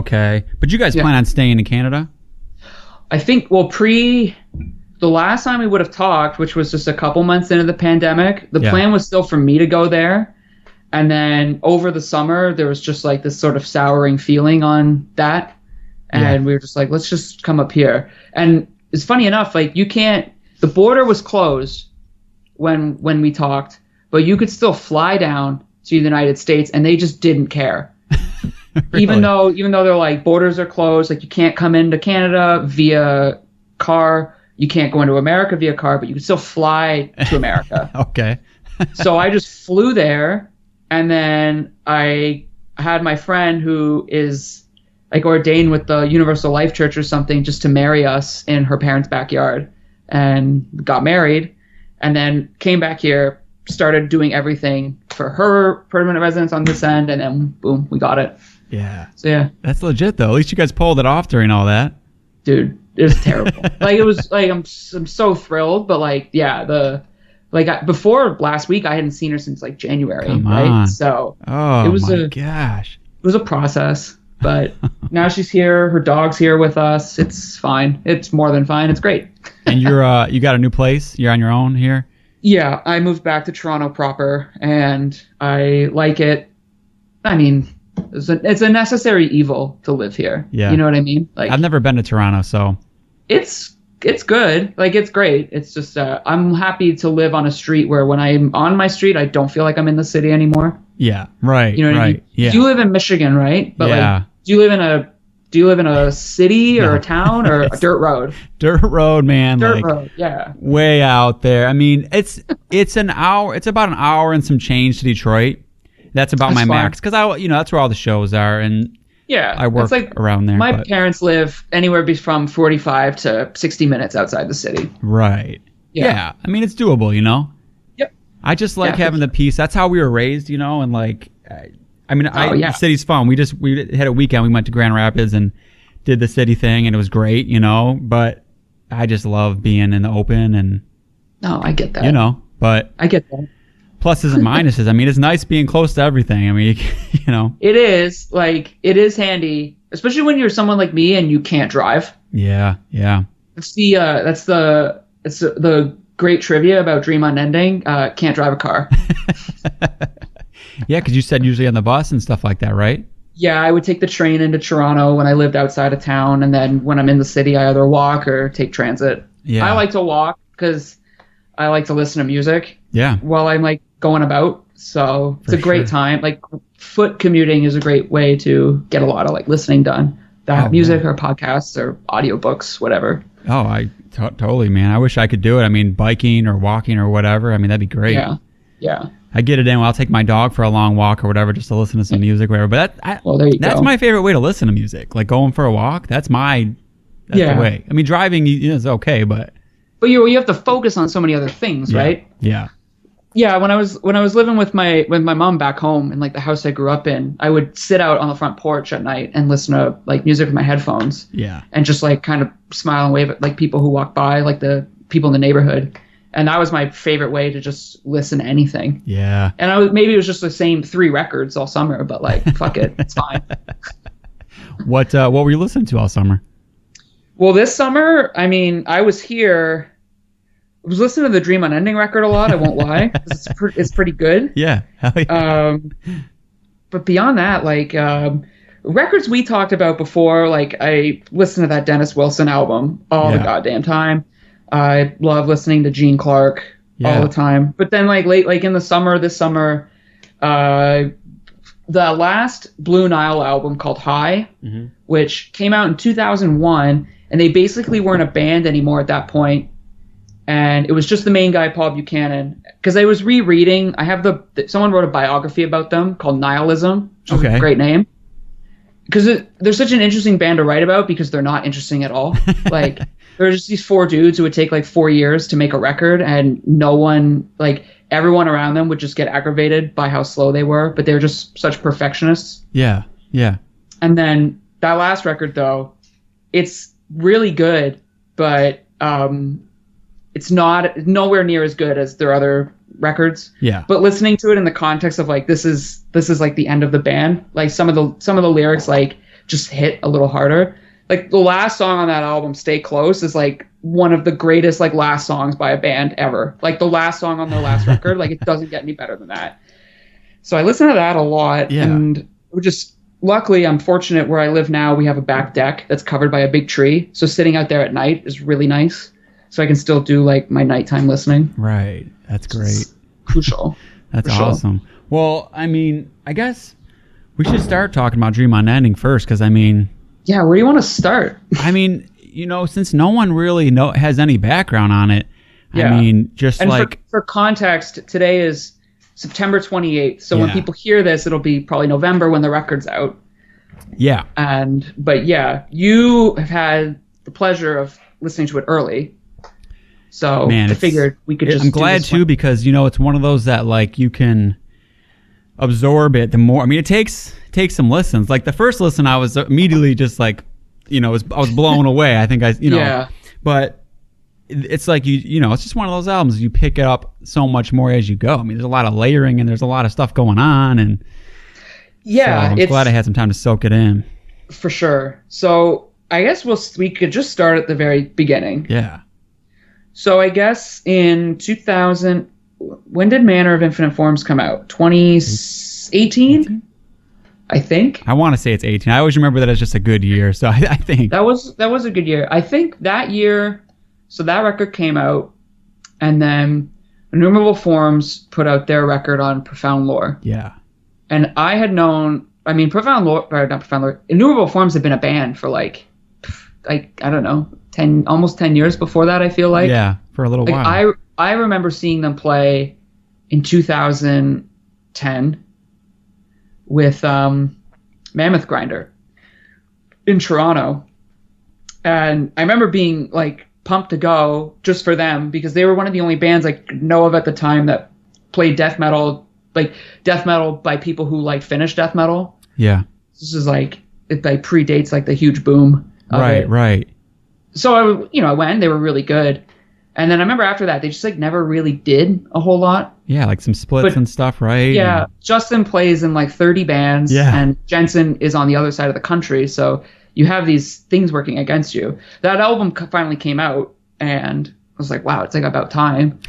okay. But you guys plan on staying in Canada? I think, well, the last time we would have talked, which was just a couple months into the pandemic, the plan was still for me to go there. And then over the summer, there was just like this sort of souring feeling on that. And we were just like, let's just come up here. And it's funny enough, like the border was closed when we talked, but you could still fly down to the United States and they just didn't care. Really? Even though they're like, borders are closed, like you can't come into Canada via car, you can't go into America via car, but you can still fly to America. Okay. So I just flew there, and then I had my friend who is like ordained with the Universal Life Church or something just to marry us in her parents' backyard, and got married, and then came back here, started doing everything for her permanent residence on this end, and then boom, we got it. Yeah. So yeah. That's legit though. At least you guys pulled it off during all that. Dude, it was terrible. Like it was like I'm so thrilled, but like before last week I hadn't seen her since like January, right? So it was gosh. It was a process, but now she's here, her dog's here with us. It's fine. It's more than fine. It's great. And you got a new place? You're on your own here? Yeah, I moved back to Toronto proper and I like it. I mean, it's a necessary evil to live here. Yeah. You know what I mean? Like I've never been to Toronto, so it's good. Like it's great. It's just I'm happy to live on a street where when I'm on my street, I don't feel like I'm in the city anymore. Yeah. Right. You know what I mean? Yeah. You live in Michigan, right? But like, do you live in a city or a town or a dirt road? Dirt road, man. Dirt road, yeah. Way out there. I mean, it's an hour. It's about an hour and some change to Detroit. That's about my max because that's where all the shows are, and I work around there. My parents live anywhere from 45 to 60 minutes outside the city. Right. Yeah. I mean, it's doable, Yep. I just like having the peace. That's how we were raised, and like, the city's fun. We had a weekend. We went to Grand Rapids and did the city thing, and it was great, But I just love being in the open, and no, I get that. But I get that. Pluses and minuses. I mean, it's nice being close to everything. I mean, It is. Like, it is handy, especially when you're someone like me and you can't drive. Yeah. It's the great trivia about Dream Unending. Can't drive a car. Yeah, because you said usually on the bus and stuff like that, right? Yeah, I would take the train into Toronto when I lived outside of town, and then when I'm in the city, I either walk or take transit. Yeah. I like to walk because I like to listen to music. Yeah. While I'm like going about, so it's a great time. Like foot commuting is a great way to get a lot of like listening done. Music or podcasts or audiobooks, whatever. Oh, I totally, man. I wish I could do it. I mean, biking or walking or whatever. I mean, that'd be great. Yeah. I get it in. I'll take my dog for a long walk or whatever, just to listen to some music, or whatever. But that's my favorite way to listen to music. Like going for a walk. That's the way. I mean, driving is okay, but you have to focus on so many other things, right? Yeah. Yeah, when I was living with my mom back home in like the house I grew up in, I would sit out on the front porch at night and listen to like music with my headphones. Yeah. And just like kind of smile and wave at like people who walk by, like the people in the neighborhood. And that was my favorite way to just listen to anything. Yeah. And maybe it was just the same 3 records all summer, but like fuck it, it's fine. What were you listening to all summer? Well, this summer, I mean, I was here. I was listening to the Dream Unending record a lot. I won't lie. It's pretty good. Yeah. Hell yeah. But beyond that, like records we talked about before, like I listened to that Dennis Wilson album all the goddamn time. I love listening to Gene Clark all the time. But then like this summer, the last Blue Nile album called High, which came out in 2001, and they basically weren't a band anymore at that point. And it was just the main guy, Paul Buchanan. Because I was rereading, someone wrote a biography about them called Nihilism, which is a great name. Because they're such an interesting band to write about because they're not interesting at all. Like, there just these 4 dudes who would take like 4 years to make a record, and everyone around them would just get aggravated by how slow they were, but they were just such perfectionists. Yeah. And then that last record, though, it's really good, but it's nowhere near as good as their other records. Yeah. But listening to it in the context of like this is like the end of the band. Like some of the lyrics, like just hit a little harder. Like the last song on that album, Stay Close, is like one of the greatest like last songs by a band ever. Like the last song on their last record, like it doesn't get any better than that. So I listen to that a lot, and we're just luckily I'm fortunate where I live now. We have a back deck that's covered by a big tree, so sitting out there at night is really nice. So I can still do like my nighttime listening. Right, that's great. It's crucial. That's awesome. Well, I mean, I guess we should start talking about Dream on Ending first, because I mean, yeah, where do you want to start? I mean, you know, since no one really has any background on it, I mean, just and like for context, today is September 28th. So when people hear this, it'll be probably November when the record's out. Yeah. But yeah, you have had the pleasure of listening to it early. So I figured we could just. I'm glad too, because you know it's one of those that like you can absorb it. The more, I mean, it takes some listens. Like the first listen, I was immediately just like, you know, I was blown away. I think but it's like you know, it's just one of those albums you pick it up so much more as you go. I mean, there's a lot of layering and there's a lot of stuff going on, and so I'm glad I had some time to soak it in. For sure. So I guess we could just start at the very beginning. Yeah. So I guess in 2000, when did Manner of Infinite Forms come out? 2018, I think. I want to say it's 18. I always remember that as just a good year. So I think that was a good year. I think that year. So that record came out, and then Innumerable Forms put out their record on Profound Lore. Yeah. And I had known. I mean, not Profound Lore. Innumerable Forms had been a band for like I don't know. Almost 10 years before that, I feel like. Yeah, for a little while. I remember seeing them play in 2010 with Mammoth Grinder in Toronto. And I remember being like pumped to go just for them, because they were one of the only bands I could know of at the time that played death metal by people who like Finnish death metal. Yeah. This is like, it like predates like the huge boom of it. Right. So I went. They were really good, and then I remember after that they just like never really did a whole lot. Yeah, like some splits and stuff, right? Yeah, Justin plays in like 30 bands, and Jensen is on the other side of the country, so you have these things working against you. That album finally came out, and I was like, wow, it's like about time.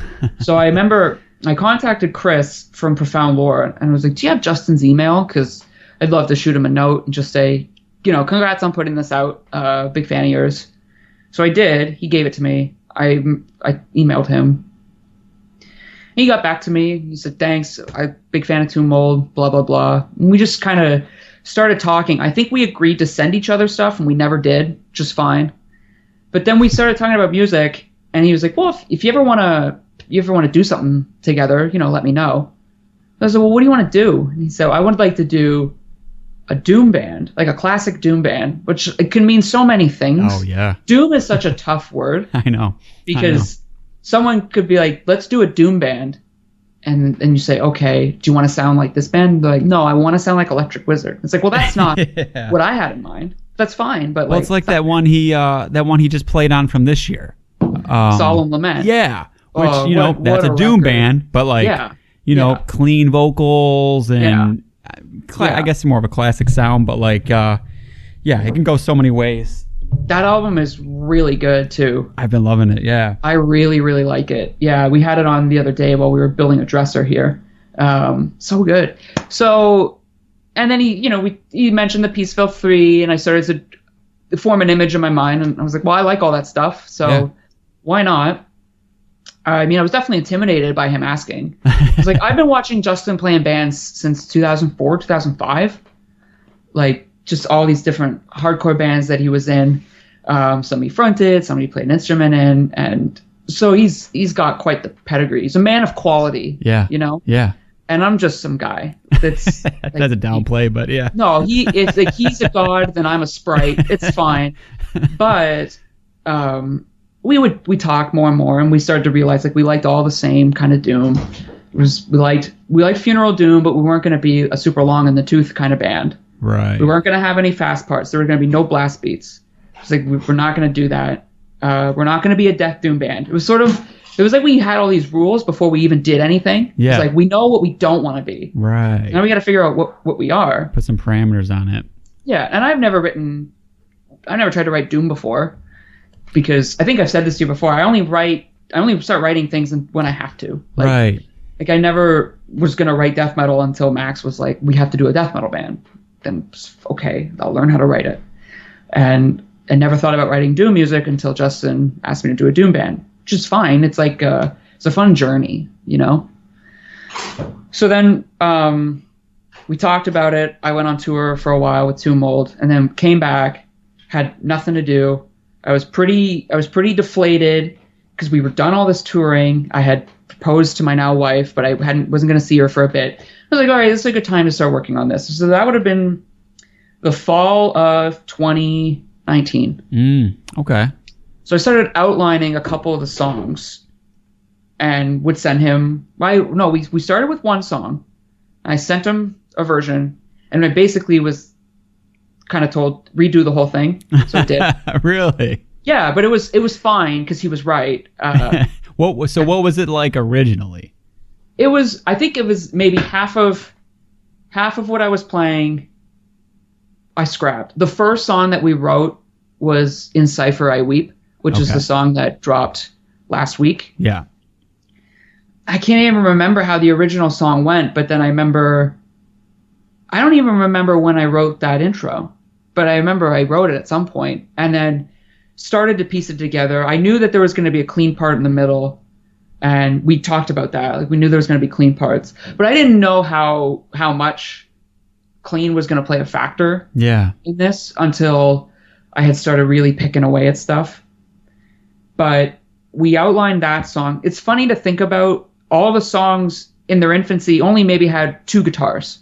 So I remember I contacted Chris from Profound Lore, and I was like, do you have Justin's email? Because I'd love to shoot him a note and just say, you know, congrats on putting this out. Big fan of yours. So I did. He gave it to me. I emailed him. He got back to me. He said, thanks. I'm big fan of Tomb Mold, blah, blah, blah. And we just kind of started talking. I think we agreed to send each other stuff, and we never did, just fine. But then we started talking about music, and he was like, well, if you ever want to do something together, you know, let me know. I was like, well, what do you want to do? And he said, I would like to do a doom band, like a classic doom band, which it can mean so many things. Oh, yeah. Doom is such a tough word. I know. Because someone could be like, let's do a doom band. And you say, okay, do you want to sound like this band? They're like, no, I want to sound like Electric Wizard. It's like, well, that's not what I had in mind. That's fine. But it's like that one he just played on from this year. Solemn Lament. Yeah. Which, that's a doom band, but like, clean vocals and... I guess more of a classic sound, but like, it can go so many ways. That album is really good too. I've been loving it. Yeah, I really, really like it. Yeah, we had it on the other day while we were building a dresser here. So good. So, and then he mentioned the Peaceville 3, and I started to form an image in my mind, and I was like, well, I like all that stuff, so why not? I mean, I was definitely intimidated by him asking. I was like, I've been watching Justin play in bands since 2004, 2005. Like, just all these different hardcore bands that he was in. Some he fronted, some he played an instrument in. And so he's got quite the pedigree. He's a man of quality. Yeah. You know? Yeah. And I'm just some guy that's... That's a downplay, but yeah. No, it's like he's a god, then I'm a sprite. It's fine. But... we talked more and more, and we started to realize like we liked all the same kind of doom. We liked funeral doom, but we weren't going to be a super long in the tooth kind of band. Right. We weren't going to have any fast parts. There were going to be no blast beats. It's like we're not going to do that. We're not going to be a death doom band. It was like we had all these rules before we even did anything. Yeah. It's like we know what we don't want to be. Right. Now we got to figure out what we are. Put some parameters on it. Yeah, and I've never tried to write doom before, because I think I've said this to you before. I only start writing things when I have to. Like, right. Like I never was gonna write death metal until Max was like, we have to do a death metal band. Then okay, I'll learn how to write it. And I never thought about writing doom music until Justin asked me to do a doom band, which is fine. It's like it's a fun journey, you know. So then we talked about it. I went on tour for a while with Tomb Mold, and then came back, had nothing to do. I was pretty deflated because we were done all this touring. I had proposed to my now wife, but I wasn't going to see her for a bit. I was like, all right, this is a good time to start working on this. So that would have been the fall of 2019. Okay. So I started outlining a couple of the songs and would send him. We started with one song. I sent him a version, and I basically was kind of told redo the whole thing. So I did. Really? Yeah, but it was fine because he was right. What was it like originally? I think it was maybe half of what I was playing I scrapped. The first song that we wrote was In Cipher I Weep, which is the song that dropped last week. Yeah. I can't even remember how the original song went, but then I don't even remember when I wrote that intro, but I remember I wrote it at some point and then started to piece it together. I knew that there was going to be a clean part in the middle, and we talked about that. Like, we knew there was going to be clean parts, but I didn't know how much clean was going to play a factor in this until I had started really picking away at stuff. But we outlined that song. It's funny to think about. All the songs in their infancy only maybe had 2 guitars.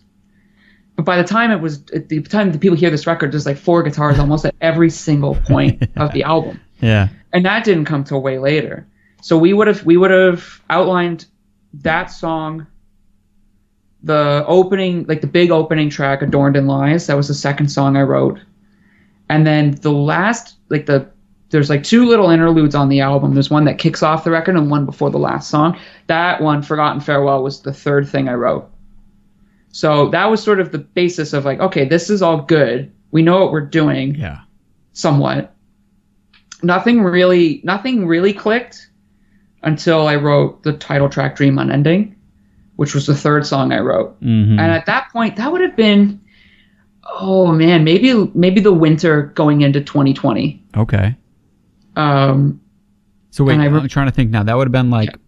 But by the time the people hear this record, there's like 4 guitars almost at every single point of the album. Yeah. And that didn't come till way later. So we would have outlined that song, the opening, like the big opening track, Adorned in Lies. That was the second song I wrote. And then the last, there's like 2 little interludes on the album. There's one that kicks off the record and one before the last song. That one, Forgotten Farewell, was the third thing I wrote. So that was sort of the basis of like, okay, this is all good. We know what we're doing. Yeah. Somewhat. Nothing really clicked until I wrote the title track Dream Unending, which was the third song I wrote. Mm-hmm. And at that point, that would have been, oh man, maybe the winter going into 2020. Okay. So wait, I'm trying to think now. That would have been that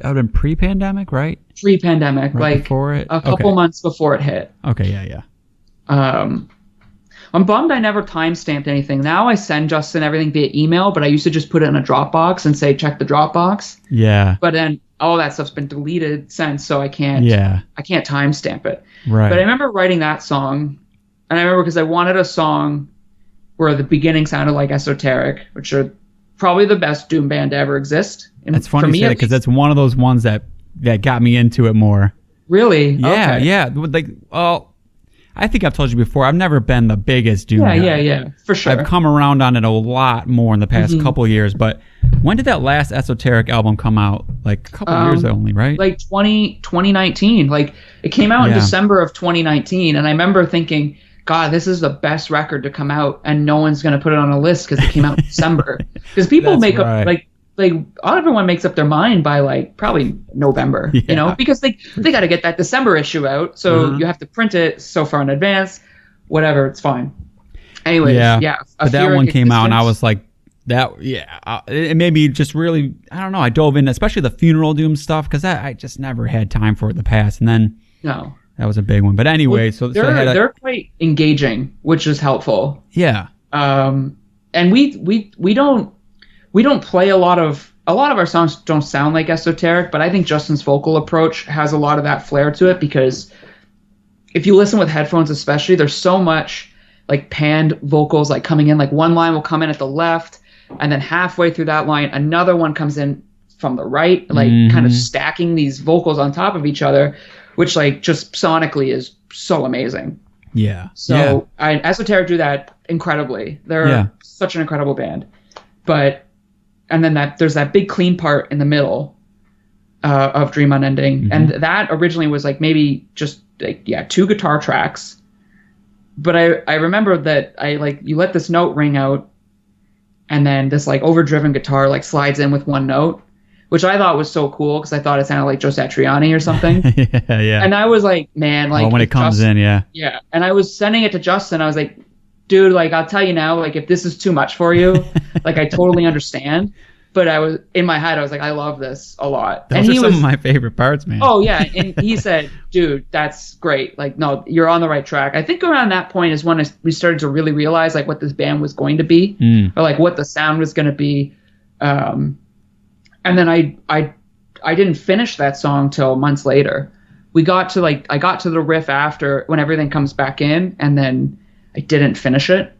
would have been pre-pandemic, right? Pre-pandemic, right like before it? A couple months before it hit. Okay, yeah. I'm bummed I never time-stamped anything. Now I send Justin everything via email, but I used to just put it in a Dropbox and say, check the Dropbox. Yeah. But then all that stuff's been deleted since, so I can't time-stamp it. Right. But I remember writing that song, and I remember because I wanted a song where the beginning sounded like Esoteric, which are probably the best doom band to ever exist. That's funny you say that, because that's one of those ones that got me into it more. Really? Yeah, okay. Yeah. Like, I think I've told you before, I've never been the biggest doom guy. Yeah, for sure. I've come around on it a lot more in the past couple of years, but when did that last Esoteric album come out? Like a couple of years only, right? Like 2019. Like, it came out in December of 2019, and I remember thinking, God, this is the best record to come out, and no one's going to put it on a list because it came out in December. Because people make up, like everyone makes up their mind by like probably November, you know, because they got to get that December issue out. So you have to print it so far in advance, whatever, it's fine. Anyways, but that one came out and I was like, it made me just really, I don't know, I dove in, especially the funeral doom stuff, because I just never had time for it in the past. And then that was a big one. But anyway, so they're quite engaging, which is helpful. Yeah. And we don't play a lot of our songs don't sound like Esoteric, but I think Justin's vocal approach has a lot of that flair to it, because if you listen with headphones especially, there's so much like panned vocals like coming in, like one line will come in at the left, and then halfway through that line another one comes in from the right, like kind of stacking these vocals on top of each other, which like just sonically is so amazing. Yeah. So Esoteric do that incredibly. They're such an incredible band. And then there's that big clean part in the middle of Dream Unending. And that originally was like maybe just like, 2 guitar tracks. but I remember that you let this note ring out, and then this like overdriven guitar like slides in with one note, which I thought was so cool because I thought it sounded like Joe Satriani or something. Yeah. And I was like, man, like when it comes in, yeah. Yeah. And I was sending it to Justin. I was like, dude, like I'll tell you now, like if this is too much for you, like I totally understand. But I was in my head, I was like, I love this a lot. Those are some of my favorite parts, man. Oh yeah, and he said, dude, that's great. Like, no, you're on the right track. I think around that point is when we started to really realize like what this band was going to be, or like what the sound was going to be. And then I didn't finish that song till months later. I got to the riff after when everything comes back in, and then I didn't finish it.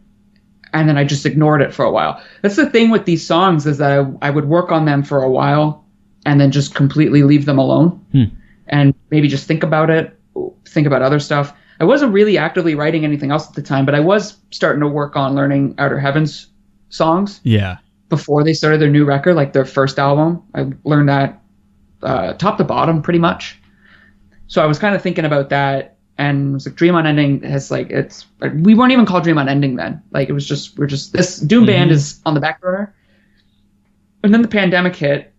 And then I just ignored it for a while. That's the thing with these songs is that I would work on them for a while and then just completely leave them alone and maybe just think about it, think about other stuff. I wasn't really actively writing anything else at the time, but I was starting to work on learning Outer Heavens songs. Yeah. Before they started their new record, like their first album. I learned that top to bottom pretty much. So I was kind of thinking about that. And it was like Dream Unending has like we weren't even called Dream Unending then. Like it was just this Doom band is on the back burner. And then the pandemic hit.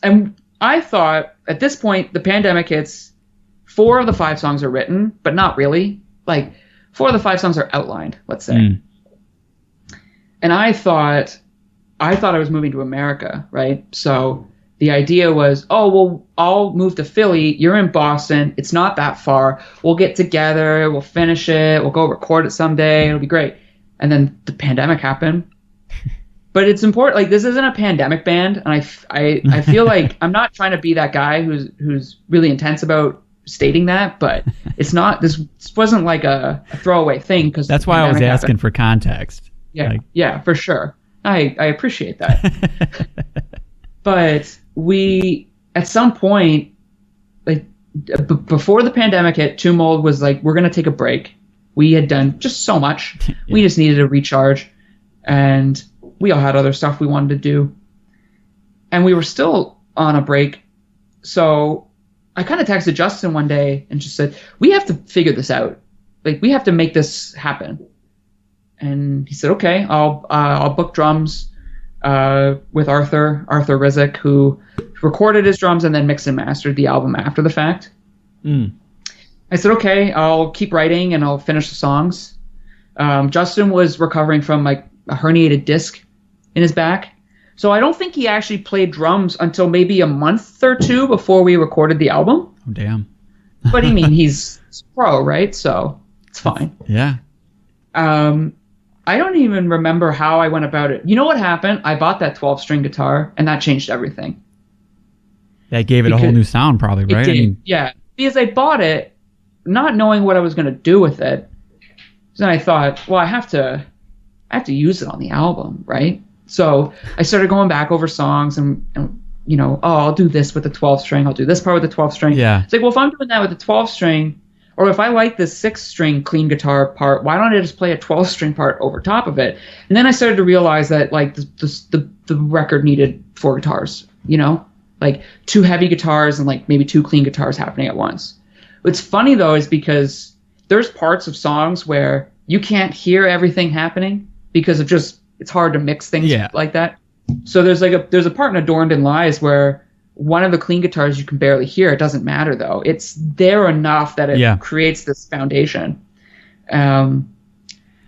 And I thought at this point the pandemic hits, 4 of the 5 songs are written, but not really. Like 4 of the 5 songs are outlined, let's say. And I thought I was moving to America, right? So the idea was, oh, well, I'll move to Philly. You're in Boston. It's not that far. We'll get together. We'll finish it. We'll go record it someday. It'll be great. And then the pandemic happened. But it's important. Like, this isn't a pandemic band. And I feel like I'm not trying to be that guy who's really intense about stating that. But it's not. This wasn't like a throwaway thing. Because that's why I was asking for context. Yeah, yeah, for sure. I appreciate that. But we, at some point, like before the pandemic hit, Tomb Mold was like, we're going to take a break. We had done just so much. Yeah. We just needed a recharge. And we all had other stuff we wanted to do. And we were still on a break. So I kind of texted Justin one day and just said, we have to figure this out. Like, we have to make this happen. And he said, okay, I'll book drums with Arthur Rizek, who recorded his drums and then mixed and mastered the album after the fact. I said, okay, I'll keep writing and I'll finish the songs. Justin was recovering from like a herniated disc in his back. So I don't think he actually played drums until maybe a month or 2 before we recorded the album. Oh, damn. But I mean, he's pro, right? So it's fine. Yeah. I don't even remember how I went about it. You know what happened? I bought that 12-string guitar, and that changed everything. That gave it a whole new sound, probably, right? It did, yeah. Because I bought it not knowing what I was going to do with it. So then I thought, well, I have to use it on the album, right? So I started going back over songs and you know, oh, I'll do this with the 12-string. I'll do this part with the 12-string. Yeah. It's like, well, if I'm doing that with the 12-string, or if I like the 6-string clean guitar part, why don't I just play a 12-string part over top of it? And then I started to realize that like the record needed 4 guitars, you know, like 2 heavy guitars and like maybe 2 clean guitars happening at once. What's funny though is because there's parts of songs where you can't hear everything happening because of just it's hard to mix things like that. So there's a part in Adorned in Lies where one of the clean guitars you can barely hear. It doesn't matter though. It's there enough that it creates this foundation. But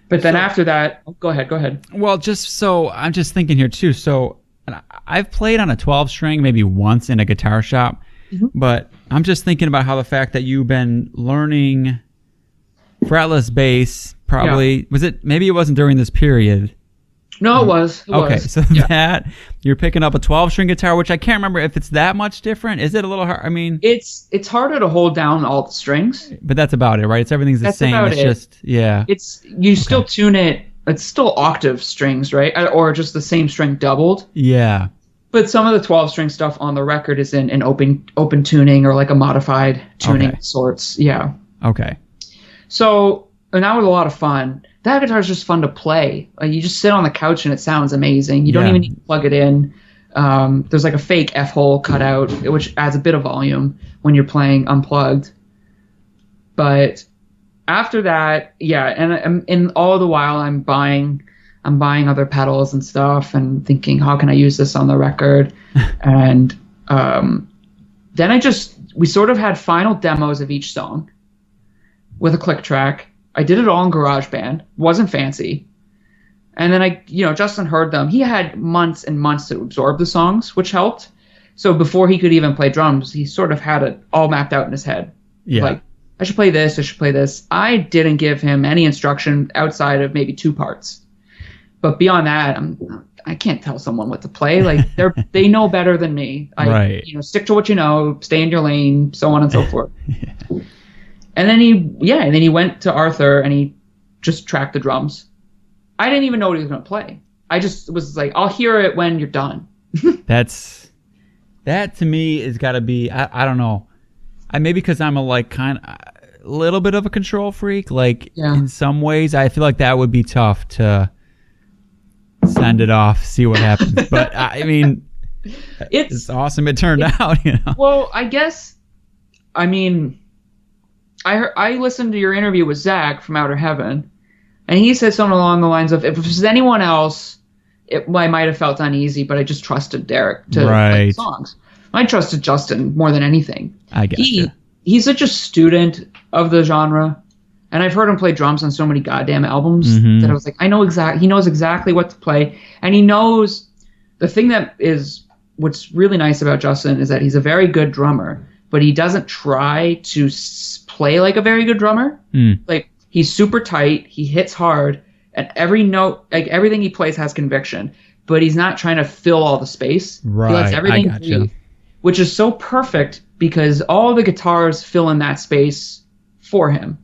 then after that, go ahead. Well, just so I'm just thinking here too. So I've played on a 12-string maybe once in a guitar shop, but I'm just thinking about how the fact that you've been learning fretless bass probably maybe it wasn't during this period. No, it was. Okay, so that you're picking up a 12-string guitar, which I can't remember if it's that much different. Is it a little hard? I mean, it's harder to hold down all the strings, but that's about it, right? Everything's the same. It's just It's you still tune it. It's still octave strings, right? Or just the same string doubled. Yeah. But some of the 12-string stuff on the record is in open tuning or like a modified tuning of sorts. Yeah. Okay. So and that was a lot of fun. That guitar is just fun to play. You just sit on the couch and it sounds amazing. You don't even need to plug it in. There's like a fake F-hole cut out, which adds a bit of volume when you're playing unplugged. But after that, yeah, and in all the while I'm buying other pedals and stuff and thinking, how can I use this on the record? And then we sort of had final demos of each song with a click track. I did it all in GarageBand. Wasn't fancy. And then Justin heard them. He had months and months to absorb the songs, which helped. So before he could even play drums, he sort of had it all mapped out in his head. Yeah. Like, I should play this, I should play this. I didn't give him any instruction outside of maybe 2 parts. But beyond that, I can't tell someone what to play. Like, they know better than me. Right. Stick to what you know, stay in your lane, so on and so forth. Yeah. And then he went to Arthur and he just tracked the drums. I didn't even know what he was going to play. I just was like, I'll hear it when you're done. That to me has got to be, I don't know. Maybe because I'm a little bit of a control freak. Like, in some ways, I feel like that would be tough to send it off, see what happens. But I mean, it's awesome it turned out, Well, I guess, I listened to your interview with Zach from Outer Heaven, and he said something along the lines of, if it was anyone else, I might have felt uneasy, but I just trusted Derek to play the songs. I trusted Justin more than anything. I guess he's such a student of the genre, and I've heard him play drums on so many goddamn albums that I was like, he knows exactly what to play, and he knows the thing that is what's really nice about Justin is that he's a very good drummer, but he doesn't try to play like a very good drummer. Like, he's super tight, he hits hard, and every note, like everything he plays has conviction, but he's not trying to fill all the space. Right, he lets everything breathe, which is so perfect because all the guitars fill in that space for him.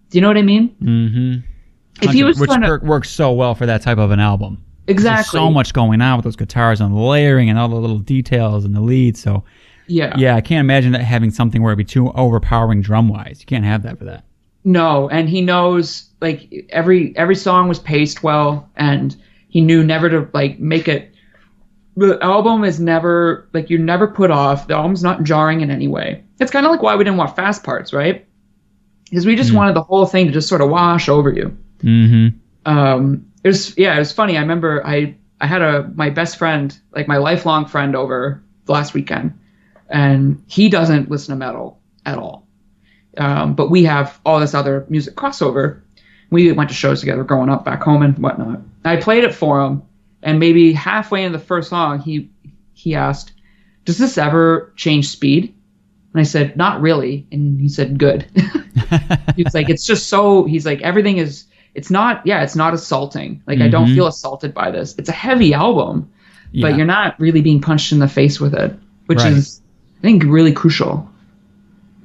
Do you know what I mean? Mm-hmm. If he was works so well for that type of an album. Exactly. There's so much going on with those guitars and the layering and all the little details and the lead. So yeah, I can't imagine that having something where it'd be too overpowering drum wise. You can't have that for that. No, and he knows like every song was paced well, and he knew never to like make it. The album is never like, you're never put off. The album's not jarring in any way. It's kind of like why we didn't want fast parts, right? Because we just wanted the whole thing to just sort of wash over you. Mm-hmm. It was funny. I remember I had my best friend, like my lifelong friend, over the last weekend, and he doesn't listen to metal at all. But we have all this other music crossover. We went to shows together growing up back home and whatnot. I played it for him, and maybe halfway in the first song, he asked, "Does this ever change speed?" And I said, "Not really." And he said, "Good." He was like, "It's just so." He's like, "Everything is. It's not assaulting. Like, I don't feel assaulted by this. It's a heavy album, but you're not really being punched in the face with it, which is, I think, really crucial."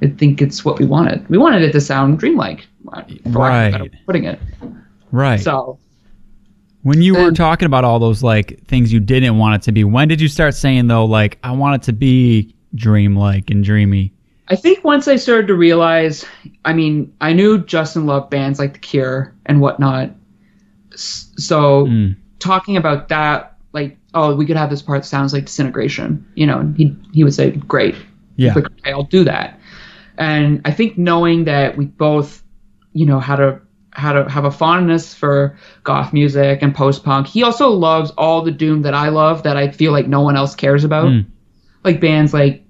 I think it's what we wanted. We wanted it to sound dreamlike, for lack of a better way of putting it. Right. So, when you were talking about all those like things you didn't want it to be, when did you start saying though, like, I want it to be dreamlike and dreamy? I think once I started to realize, I knew Justin loved bands like The Cure and whatnot. So talking about that, like, oh, we could have this part that sounds like Disintegration, and he would say, great. Yeah. Like, okay, I'll do that. And I think knowing that we both, had to have a fondness for goth music and post-punk. He also loves all the doom that I love that I feel like no one else cares about. Like bands like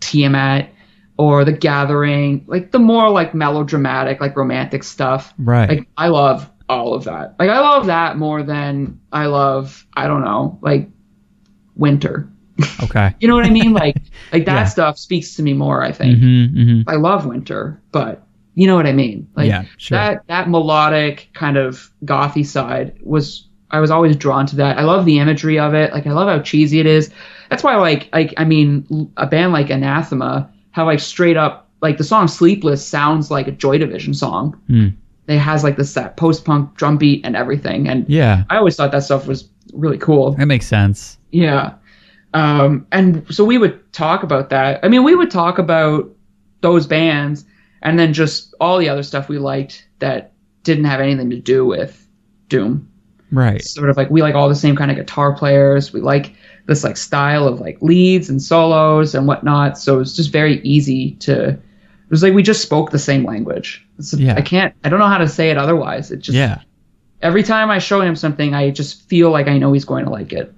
Tiamat or The Gathering, like the more like melodramatic, like romantic stuff. Right. Like, I love all of that. Like, I love that more than I love, I don't know, like Winter. Okay. You know what I mean? Like that stuff speaks to me more, I think. I love Winter, but you know what I mean? Like, sure. That melodic kind of gothy side I was always drawn to that. I love the imagery of it. Like, I love how cheesy it is. That's why a band like Anathema, how like straight up, like the song Sleepless sounds like a Joy Division song. It has like that post-punk drum beat and everything. And I always thought that stuff was really cool. That makes sense. Yeah. And so we would talk about that. We would talk about those bands and then just all the other stuff we liked that didn't have anything to do with doom. Right. Sort of like, we like all the same kind of guitar players. We like this like style of like leads and solos and whatnot. So it's just very easy to It was like we just spoke the same language. I don't know how to say it otherwise. It just, every time I show him something, I just feel like I know he's going to like it.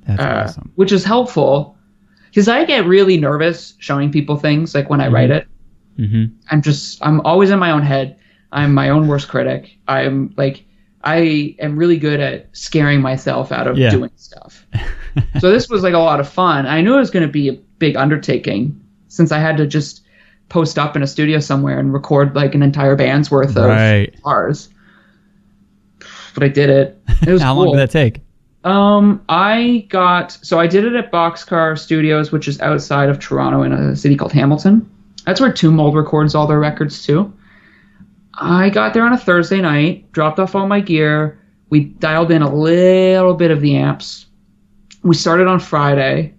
That's awesome. Which is helpful because I get really nervous showing people things like when I write it. Mm-hmm. I'm always in my own head. I'm my own worst critic. I am really good at scaring myself out of doing stuff. So this was like a lot of fun. I knew it was going to be a big undertaking since I had to just post up in a studio somewhere and record like an entire band's worth of guitars. But I did it. It was How long did that take? I did it at Boxcar Studios, which is outside of Toronto in a city called Hamilton. That's where Tomb Mold records all their records too. I got there on a Thursday night, dropped off all my gear. We dialed in a little bit of the amps. We started on Friday.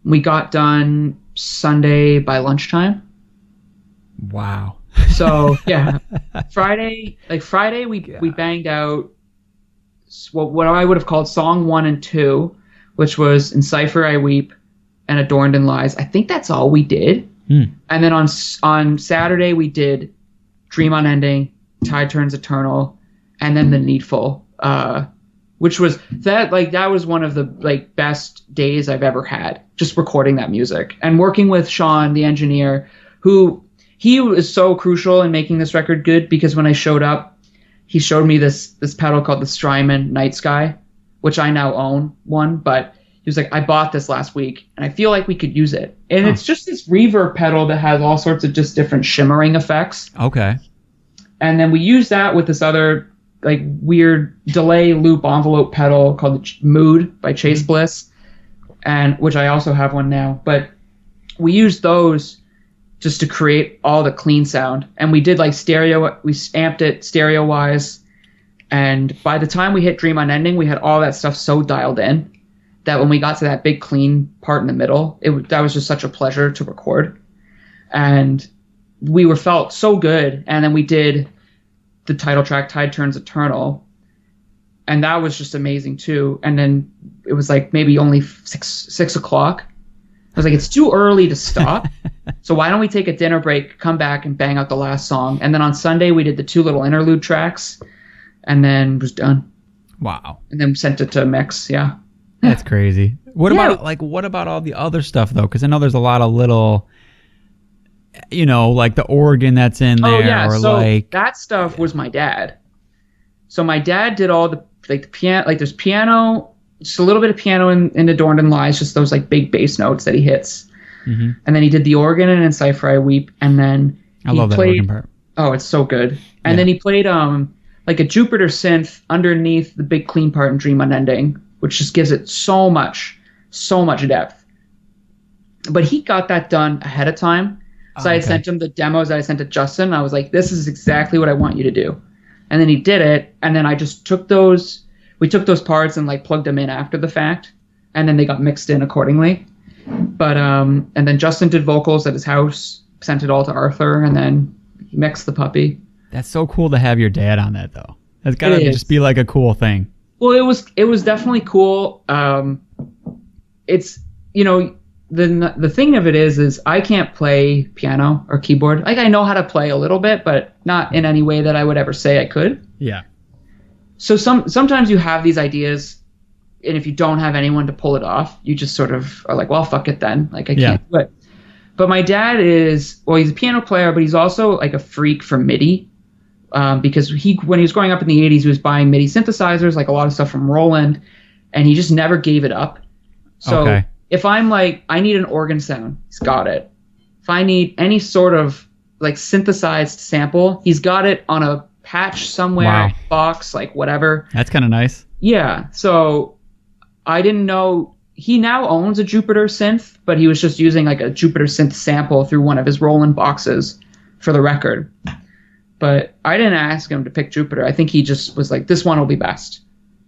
We got done Sunday by lunchtime. Wow. So yeah, Friday we banged out what I would have called song 1 and 2, which was In Cipher I Weep and Adorned in Lies. I think that's all we did. And then on Saturday we did Dream Unending, Tide Turns Eternal, and then The Needful, which was that was one of the best days I've ever had, just recording that music and working with Sean, the engineer, who he was so crucial in making this record good because when I showed up, he showed me this pedal called the Strymon Night Sky, which I now own one, but he was like, I bought this last week and I feel like we could use it. And it's just this reverb pedal that has all sorts of just different shimmering effects. Okay. And then we used that with this other weird delay loop envelope pedal called the Mood by Chase Bliss, and which I also have one now. But we used those just to create all the clean sound. And we did stereo, we amped it stereo wise. And by the time we hit Dream Unending, we had all that stuff so dialed in that when we got to that big clean part in the middle, that was just such a pleasure to record. And we felt so good. And then we did the title track, Tide Turns Eternal. And that was just amazing too. And then it was maybe only 6 o'clock. I was like, it's too early to stop. So why don't we take a dinner break, come back and bang out the last song. And then on Sunday we did the 2 little interlude tracks and then it was done. Wow. And then sent it to mix. Yeah. That's crazy. What about all the other stuff though? Because I know there's a lot of little, the organ that's in there. Oh yeah, so that stuff was my dad. So my dad did all the piano. There's piano, just a little bit of piano in Adorned in Lies, just those big bass notes that he hits. Mm-hmm. And then he did the organ in Encipher I Weep, and then I love that organ part. Oh, it's so good. And then he played a Jupiter synth underneath the big clean part in Dream Unending, which just gives it so much depth. But he got that done ahead of time. So I sent him the demos that I sent to Justin. I was like, this is exactly what I want you to do. And then he did it. And then I just took those parts and plugged them in after the fact. And then they got mixed in accordingly. But, and then Justin did vocals at his house, sent it all to Arthur, and then he mixed the puppy. That's so cool to have your dad on that though. That's gotta just be a cool thing. Well, it was definitely cool. It's, the thing of it is I can't play piano or keyboard. I know how to play a little bit, but not in any way that I would ever say I could. Yeah. So sometimes you have these ideas, and if you don't have anyone to pull it off, you just sort of are like, well, fuck it then. I can't do it. But my dad he's a piano player, but he's also a freak for MIDI. Because when he was growing up in the 80s, he was buying MIDI synthesizers, a lot of stuff from Roland, and he just never gave it up. So if I'm I need an organ sound, he's got it. If I need any sort of synthesized sample, he's got it on a patch somewhere, box, whatever. That's kind of nice. Yeah. So I didn't know. He now owns a Jupiter synth, but he was just using a Jupiter synth sample through one of his Roland boxes for the record. But I didn't ask him to pick Jupiter. I think he just was like, this one will be best.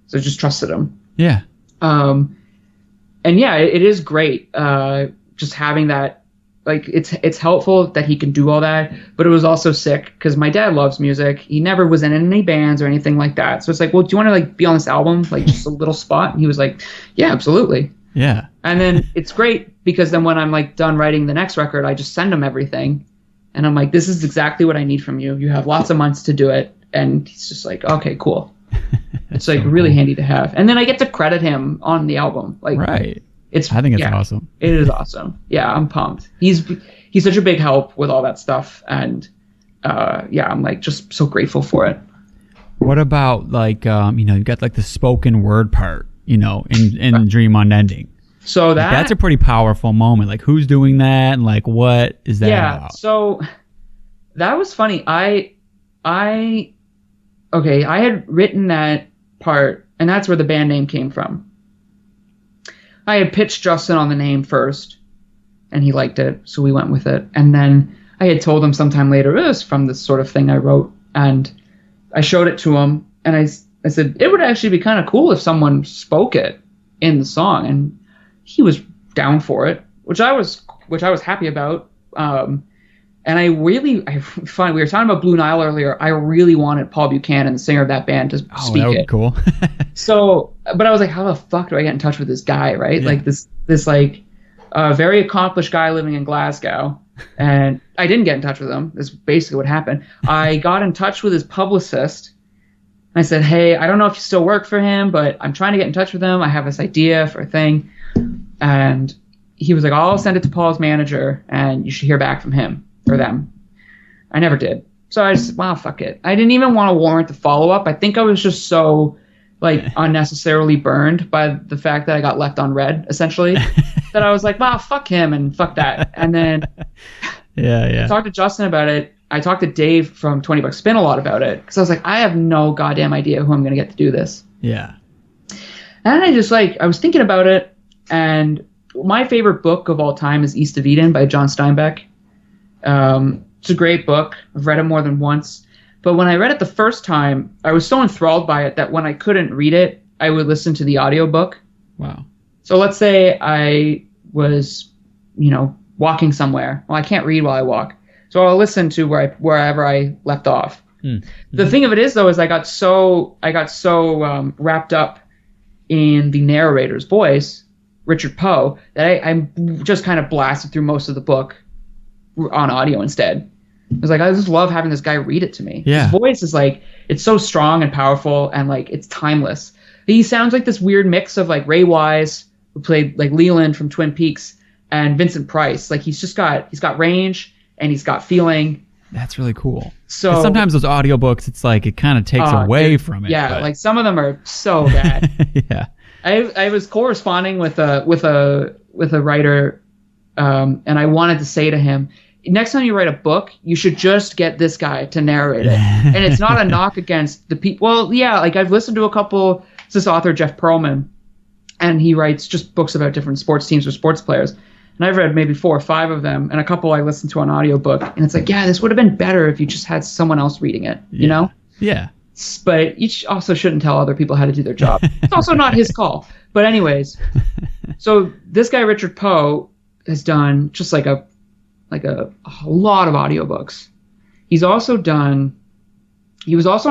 So I just trusted him. Yeah. And yeah, it is great. Just having that, it's helpful that he can do all that, but it was also sick because my dad loves music. He never was in any bands or anything like that. So it's well, do you want to be on this album? Just a little spot? And he was like, yeah, absolutely. Yeah. And then it's great because then when I'm done writing the next record, I just send him everything. And I'm like, this is exactly what I need from you. You have lots of months to do it. And he's just like, okay, cool. It's like so really cool. Handy to have. And then I get to credit him on the album. Like, right. I think it's awesome. It is awesome. Yeah, I'm pumped. He's such a big help with all that stuff. And I'm like just so grateful for it. What about like, you got like the spoken word part, in Dream Unending. So that's a pretty powerful moment. Like, who's doing that, and like, what is that about? So that was funny. I had written that part, and that's where the band name came from. I had pitched Justin on the name first, and he liked it, so we went with it. And then I had told him sometime later, it was from this sort of thing I wrote, and I showed it to him, and I said, it would actually be kind of cool if someone spoke it in the song, and he was down for it, which I was happy about. And I find we were talking about Blue Nile earlier. I really wanted Paul Buchanan, the singer of that band, to speak that would it. Be cool. So, but I was like, how the fuck do I get in touch with this guy, right? Yeah. Like this like very accomplished guy living in Glasgow. And I didn't get in touch with him. That's basically what happened. I got in touch with his publicist. I said, hey, I don't know if you still work for him, but I'm trying to get in touch with him. I have this idea for a thing. And he was like, I'll send it to Paul's manager, and you should hear back from him or them. I never did. So I just, wow, fuck it. I didn't even want to warrant the follow-up. I think I was just so like unnecessarily burned by the fact that I got left on red, essentially, that I was like, wow, fuck him and fuck that. And then I talked to Justin about it. I talked to Dave from 20 Bucks Spin a lot about it, because I was like, I have no goddamn idea who I'm going to get to do this. Yeah. And I was thinking about it, and my favorite book of all time is East of Eden by John Steinbeck. It's a great book. I've read it more than once. But when I read it the first time, I was so enthralled by it that when I couldn't read it, I would listen to the audiobook. Wow. So let's say I was, walking somewhere. Well, I can't read while I walk. So I'll listen to wherever I left off. Mm-hmm. The thing of it is, though, is I got so wrapped up in the narrator's voice, Richard Poe, that I just kind of blasted through most of the book on audio instead. I was like, I just love having this guy read it to me. Yeah. His voice is like, it's so strong and powerful, and like it's timeless. He sounds like this weird mix of like Ray Wise, who played like Leland from Twin Peaks, and Vincent Price. Like he's got range and he's got feeling. That's really cool. So sometimes those audiobooks, it's like it kind of takes away from it. Yeah, but... like some of them are so bad. Yeah. I was corresponding with a writer, and I wanted to say to him, next time you write a book, you should just get this guy to narrate it. And it's not a knock against the people. Well, yeah, like I've listened to a couple. It's this author, Jeff Pearlman, and he writes just books about different sports teams or sports players. And I've read maybe 4 or 5 of them, and a couple I listened to on audiobook. And it's like, yeah, this would have been better if you just had someone else reading it, you know? Yeah. But you also shouldn't tell other people how to do their job. It's also not his call. But anyways, so this guy, Richard Poe, has done just like a lot of audiobooks. He was also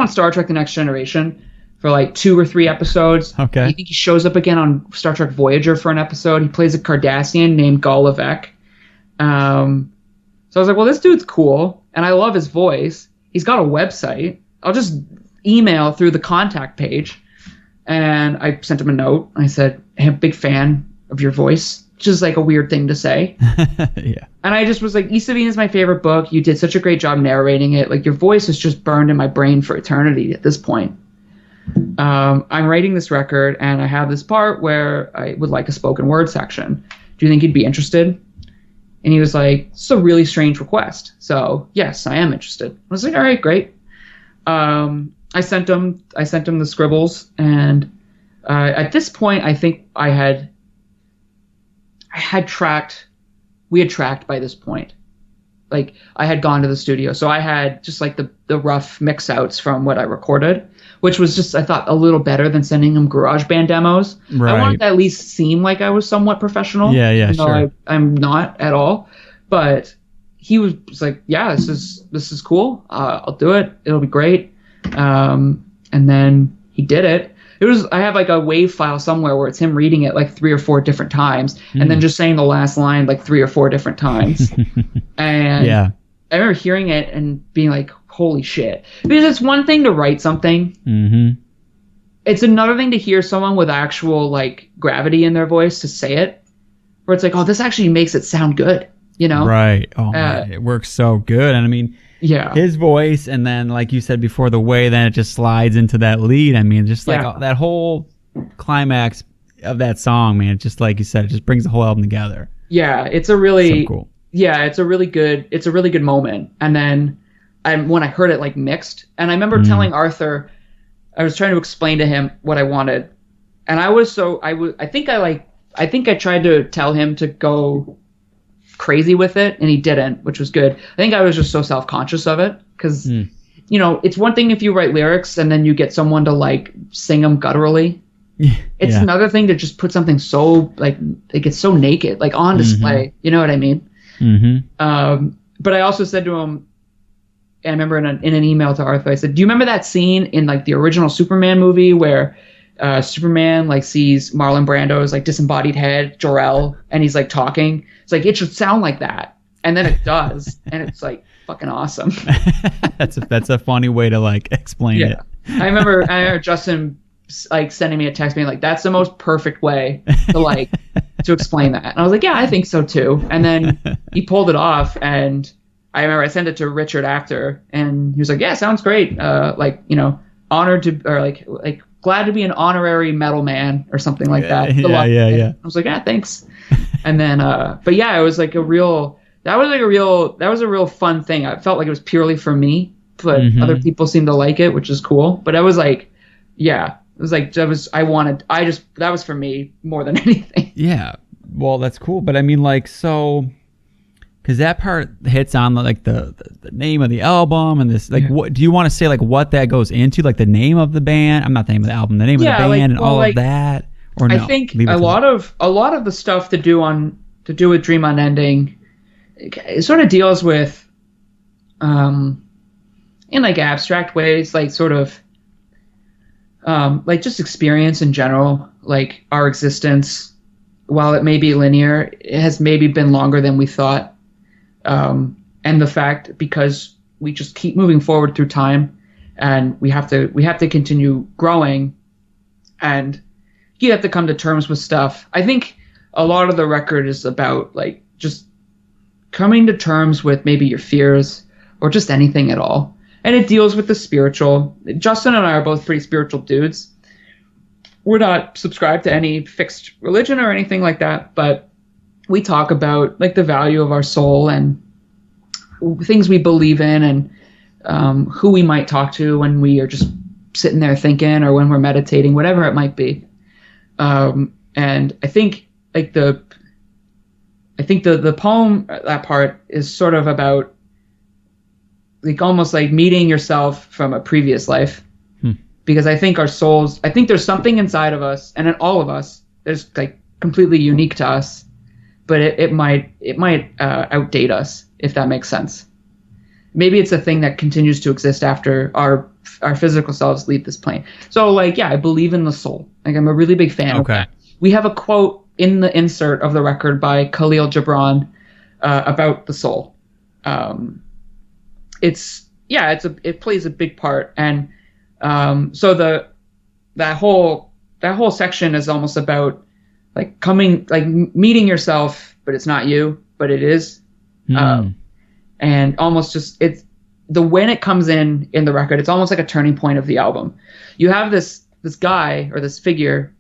on Star Trek The Next Generation for like 2 or 3 episodes. Okay. I think he shows up again on Star Trek Voyager for an episode. He plays a Cardassian named Gul Levesque. So I was like, well, this dude's cool, and I love his voice. He's got a website. I'll just email through the contact page. And I sent him a note. I said, hey, I'm a big fan of your voice. Which is like a weird thing to say. Yeah. And I just was like, East of Eden is my favorite book. You did such a great job narrating it. Like your voice is just burned in my brain for eternity at this point. I'm writing this record, and I have this part where I would like a spoken word section. Do you think you'd be interested? And he was like, it's a really strange request. So yes, I am interested. I was like, all right, great. I sent him the scribbles, and at this point, I think we had tracked by this point. Like I had gone to the studio, so I had just like the rough mix outs from what I recorded, which was just, I thought, a little better than sending him GarageBand demos. Right. I wanted to at least seem like I was somewhat professional. Yeah, sure. I'm not at all, but he was like, yeah, this is cool. I'll do it. It'll be great. And then he did it. I have like a WAV file somewhere where it's him reading it like 3 or 4 different times, and then just saying the last line like 3 or 4 different times. And I remember hearing it and being like, holy shit. Because it's one thing to write something. Mm-hmm. It's another thing to hear someone with actual like gravity in their voice to say it, where it's like, oh, this actually makes it sound good, you know? Right. Oh man, it works so good. And I mean, yeah, his voice, and then like you said before, the way that it just slides into that lead. I mean, just like that whole climax of that song, man. Just like you said, it just brings the whole album together. Yeah, it's a really so cool. Yeah, it's a really good moment. And then when I heard it like mixed, and I remember telling Arthur, I was trying to explain to him what I wanted, and I think I tried to tell him to go crazy with it, and he didn't, which was good. I think I was just so self-conscious of it because you know, it's one thing if you write lyrics and then you get someone to like sing them gutturally. It's another thing to just put something so like it gets so naked, like on display. You know what I mean? But I also said to him, and I remember in an email to Arthur, I said, do you remember that scene in like the original Superman movie where Superman like sees Marlon Brando's like disembodied head, Jor-El, and he's like talking? It's like, it should sound like that. And then it does. And it's like fucking awesome. That's a funny way to like explain it. I remember Justin like sending me a text being like, that's the most perfect way to like to explain that. And I was like, yeah, I think so too. And then he pulled it off, and I remember I sent it to Richard Actor, and he was like, yeah, sounds great. Like, you know, honored to, or like glad to be an honorary metal man or something like that. Yeah. I was like, yeah, thanks. And then, but yeah, it was like that was a real fun thing. I felt like it was purely for me, but other people seemed to like it, which is cool. But I was like, yeah, it was like, that was for me more than anything. Yeah. Well, that's cool. But I mean, like, so, because that part hits on like the name of the album and this, like, what do you want to say, like what that goes into, like the name of the band? I'm not the name of the album, the name of the band, like, and all of that. Or no? I think a lot of the stuff to do with Dream Unending, it sort of deals with, in like abstract ways, like sort of, like just experience in general, like our existence, while it may be linear, it has maybe been longer than we thought. And the fact, because we just keep moving forward through time, and we have to continue growing, and you have to come to terms with stuff. I think a lot of the record is about like just coming to terms with maybe your fears or just anything at all. And it deals with the spiritual. Justin and I are both pretty spiritual dudes. We're not subscribed to any fixed religion or anything like that, but we talk about like the value of our soul and things we believe in, and who we might talk to when we are just sitting there thinking, or when we're meditating, whatever it might be. And I think like the poem, that part is sort of about like almost like meeting yourself from a previous life. Because I think our souls, I think there's something inside of us, and in all of us, there's like completely unique to us, but it might outdate us, if that makes sense. Maybe it's a thing that continues to exist after our physical selves leave this plane. So like, yeah, I believe in the soul. Like, I'm a really big fan of that. We have a quote in the insert of the record by Khalil Gibran about the soul. It plays a big part, and so that whole section is almost about like meeting yourself, but it's not you, but it is. And almost just when it comes in the record, it's almost like a turning point of the album. You have this guy or this figure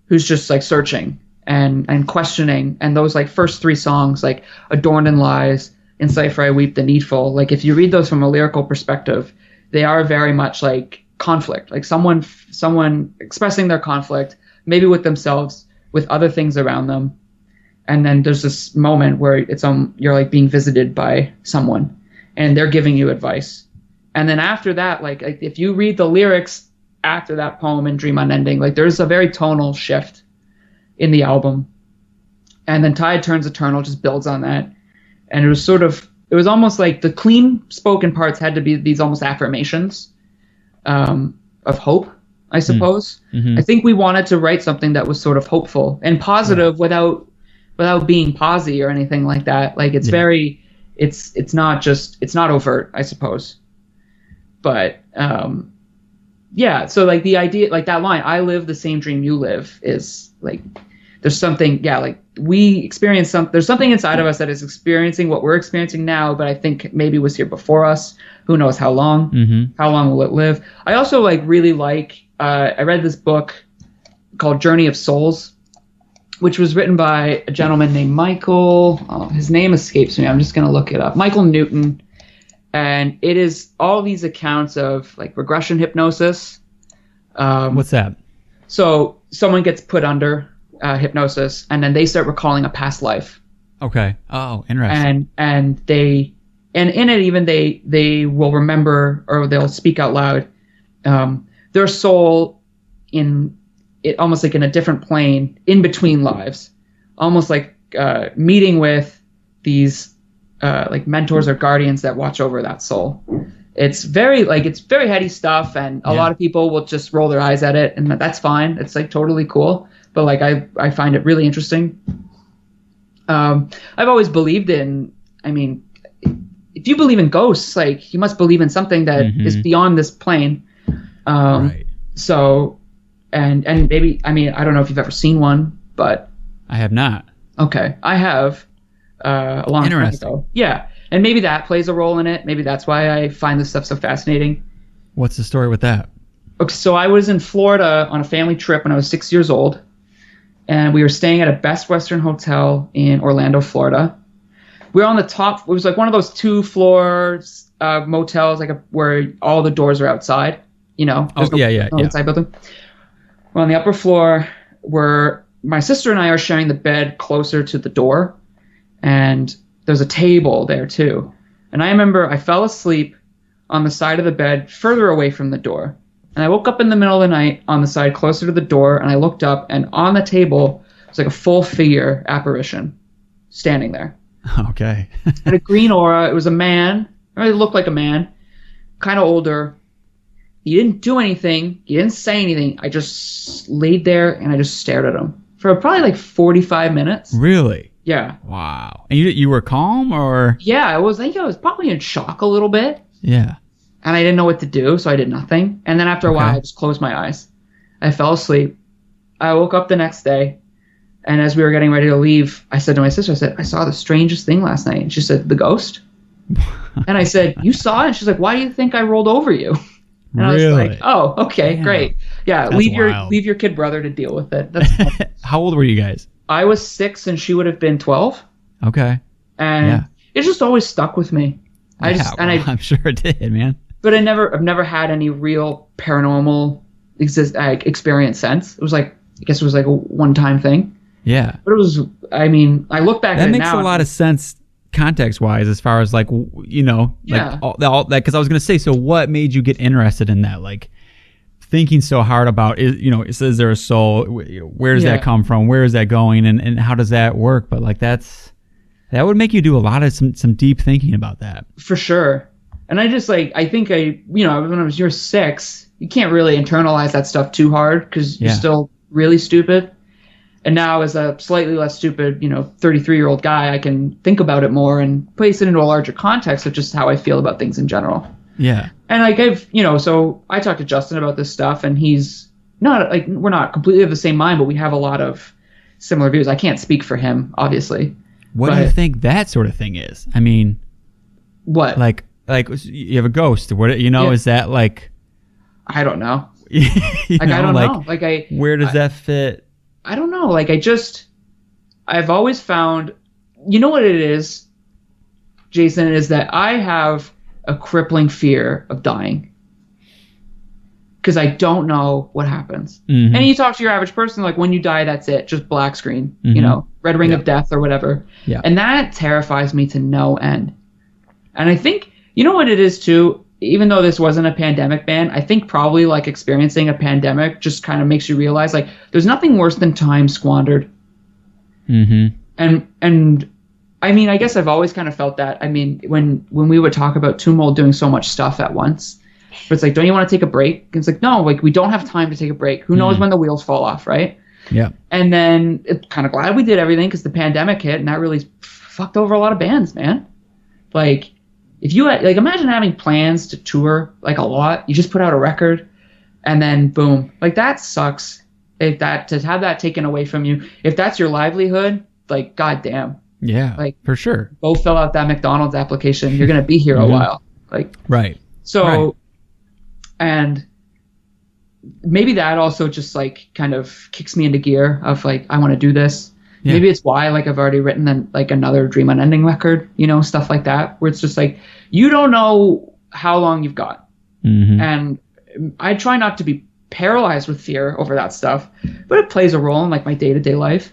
who's just like searching and questioning, and those like first three songs, like Adorned in Lies, In Cipher I Weep, The Needful, like if you read those from a lyrical perspective, they are very much like conflict, like someone expressing their conflict, maybe with themselves, with other things around them. And then there's this moment where you're like being visited by someone, and they're giving you advice. And then after that, like if you read the lyrics after that poem in Dream Unending, like there's a very tonal shift in the album. And then Tide Turns Eternal just builds on that. And it was almost like the clean spoken parts had to be these almost affirmations of hope, I suppose. I think we wanted to write something that was sort of hopeful and positive without being posy or anything like that. Like it's it's not overt, I suppose. But yeah, so like the idea, like that line, I live the same dream you live, is like there's something, yeah, like we experience there's something inside of us that is experiencing what we're experiencing now, but I think maybe was here before us. Who knows how long? Mm-hmm. How long will it live? I also like really like I read this book called Journey of Souls, which was written by a gentleman named Michael. Oh, his name escapes me. I'm just gonna look it up. Michael Newton. And it is all these accounts of like regression hypnosis. What's that? So someone gets put under hypnosis, and then they start recalling a past life. Okay. Oh, interesting. And in it even they will remember, or they'll speak out loud their soul in it, almost like in a different plane in between lives, almost like meeting with these. Like mentors or guardians that watch over that soul. It's very heady stuff, and a lot of people will just roll their eyes at it, and that's fine. It's like totally cool, but like I find it really interesting. I've always believed in. I mean, if you believe in ghosts, like you must believe in something that is beyond this plane. Right. So, and maybe, I mean, I don't know if you've ever seen one, but I have not. Okay, I have. A long time ago. Yeah. And maybe that plays a role in it. Maybe that's why I find this stuff so fascinating. What's the story with that? Okay, so I was in Florida on a family trip when I was 6 years old, and we were staying at a Best Western Hotel in Orlando, Florida. We were on the top. It was like one of those 2 floors motels, like where all the doors are outside. You know? Yeah. Inside building. We're on the upper floor, where my sister and I are sharing the bed closer to the door. And there's a table there too. And I remember I fell asleep on the side of the bed further away from the door. And I woke up in the middle of the night on the side closer to the door, and I looked up, and on the table was like a full figure apparition standing there. Okay. Had a green aura. It was a man. It looked like a man, kind of older. He didn't do anything. He didn't say anything. I just laid there and I just stared at him for probably like 45 minutes. Really? Yeah. Wow. And you were calm, or? Yeah, I was probably in shock a little bit. Yeah. And I didn't know what to do, so I did nothing. And then after a while, I just closed my eyes. I fell asleep. I woke up the next day, and as we were getting ready to leave, I said to my sister, I saw the strangest thing last night. And she said, the ghost? And I said, you saw it? And she's like, why do you think I rolled over you? And I was like, oh, okay, great. Yeah, leave your kid brother to deal with it. That's How old were you guys? I was 6 and she would have been 12. Okay. And it just always stuck with me. I'm sure it did, man. But I've never had any real paranormal experience since. It was like, I guess it was like a one-time thing. Yeah. But it was, I mean, I look back at it now. That makes a lot of sense context-wise, as far as like, you know, like all that, because I was going to say, so what made you get interested in that? Like, thinking so hard about, is there a soul? Where does that come from? Where is that going? And how does that work? But like that would make you do a lot of some deep thinking about that. For sure. And I just like, I think when I was year 6, you can't really internalize that stuff too hard because you're still really stupid. And now as a slightly less stupid, 33-year-old guy, I can think about it more and place it into a larger context of just how I feel about things in general. Yeah. And like so I talked to Justin about this stuff, and he's not like, we're not completely of the same mind, but we have a lot of similar views. I can't speak for him, obviously. What do you think that sort of thing is? I mean, what? Like you have a ghost. What is that like? I don't know. I don't know. Like where does that fit? I don't know. Like I've always found, you know what it is, Jason, is that I have a crippling fear of dying because I don't know what happens. Mm-hmm. And you talk to your average person, like when you die, that's it, just black screen, red ring of death or whatever. Yeah. And that terrifies me to no end. And I think, you know what it is too, even though this wasn't a pandemic ban, I think probably like experiencing a pandemic just kind of makes you realize like there's nothing worse than time squandered. Mm-hmm. And I mean, I guess I've always kind of felt that. I mean, when we would talk about Tumult doing so much stuff at once, but it's like, don't you want to take a break? And it's like, no, like we don't have time to take a break. Who knows when the wheels fall off, right? Yeah. And then it's kind of glad we did everything because the pandemic hit, and that really fucked over a lot of bands, man. Like, if you like, imagine having plans to tour like a lot. You just put out a record, and then boom, like that sucks. If that to have that taken away from you, if that's your livelihood, like goddamn. Yeah, like for sure. Go fill out that McDonald's application. You're gonna be here a while. Like right. So, right. And maybe that also just like kind of kicks me into gear of like I want to do this. Yeah. Maybe it's why like I've already written like another Dream Unending record, you know, stuff like that, where it's just like you don't know how long you've got, and I try not to be paralyzed with fear over that stuff, but it plays a role in like my day-to-day life.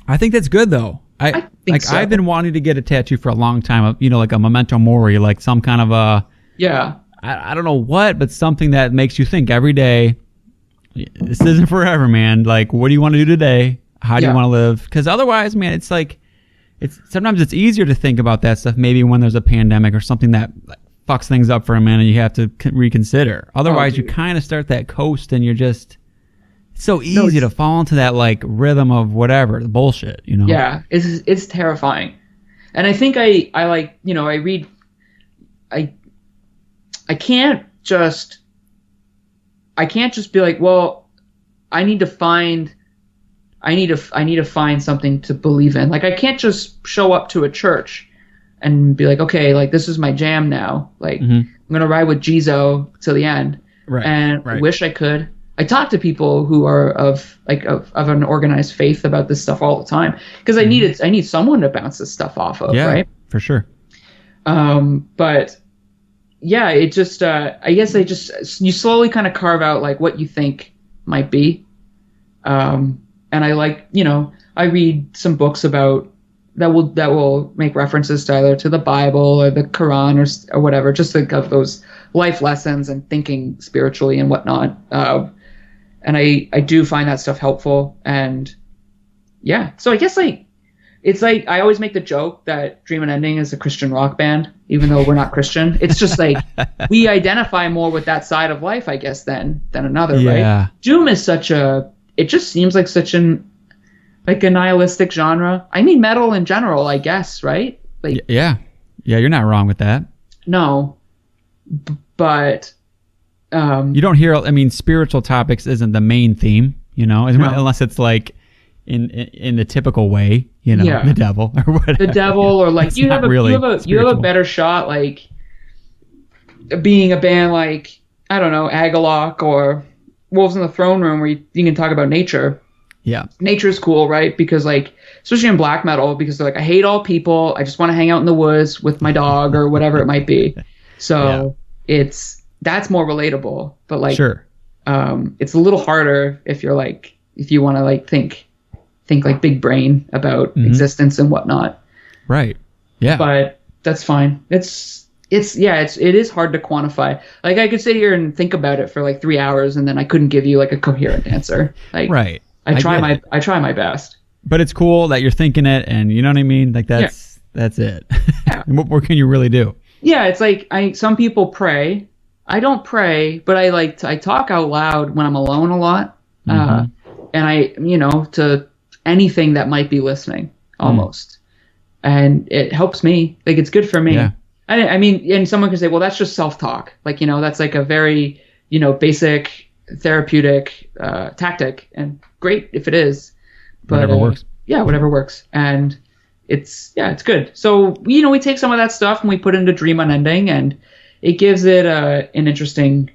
I think that's good though. I think so. I've been wanting to get a tattoo for a long time, you know, like a memento mori, like some kind of a I don't know what, but something that makes you think every day. This isn't forever, man. Like, what do you want to do today? How do you want to live? Because otherwise, man, it's like, sometimes it's easier to think about that stuff maybe when there's a pandemic or something that fucks things up for a minute. You have to reconsider. Otherwise, you kind of start that coast, and you're just it's so easy to fall into that like rhythm of whatever the bullshit, you know? Yeah, it's terrifying, and I think I like, you know, I read, I can't just be like, well, I need to find something to believe in. Like I can't just show up to a church and be like, okay, like this is my jam now. Like I'm gonna ride with Jizo till the end. Right. And I wish I could. I talk to people who are of an organized faith about this stuff all the time because I need someone to bounce this stuff off of. Yeah, right. For sure. But yeah, it just I guess you slowly kind of carve out like what you think might be. And I like, you know, I read some books about that will make references to either to the Bible or the Quran or whatever, just think of those life lessons and thinking spiritually and whatnot. And I do find that stuff helpful. And yeah, so I guess like it's like I always make the joke that Dream Unending is a Christian rock band, even though we're not Christian. It's just like we identify more with that side of life, I guess, than another, right? Doom is it just seems like such a nihilistic genre. I mean, metal in general, I guess, right? Like, yeah, you're not wrong with that. No, but you don't hear. I mean, spiritual topics isn't the main theme, you know, unless it's like in the typical way, you know, the devil or whatever. The devil, or like you have a better shot, like being a band like I don't know, Agalloch or Wolves in the Throne Room, where you can talk about nature. Yeah, nature's cool, right? Because like, especially in black metal, because they're like, I hate all people. I just want to hang out in the woods with my dog or whatever it might be. So that's more relatable. But like, sure, it's a little harder if you want to like think like big brain about existence and whatnot. Right. Yeah. But that's fine. It is hard to quantify. Like I could sit here and think about it for like 3 hours and then I couldn't give you like a coherent answer. Like, right. I try my best. But it's cool that you're thinking it, and you know what I mean? Like that's it. Yeah. And what more can you really do? Yeah, it's like some people pray. I don't pray, but I talk out loud when I'm alone a lot. And I, you know, to anything that might be listening almost. And it helps me. Like it's good for me. Yeah. I mean, and someone can say, well, that's just self-talk. Like, you know, that's like a very, you know, basic therapeutic tactic, and great if it is. But whatever works. Yeah, whatever works. And it's good. So, you know, we take some of that stuff and we put it into Dream Unending, and it gives it an interesting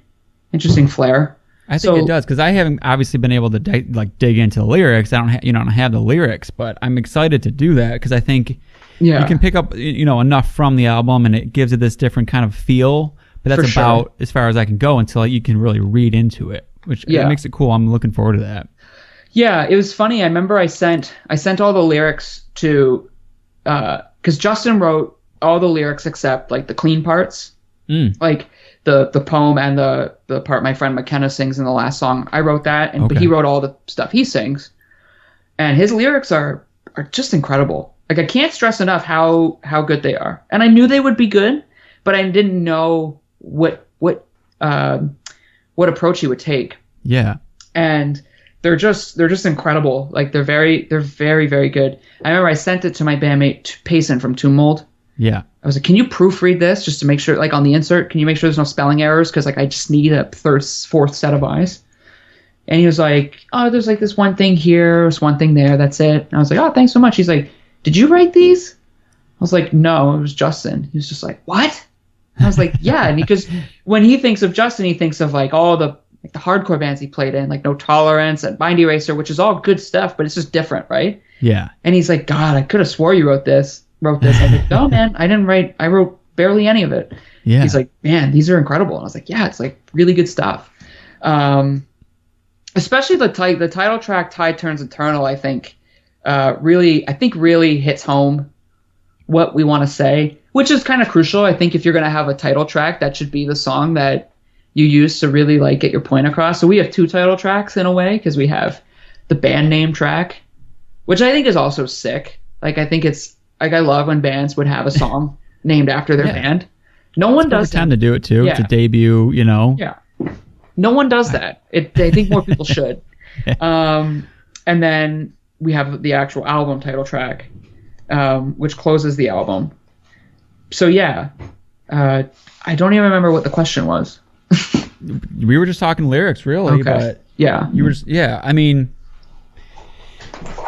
flair. I think it does, because I haven't obviously been able to dig into the lyrics. I don't have the lyrics, but I'm excited to do that because I think you can pick up, you know, enough from the album, and it gives it this different kind of feel. But that's about as far as I can go until you can really read into it, which makes it cool. I'm looking forward to that. Yeah, it was funny. I remember I sent all the lyrics to, because Justin wrote all the lyrics except like the clean parts, like the poem and the part my friend McKenna sings in the last song. I wrote that, but he wrote all the stuff he sings, and his lyrics are just incredible. Like I can't stress enough how good they are. And I knew they would be good, but I didn't know what approach he would take. Yeah. And they're just incredible. Like they're very, very good. I remember I sent it to my bandmate Payson from Tomb Mold, Yeah. I was like, can you proofread this just to make sure, like on the insert, can you make sure there's no spelling errors? Because like I just need a fourth set of eyes. And he was like, oh, there's like this one thing here, there's one thing there, that's it. And I was like, oh, thanks so much. He's like, did you write these? I was like, no, it was Justin. He was just like, what? And I was like, yeah. And because when he thinks of Justin, he thinks of like all the hardcore bands he played in, like No Tolerance and Mind Eraser, which is all good stuff, but it's just different, right? Yeah. And he's like, God, I could have swore you wrote this. I was like, no, man, I didn't write. I wrote barely any of it. Yeah. He's like, man, these are incredible. And I was like, yeah, it's like really good stuff. Especially the title track, Tide Turns Eternal, I think really hits home what we want to say, which is kind of crucial. I think if you're going to have a title track, that should be the song that you use to really like get your point across. So we have 2 title tracks in a way, because we have the band name track, which I think is also sick. Like I think it's like, I love when bands would have a song named after their band. No one does that. Time to do it too. It's a debut, you know. Yeah. No one does that. I think more people should. And then we have the actual album title track, which closes the album. So yeah, I don't even remember what the question was. We were just talking lyrics, really. Okay. But yeah. You were. I mean,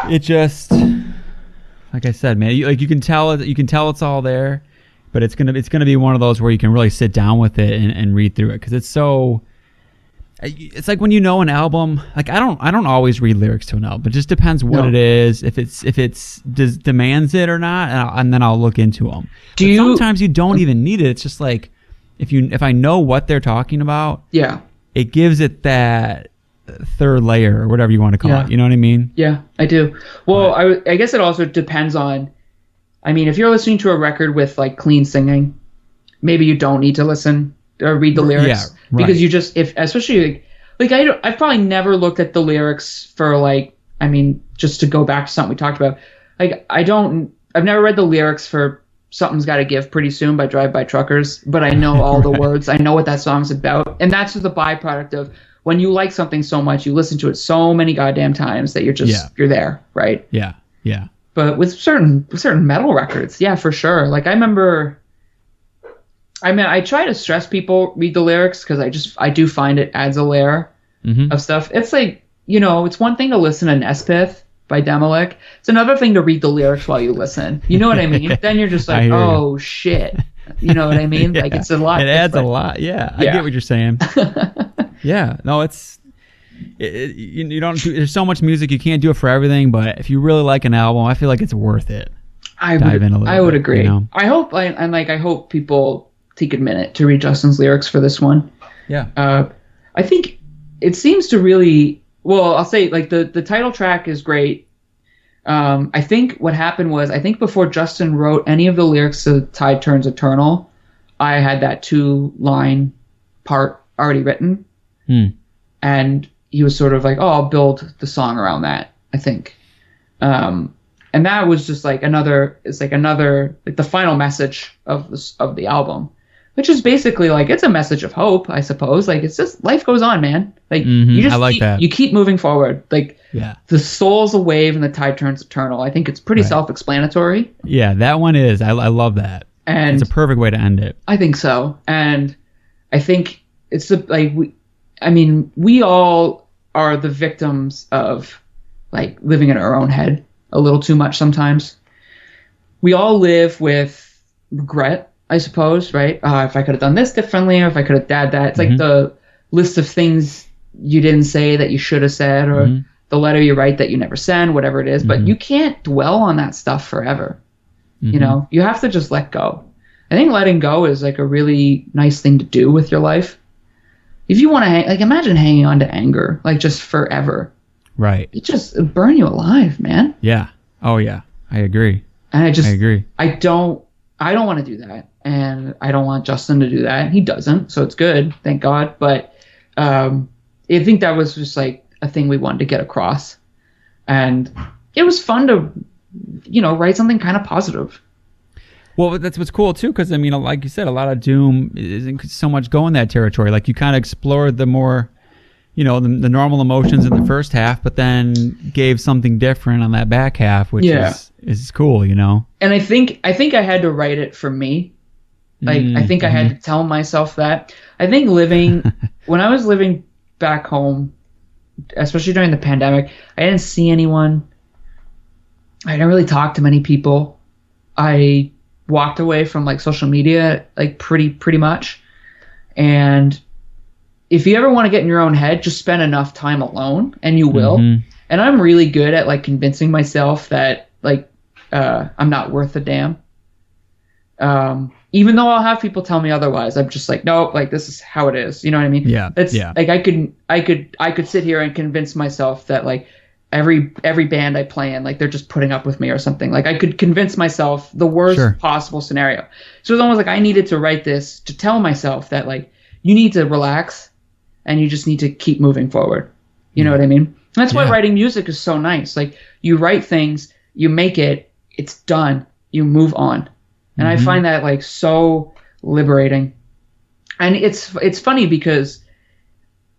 it just, like I said, man. You can tell it. You can tell it's all there, but it's gonna be one of those where you can really sit down with it and read through it, because it's so. It's like when you know an album, like I don't always read lyrics to an album. It just depends what it is, if it's demands it or not, and then I'll look into them. Sometimes you don't even need it. It's just like if I know what they're talking about, it gives it that third layer or whatever you want to call it. You know what I mean? Yeah, I do. Well, I guess it also depends on. I mean, if you're listening to a record with like clean singing, maybe you don't need to listen or read the lyrics. Yeah. Right. Because you just, especially I've probably never looked at the lyrics for like, I mean, just to go back to something we talked about. Like, I've never read the lyrics for Something's Gotta Give Pretty Soon by Drive By Truckers, but I know all the words. I know what that song's about. And that's the byproduct of when you like something so much, you listen to it so many goddamn times that you're there, right? Yeah. Yeah. But with certain metal records, yeah, for sure. Like I try to stress people read the lyrics, because I do find it adds a layer of stuff. It's like, it's one thing to listen to Nespith by Demolik. It's another thing to read the lyrics while you listen. You know what I mean? Then you're just like, oh, shit. You know what I mean? Like it's a lot. It adds a lot. Yeah. I get what you're saying. Yeah. No, you don't do, there's so much music, you can't do it for everything, but if you really like an album, I feel like it's worth it. I would agree. I hope people take a minute to read Justin's lyrics for this one. Yeah. I think it seems to really, well, I'll say like the title track is great. I think what happened was, I think before Justin wrote any of the lyrics to Tide Turns Eternal, I had that 2-line part already written. And he was sort of like, oh, I'll build the song around that, I think. And that was just like another, like the final message of the album, which is basically like, it's a message of hope, I suppose. Like, it's just, life goes on, man. Like, you just you keep moving forward. Like, the soul's a wave and the tide turns eternal. I think it's pretty self-explanatory. Yeah, that one is. I love that. And it's a perfect way to end it. I think so. And I think it's we all are the victims of like living in our own head a little too much sometimes. We all live with regret, I suppose, right? If I could have done this differently, or if I could have done that. It's like the list of things you didn't say that you should have said, or the letter you write that you never send, whatever it is. But you can't dwell on that stuff forever. You know, you have to just let go. I think letting go is like a really nice thing to do with your life. If you want to imagine hanging on to anger, like just forever. Right. It'll burn you alive, man. Yeah. Oh yeah. I agree. And I agree. I don't want to do that. And I don't want Justin to do that. He doesn't. So it's good. Thank God. But I think that was just like a thing we wanted to get across. And it was fun to, write something kind of positive. Well, that's what's cool too, because I mean, like you said, a lot of Doom isn't so much going that territory. Like you kind of explored the more, the normal emotions in the first half, but then gave something different on that back half, which is cool, And I think I had to write it for me. Like, I think I had to tell myself that. I think when I was living back home, especially during the pandemic, I didn't see anyone. I didn't really talk to many people. I walked away from like social media, like pretty much. And if you ever want to get in your own head, just spend enough time alone, and you will. And I'm really good at like convincing myself that like I'm not worth a damn. Even though I'll have people tell me otherwise, I'm just like, nope, like this is how it is. You know what I mean? Yeah. Like I could sit here and convince myself that like every band I play in, like they're just putting up with me or something. Like I could convince myself the worst possible scenario. So it's almost like I needed to write this to tell myself that like you need to relax and you just need to keep moving forward. You know what I mean? And that's why writing music is so nice. Like you write things, you make it, it's done, you move on. And I find that like so liberating. And it's funny because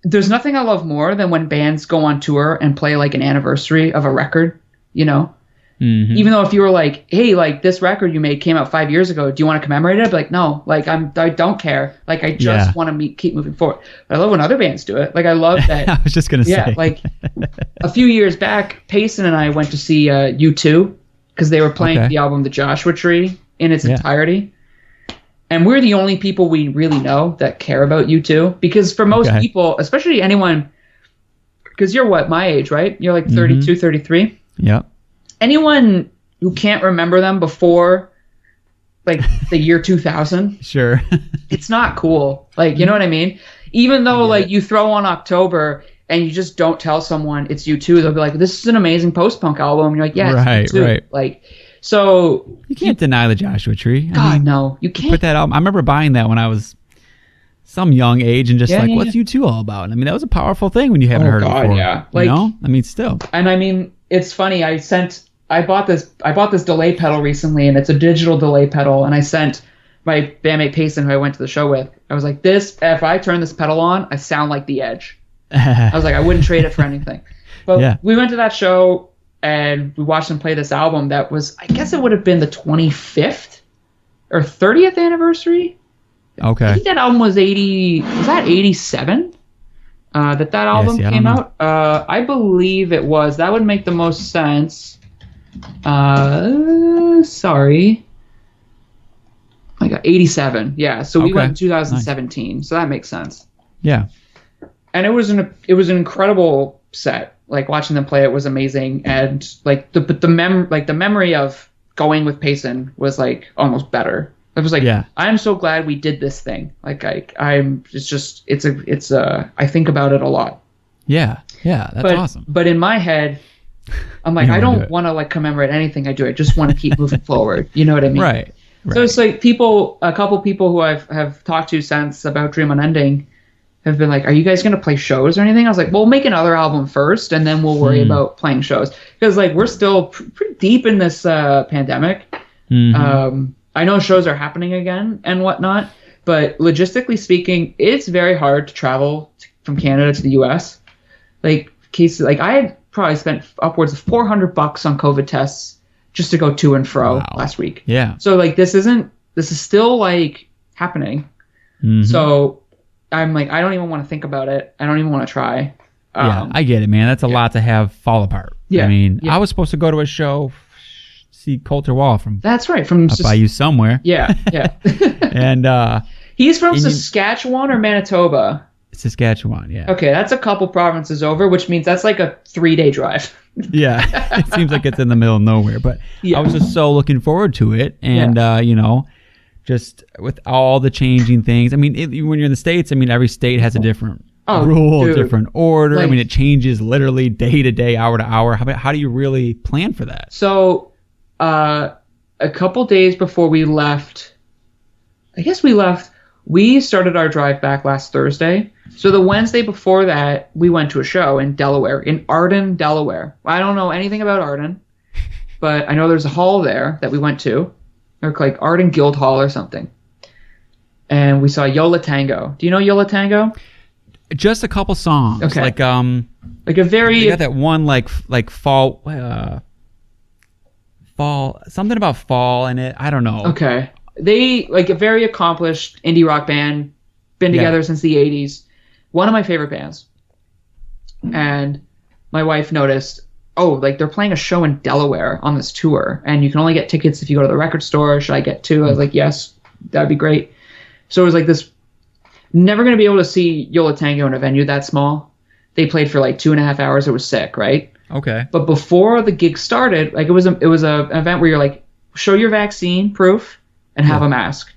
there's nothing I love more than when bands go on tour and play like an anniversary of a record, Even though if you were like, hey, like this record you made came out 5 years ago, do you want to commemorate it? I'd be like, no, like I don't care. Like I just want to keep moving forward. But I love when other bands do it. Like I love that. I was just going to say. Yeah, like a few years back, Payson and I went to see U2 because they were playing the album The Joshua Tree in its entirety. And we're the only people we really know that care about U2. Because for most people, especially anyone, because you're what, my age, right? You're like 32, 33. Yeah. Anyone who can't remember them before like the year 2000, sure, it's not cool. Like, you know what I mean? Even though like you throw on October and you just don't tell someone it's U2, they'll be like, this is an amazing post-punk album. And you're like, yeah, it's U2. Right. Like, so you can't deny the Joshua Tree. No, you can't. Put that album. I remember buying that when I was some young age and just what's U2 all about? I mean, that was a powerful thing when you haven't heard it before. Yeah. Like, I mean, still. And I mean, it's funny. I bought this delay pedal recently, and it's a digital delay pedal. And I sent my bandmate Payson, who I went to the show with. I was like, if I turn this pedal on, I sound like The Edge. I was like, I wouldn't trade it for anything. But we went to that show and we watched them play this album that was, I guess it would have been the 25th or 30th anniversary. Okay. I think that album was 87? That album came out? I believe it was. That would make the most sense. Sorry. I got 87. Yeah, so we went in 2017. Nice. So that makes sense. Yeah. And it was an incredible set. Like watching them play it was amazing, and like the memory of going with Payson was like almost better. It was like, I'm so glad we did this thing. Like I think about it a lot. Yeah, that's awesome. But in my head, I'm like, I don't want to like commemorate anything I do. I just want to keep moving forward. You know what I mean? Right. So it's like a couple people who have talked to since about Dream Unending have been like, are you guys going to play shows or anything? I was like, we'll make another album first, and then we'll worry about playing shows. Because like we're still pretty deep in this pandemic. I know shows are happening again and whatnot, but logistically speaking, it's very hard to travel from Canada to the U.S. I had probably spent upwards of $400 on COVID tests just to go to and fro last week. Yeah. So like this is still like happening. So I'm like, I don't even want to think about it. I don't even want to try. I get it, man. That's a lot to have fall apart. Yeah. I mean, I was supposed to go to a show, see Colter Wall from. That's right. From up by you somewhere. Yeah. And he's from Saskatchewan or Manitoba. Saskatchewan, yeah. Okay, that's a couple provinces over, which means that's like a 3-day drive. Yeah, it seems like it's in the middle of nowhere, but I was just so looking forward to it, and just with all the changing things. I mean, when you're in the States, I mean, every state has a different rule, different order. Like, I mean, it changes literally day to day, hour to hour. How do you really plan for that? So, a couple days before we left, we started our drive back last Thursday. So the Wednesday before that, we went to a show in Delaware, in Arden, Delaware. I don't know anything about Arden, but I know there's a hall there that we went to, or like Arden Guild Hall or something. And we saw Yo La Tengo. Do you know Yo La Tengo? Just a couple songs. Okay. Like a very. They got that one like fall. Fall, something about fall in it. I don't know. Okay. They like a very accomplished indie rock band, been together since the 80s. One of my favorite bands. And my wife noticed, like they're playing a show in Delaware on this tour, and you can only get tickets if you go to the record store. Should I get two? I was like, yes, that'd be great. So it was like this, never going to be able to see Yo La Tengo in a venue that small. They played for like 2.5 hours. It was sick, right? Okay. But before the gig started, like it was an event where you're like, show your vaccine proof and have a mask.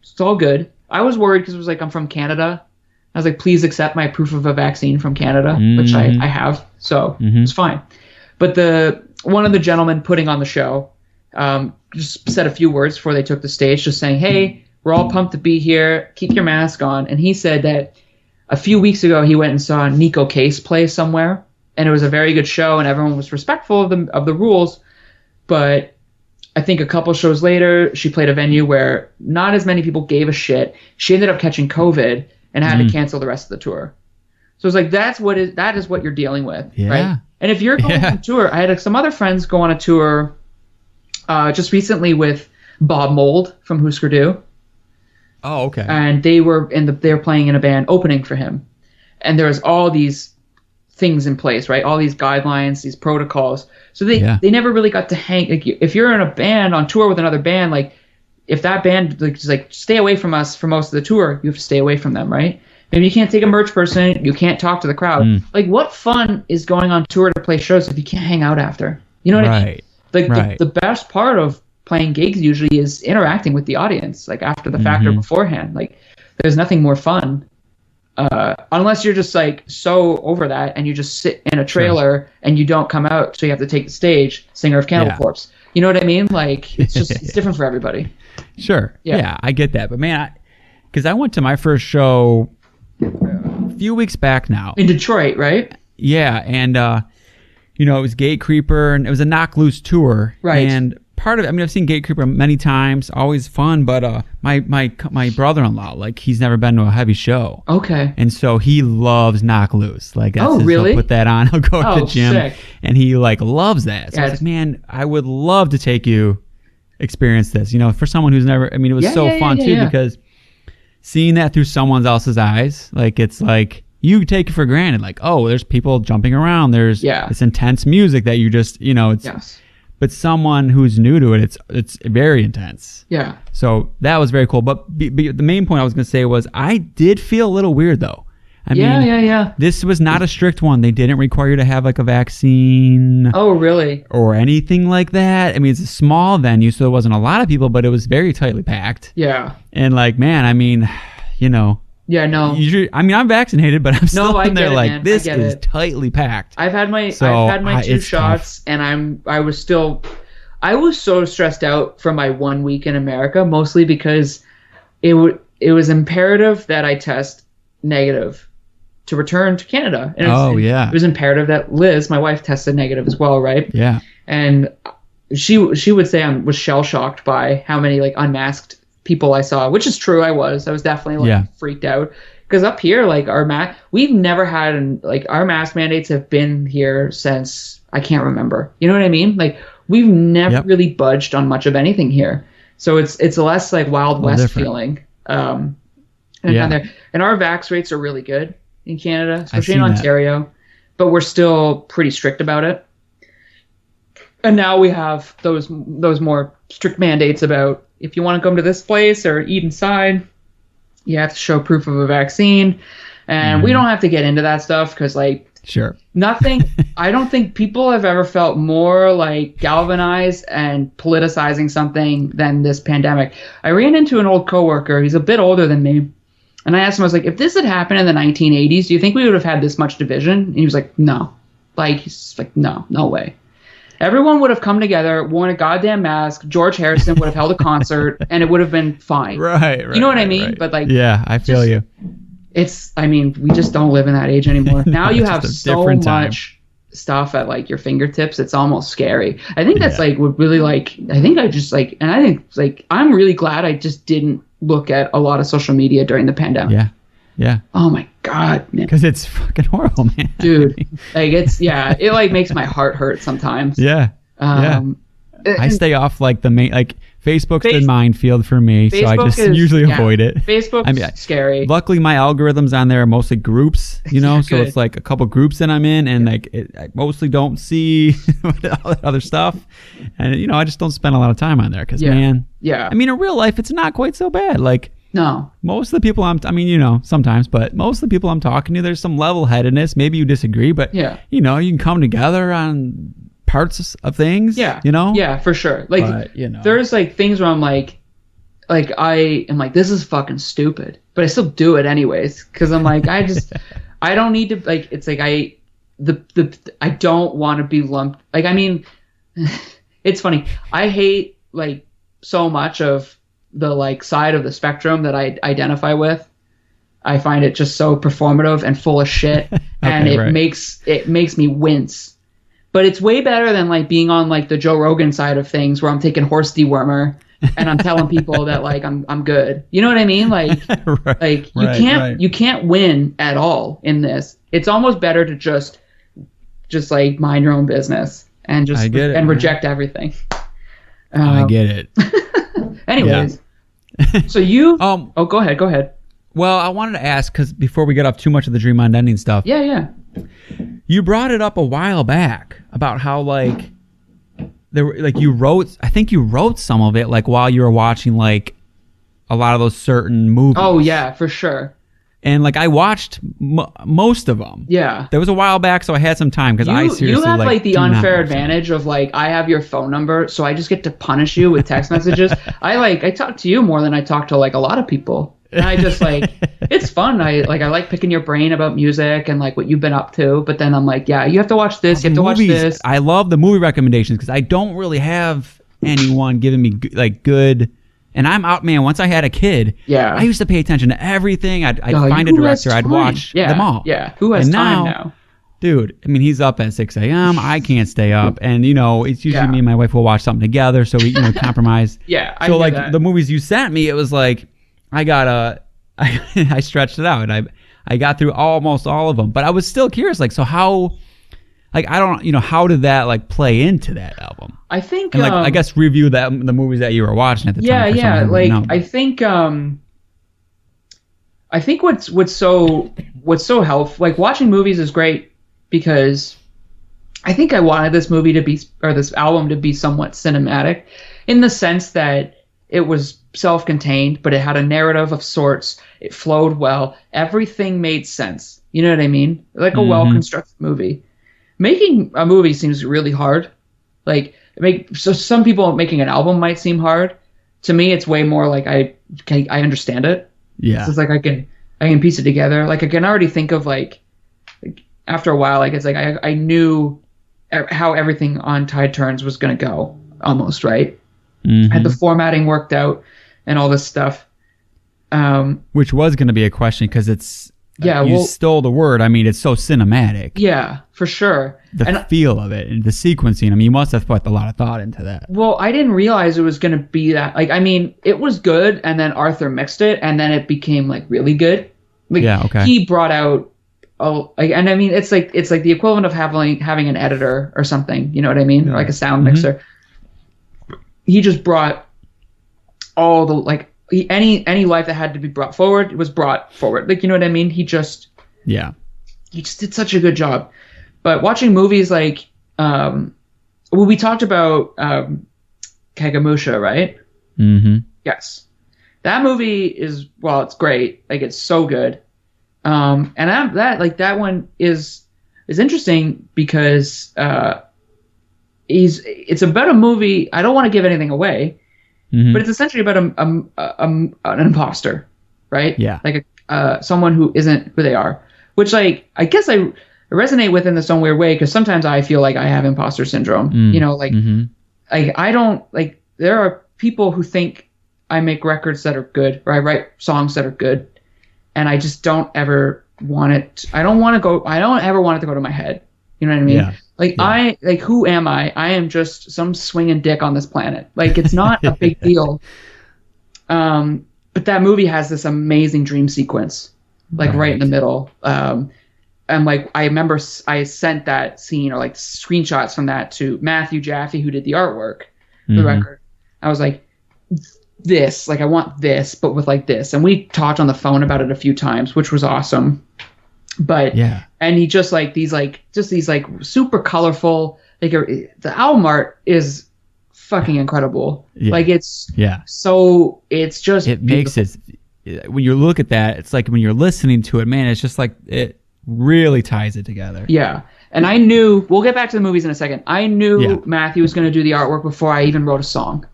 It's all good. I was worried because it was like, I'm from Canada. I was like, please accept my proof of a vaccine from Canada, which I have. So it's fine. But one of the gentlemen putting on the show just said a few words before they took the stage, just saying, hey, we're all pumped to be here. Keep your mask on. And he said that a few weeks ago, he went and saw Nico Case play somewhere. And it was a very good show, and everyone was respectful of the rules. But I think a couple shows later, she played a venue where not as many people gave a shit. She ended up catching COVID and had to cancel the rest of the tour. So it's like that is what you're dealing with, right? And if you're going on tour, I had some other friends go on a tour just recently with Bob Mould from Husker Du. Oh, okay. And they were playing in a band opening for him, and there was all these things in place, right? All these guidelines, these protocols. So they never really got to hang. Like, if you're in a band on tour with another band, like if that band is like stay away from us for most of the tour, you have to stay away from them, right? Maybe you can't take a merch person, you can't talk to the crowd. Like, what fun is going on tour to play shows if you can't hang out after? You know what I mean? Like the best part of playing gigs usually is interacting with the audience, like after the fact or beforehand. Like, there's nothing more fun. Unless you're just like so over that and you just sit in a trailer and you don't come out, so you have to take the stage, singer of Cannibal Corpse. You know what I mean? Like, it's just it's different for everybody. Sure. Yeah, I get that. But man, because I went to my first show a few weeks back now. In Detroit, right? Yeah, and it was Gatecreeper, and it was a Knock Loose tour. Right. And part of it, I mean, I've seen Gatecreeper many times, always fun, but my brother-in-law, like, he's never been to a heavy show. Okay. And so he loves Knock Loose. Like, that's really? He'll put that on, he'll go to the gym, sick. and he, like, loves that. So I was like, man, I would love to take you experience this, for someone who's never, I mean, it was fun, too, because seeing that through someone else's eyes, like, it's like, you take it for granted, like, oh, there's people jumping around, there's this intense music that you just, it's... But someone who's new to it, it's very intense. Yeah. So that was very cool. But the main point I was going to say was I did feel a little weird, though. I mean, this was not a strict one. They didn't require you to have like a vaccine. Oh, really? Or anything like that. I mean, it's a small venue, so there wasn't a lot of people, but it was very tightly packed. Yeah. And like, man, I mean, Yeah, no. I mean, I'm vaccinated, but I'm still in there like, man. this is tightly packed. I've had my 2 shots, tough. And I was so stressed out for my 1 week in America, mostly because it was imperative that I test negative to return to Canada. And it was imperative that Liz, my wife, tested negative as well, right? Yeah. And she would say I was shell shocked by how many like unmasked people I saw, which is true. I was definitely freaked out because up here, like we've never had our mask mandates have been here since I can't remember. You know what I mean? Like, we've never really budged on much of anything here. So it's less like Wild West different. Feeling. And our vax rates are really good in Canada, especially in Ontario, but we're still pretty strict about it. And now we have those more strict mandates about if you want to come to this place or eat inside, you have to show proof of a vaccine. And we don't have to get into that stuff because, like, sure, nothing. I don't think people have ever felt more like galvanized and politicizing something than this pandemic. I ran into an old coworker. He's a bit older than me. And I asked him, I was like, if this had happened in the 1980s, do you think we would have had this much division? And he was like, no. Like, he's like, no way. Everyone would have come together, worn a goddamn mask. George Harrison would have held a concert, and it would have been fine. Right. You know what I mean? Right. But like, yeah, I feel you. We just don't live in that age anymore. Now you have so much stuff at like your fingertips. It's almost scary. I think that's like what really like. I think I just like, and I think like I'm really glad I just didn't look at a lot of social media during the pandemic. Yeah. Oh my God, man. Because it's fucking horrible, man. Dude, like it like makes my heart hurt sometimes. Yeah. I stay off like the main, like Facebook's the minefield for me, so I just usually avoid it. Facebook's scary. Luckily, my algorithms on there are mostly groups, so it's like a couple groups that I'm in, and like I mostly don't see all that other stuff, and I just don't spend a lot of time on there because man, I mean, in real life, it's not quite so bad. Like most of the people sometimes, but most of the people I'm talking to, there's some level-headedness. Maybe you disagree, but you can come together on parts of things. Yeah, for sure. Like there's like things where I'm like I am like, this is fucking stupid, but I still do it anyways because I'm like, I don't need to, like, it's like I don't want to be lumped. Like, I mean, it's funny, I hate like so much of the like side of the spectrum that I identify with. I find it just so performative and full of shit, and it makes me wince. But it's way better than like being on like the Joe Rogan side of things where I'm taking horse dewormer and I'm telling people that like I'm good. You know what I mean? Like you can't win at all in this. It's almost better to just like mind your own business and just reject everything. I get it. Anyways, so you go ahead. Well, I wanted to ask, because before we get off too much of the Dream Unending stuff. Yeah. You brought it up a while back about how like there were like I think you wrote some of it like while you were watching like a lot of those certain movies. Oh yeah, for sure. And like I watched most of them. Yeah. There was a while back, so I had some time because I seriously you have like the unfair advantage of like I have your phone number, so I just get to punish you with text messages. I talk to you more than I talk to like a lot of people. And I just like, it's fun. I like picking your brain about music and like what you've been up to. But then I'm like, yeah, you have to watch this. You have to watch this. I love the movie recommendations because I don't really have anyone giving me like good. And I'm out, man. Once I had a kid, I used to pay attention to everything. I'd find a director. I'd watch them all. Yeah. Who has time now? Dude, I mean, he's up at 6 a.m. I can't stay up. And, it's usually me and my wife will watch something together. So we, compromise. So like the movies you sent me, it was like, I stretched it out and I got through almost all of them, but I was still curious, like, so how, like, I don't, how did that like play into that album? I think, and like, I guess review the movies that you were watching at the time. Yeah. Like, I think what's so helpful, like watching movies is great because I think I wanted this album to be somewhat cinematic in the sense that it was self-contained, but it had a narrative of sorts. It flowed well. Everything made sense. You know what I mean? Like a well-constructed movie. Making a movie seems really hard. So some people making an album might seem hard. To me, it's way more like I understand it. Yeah. So it's like I can piece it together. Like I can already think of like after a while, like it's like I knew how everything on Tide Turns was gonna go almost, right? Mm-hmm. Had the formatting worked out and all this stuff. Which was going to be a question because it's you stole the word. I mean, it's so cinematic. Yeah, for sure. The feel of it and the sequencing. I mean, you must have put a lot of thought into that. Well, I didn't realize it was going to be that. Like, I mean, it was good, and then Arthur mixed it, and then it became like really good. Like, yeah, okay. He brought out and I mean, it's like the equivalent of having an editor or something. You know what I mean? Yeah. Or like a sound mixer. He just brought all the any life that had to be brought forward was brought forward. Like, you know what I mean? He just did such a good job. But watching movies like we talked about Kagemusha, right? Mm-hmm. Yes, that movie is it's great. Like, it's so good. And that one is interesting because it's about a movie. I don't want to give anything away, but it's essentially about an imposter, right? Yeah. Like someone who isn't who they are, which like I guess I resonate with in this own weird way because sometimes I feel like I have imposter syndrome. Like I don't like. There are people who think I make records that are good, or I write songs that are good, and I just don't ever want it. I don't ever want it to go to my head. You know what I mean? Yeah. Who am I? I am just some swinging dick on this planet. Like, it's not a big deal. But that movie has this amazing dream sequence like right in the middle. And like I remember I sent that scene or like screenshots from that to Matthew Jaffe, who did the artwork for the record. I was like, this, like I want this, but with like this. And we talked on the phone about it a few times, which was awesome. But yeah, and he just like these super colorful, like the album art is fucking incredible. Yeah. Like it's just it makes it, when you look at that, it's like when you're listening to it, man, it's just like it really ties it together. Yeah. And I knew, we'll get back to the movies in a second. I knew Matthew was going to do the artwork before I even wrote a song.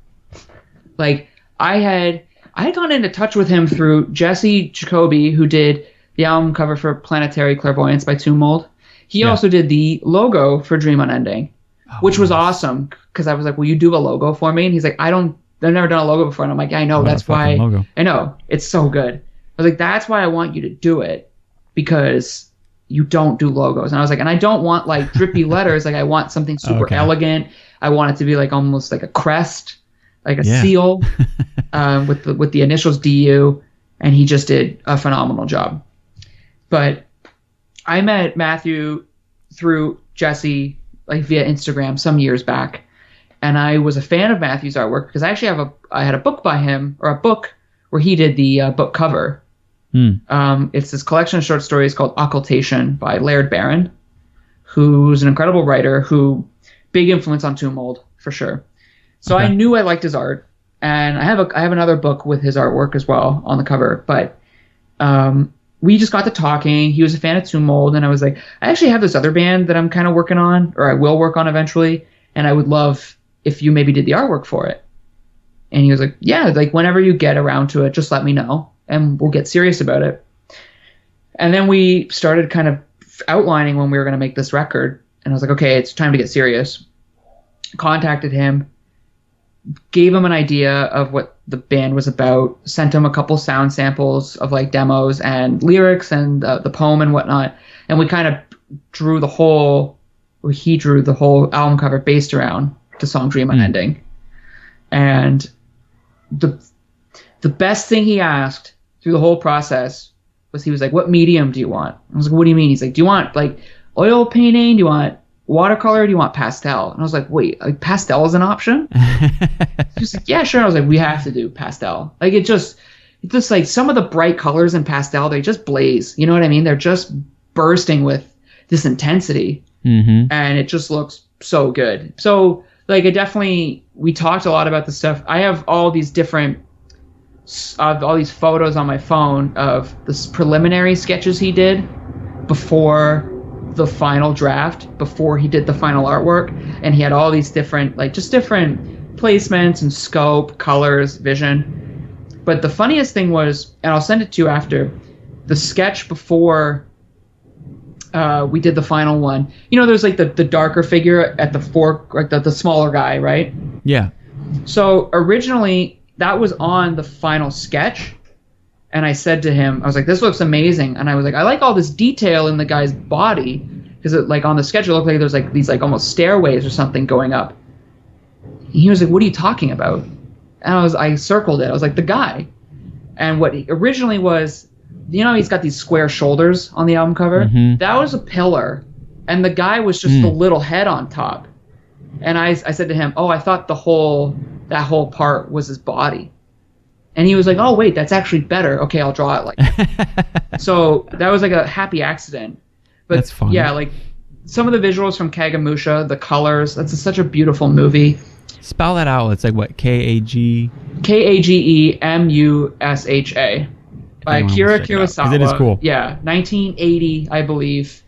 Like I had gone into touch with him through Jesse Jacoby, who did the album cover for Planetary Clairvoyance by Tomb Mold. He also did the logo for Dream Unending, which was awesome because I was like, will you do a logo for me? And he's like, I've never done a logo before. And I'm like, yeah, I know. That's why. Logo. I know. It's so good. I was like, that's why I want you to do it, because you don't do logos. And I was like, and I don't want like drippy letters. Like I want something super elegant. I want it to be like almost like a crest, like a seal with the initials DU. And he just did a phenomenal job. But I met Matthew through Jesse, like via Instagram some years back. And I was a fan of Matthew's artwork because I actually I had a book by him, or a book where he did the book cover. It's this collection of short stories called Occultation by Laird Barron, who's an incredible writer, big influence on Tomb Mold for sure. So I knew I liked his art, and I have another book with his artwork as well on the cover. But we just got to talking. He was a fan of Tomb Mold, and I was like, I actually have this other band that I'm kind of working on, or I will work on eventually, and I would love if you maybe did the artwork for it. And he was like, yeah, like whenever you get around to it, just let me know, and we'll get serious about it. And then we started kind of outlining when we were going to make this record, and I was like, okay, it's time to get serious. Contacted him, gave him an idea of what the band was about, sent him a couple sound samples of like demos and lyrics and the poem and whatnot. And we kind of he drew the whole album cover based around the song Dream Unending. And the best thing he asked through the whole process was, he was like, what medium do you want? I was like, what do you mean? He's like, do you want like oil painting? Do you want watercolor? Do you want pastel? And I was like, wait, like pastel is an option? He's like, yeah, sure. And I was like, we have to do pastel. Like it's just like some of the bright colors in pastel, they just blaze. You know what I mean? They're just bursting with this intensity, and it just looks so good. So like we talked a lot about the stuff. I have all these different, all these photos on my phone of the preliminary sketches he did before the final draft, before he did the final artwork. And he had all these different, like just different placements and scope, colors, vision. But the funniest thing was, and I'll send it to you after, the sketch before we did the final one. You know, there's like the darker figure at the fork, like the smaller guy, right? Yeah. So originally that was on the final sketch. And I said to him, I was like, this looks amazing. And I was like, I like all this detail in the guy's body, because it, like on the sketch, it looked like there's like these like almost stairways or something going up. He was like, what are you talking about? And I circled it. I was like, the guy. And what he originally was, you know, he's got these square shoulders on the album cover. That was a pillar, and the guy was just the little head on top. And I said to him, oh, I thought that whole part was his body. And he was like, oh, wait, that's actually better. Okay, I'll draw it like that. So that was like a happy accident. But that's fun. Yeah, like some of the visuals from Kagemusha, the colors, that's such a beautiful movie. Spell that out. It's like what? Kagemusha by Akira Kurosawa. It is cool. Yeah, 1980, I believe.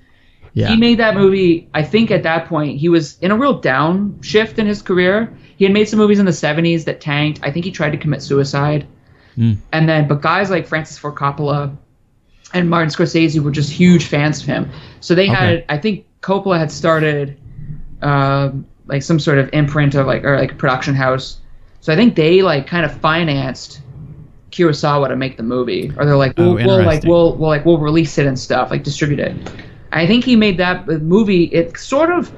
Yeah. He made that movie. I think at that point he was in a real downshift in his career. He had made some movies in the 70s that tanked. I think he tried to commit suicide. But guys like Francis Ford Coppola and Martin Scorsese were just huge fans of him. So they had, I think Coppola had started like some sort of imprint of like production house. So I think they like kind of financed Kurosawa to make the movie, or they're like, we'll release it and stuff, like distribute it. I think he made that movie. It sort of,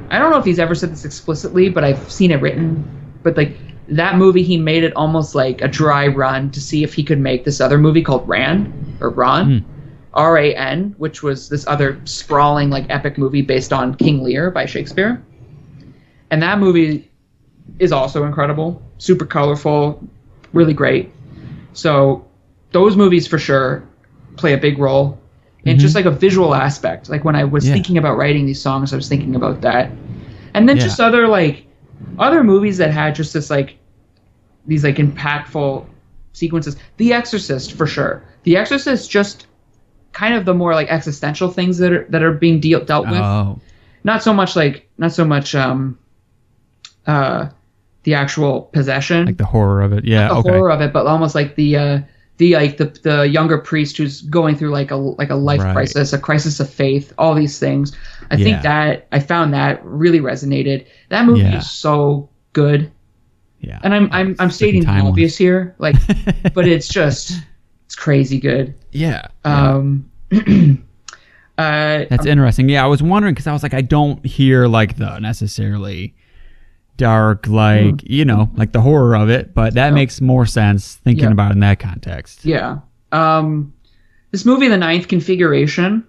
I don't know if he's ever said this explicitly, but I've seen it written. But like that movie, he made it almost like a dry run to see if he could make this other movie called Ran. R.A.N., which was this other sprawling like epic movie based on King Lear by Shakespeare. And that movie is also incredible, super colorful, really great. So those movies for sure play a big role in just like a visual aspect. Like when I was thinking about writing these songs, I was thinking about that. And then just other movies that had just this like these like impactful sequences. The Exorcist for sure. The Exorcist just kind of the more like existential things that are being dealt with. Oh. Not so much the actual possession, like the horror of it. Yeah, the horror of it, but almost like the younger priest who's going through like a life crisis, a crisis of faith, all these things. I think that I found that really resonated. That movie is so good. Yeah. And I'm stating the obvious here, like, but it's crazy good. Yeah. That's interesting. Yeah, I was wondering because I was like, I don't hear like the necessarily dark, like like the horror of it, but that makes more sense thinking about it in that context. Yeah. This movie, The Ninth Configuration,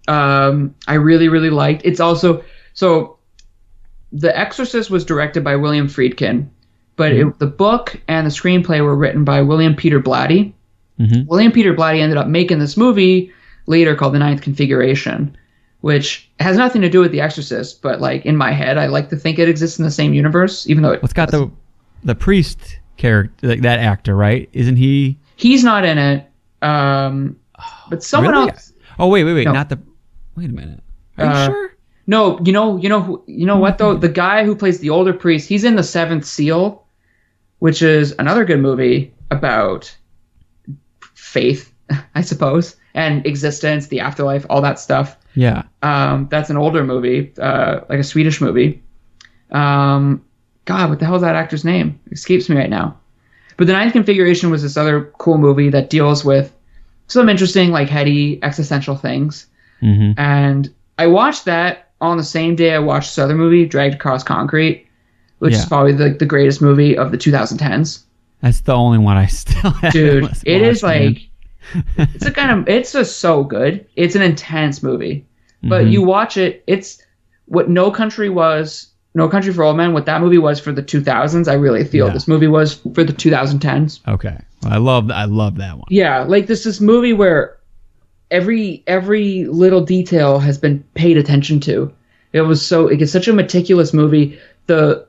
I really, really liked. It's also The Exorcist was directed by William Friedkin, but the book and the screenplay were written by William Peter Blatty. Mm-hmm. William Peter Blatty ended up making this movie later called The Ninth Configuration, which has nothing to do with The Exorcist, but like in my head, I like to think it exists in the same universe, even though it's got the priest character, like that actor, right? Isn't he? He's not in it, but someone else. Oh wait, no. Not the. Wait a minute. Are you sure? No, you know what though? The guy who plays the older priest, he's in The Seventh Seal, which is another good movie about faith, I suppose, and existence, the afterlife, all that stuff. Yeah. That's an older movie, like a Swedish movie. God, what the hell is that actor's name? It escapes me right now. But The Ninth Configuration was this other cool movie that deals with some interesting, like, heady, existential things. Mm-hmm. And I watched that on the same day I watched this other movie, Dragged Across Concrete, which is probably the greatest movie of the 2010s. That's the only one I still have. Dude, it is like... it's just so good. It's an intense movie, but you watch it. It's what No Country for Old Men. What that movie was for the 2000s. I really feel this movie was for the 2010s. Okay, well, I love that one. Yeah, like this movie where every little detail has been paid attention to. It's such a meticulous movie. The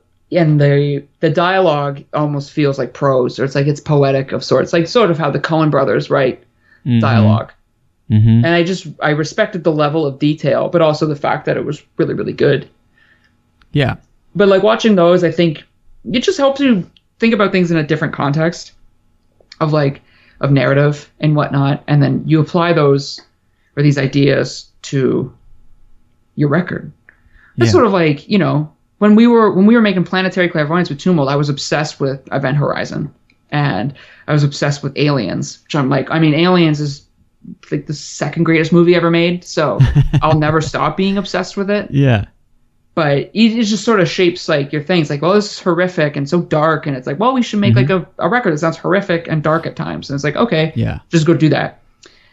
dialogue almost feels like prose, or it's poetic of sorts, like sort of how the Coen brothers write dialogue. Mm-hmm. And I respected the level of detail, but also the fact that it was really, really good. Yeah. But like watching those, I think it just helps you think about things in a different context of narrative and whatnot. And then you apply those or these ideas to your record. It's sort of like, when we were making Planetary Clairvoyance with Tumult, I was obsessed with Event Horizon, and I was obsessed with Aliens, which Aliens is like the second greatest movie ever made, so I'll never stop being obsessed with it. Yeah. But it just sort of shapes like your things, like, well, this is horrific and so dark, and it's like, well, we should make like a record that sounds horrific and dark at times, and it's like, okay, just go do that.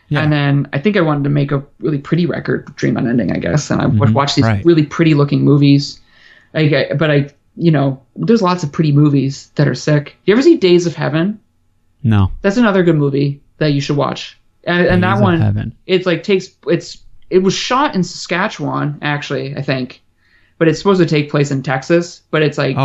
Yeah. And then I think I wanted to make a really pretty record, Dream Unending, I guess, and I would watch these really pretty looking movies. There's lots of pretty movies that are sick. You ever see Days of Heaven? No. That's another good movie that you should watch. And that one, Heaven. It was shot in Saskatchewan, actually, I think, but it's supposed to take place in Texas. But it's like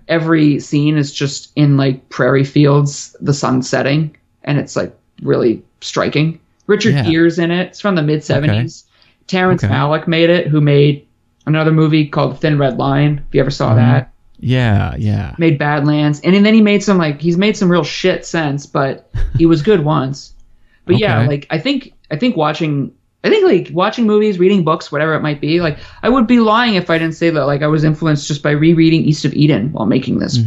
every scene is just in like prairie fields, the sun setting, and it's like really striking. Richard Gere's in it. It's from the mid 70s. Terrence Malick made it, who made another movie called Thin Red Line, if you ever saw that. Yeah. Made Badlands. And then he made he's made some real shit since, but he was good once. But I think watching movies, reading books, whatever it might be, like, I would be lying if I didn't say that, like, I was influenced just by rereading East of Eden while making this.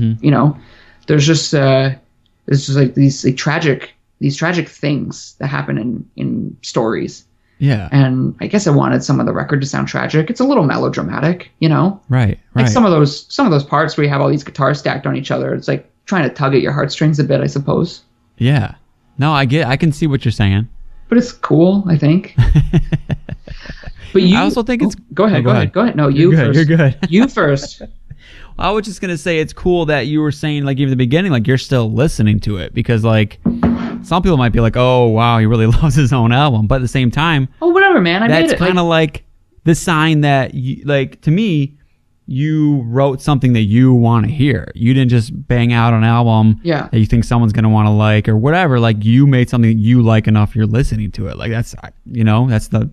There's just like these tragic things that happen in stories. Yeah. And I guess I wanted some of the record to sound tragic. It's a little melodramatic, Right. Like some of those parts where you have all these guitars stacked on each other. It's like trying to tug at your heartstrings a bit, I suppose. Yeah. No, I can see what you're saying. but it's cool, I think. But I also think it's... Go ahead. No, you first. You're good. You first. I was just going to say it's cool that you were saying, like, even at the beginning, like, you're still listening to it. Because, like, some people might be like, oh, wow, he really loves his own album. But at the same time... Oh, whatever, man. That's kind of like the sign that, you, like, to me, you wrote something that you want to hear. You didn't just bang out an album that you think someone's going to want to like or whatever. Like, you made something that you like enough, you're listening to it. Like, that's, you know, that's the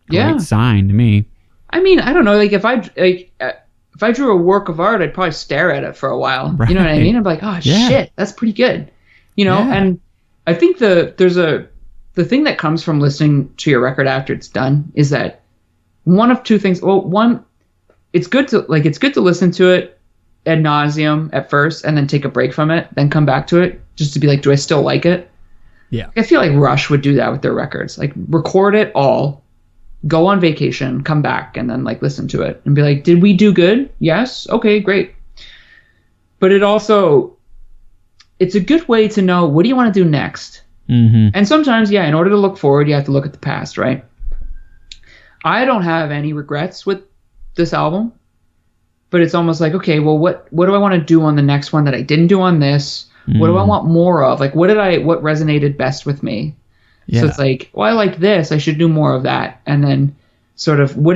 great sign to me. I mean, I don't know. Like, if I drew a work of art, I'd probably stare at it for a while. Right. You know what I mean? I'm like, oh, shit, that's pretty good. You know? Yeah. And I think the thing that comes from listening to your record after it's done is that one of two things. Well, one, it's good to listen to it ad nauseum at first and then take a break from it, then come back to it just to be like, do I still like it? Yeah. I feel like Rush would do that with their records. Like, record it all, go on vacation, come back, and then like listen to it and be like, did we do good? Yes. Okay, great. But it's a good way to know, what do you want to do next? Mm-hmm. And sometimes, in order to look forward, you have to look at the past, right? I don't have any regrets with this album, but it's almost like, okay, well, what do I want to do on the next one that I didn't do on this? What do I want more of? Like, what resonated best with me? Yeah. So it's like, well, I like this, I should do more of that. And then sort of, what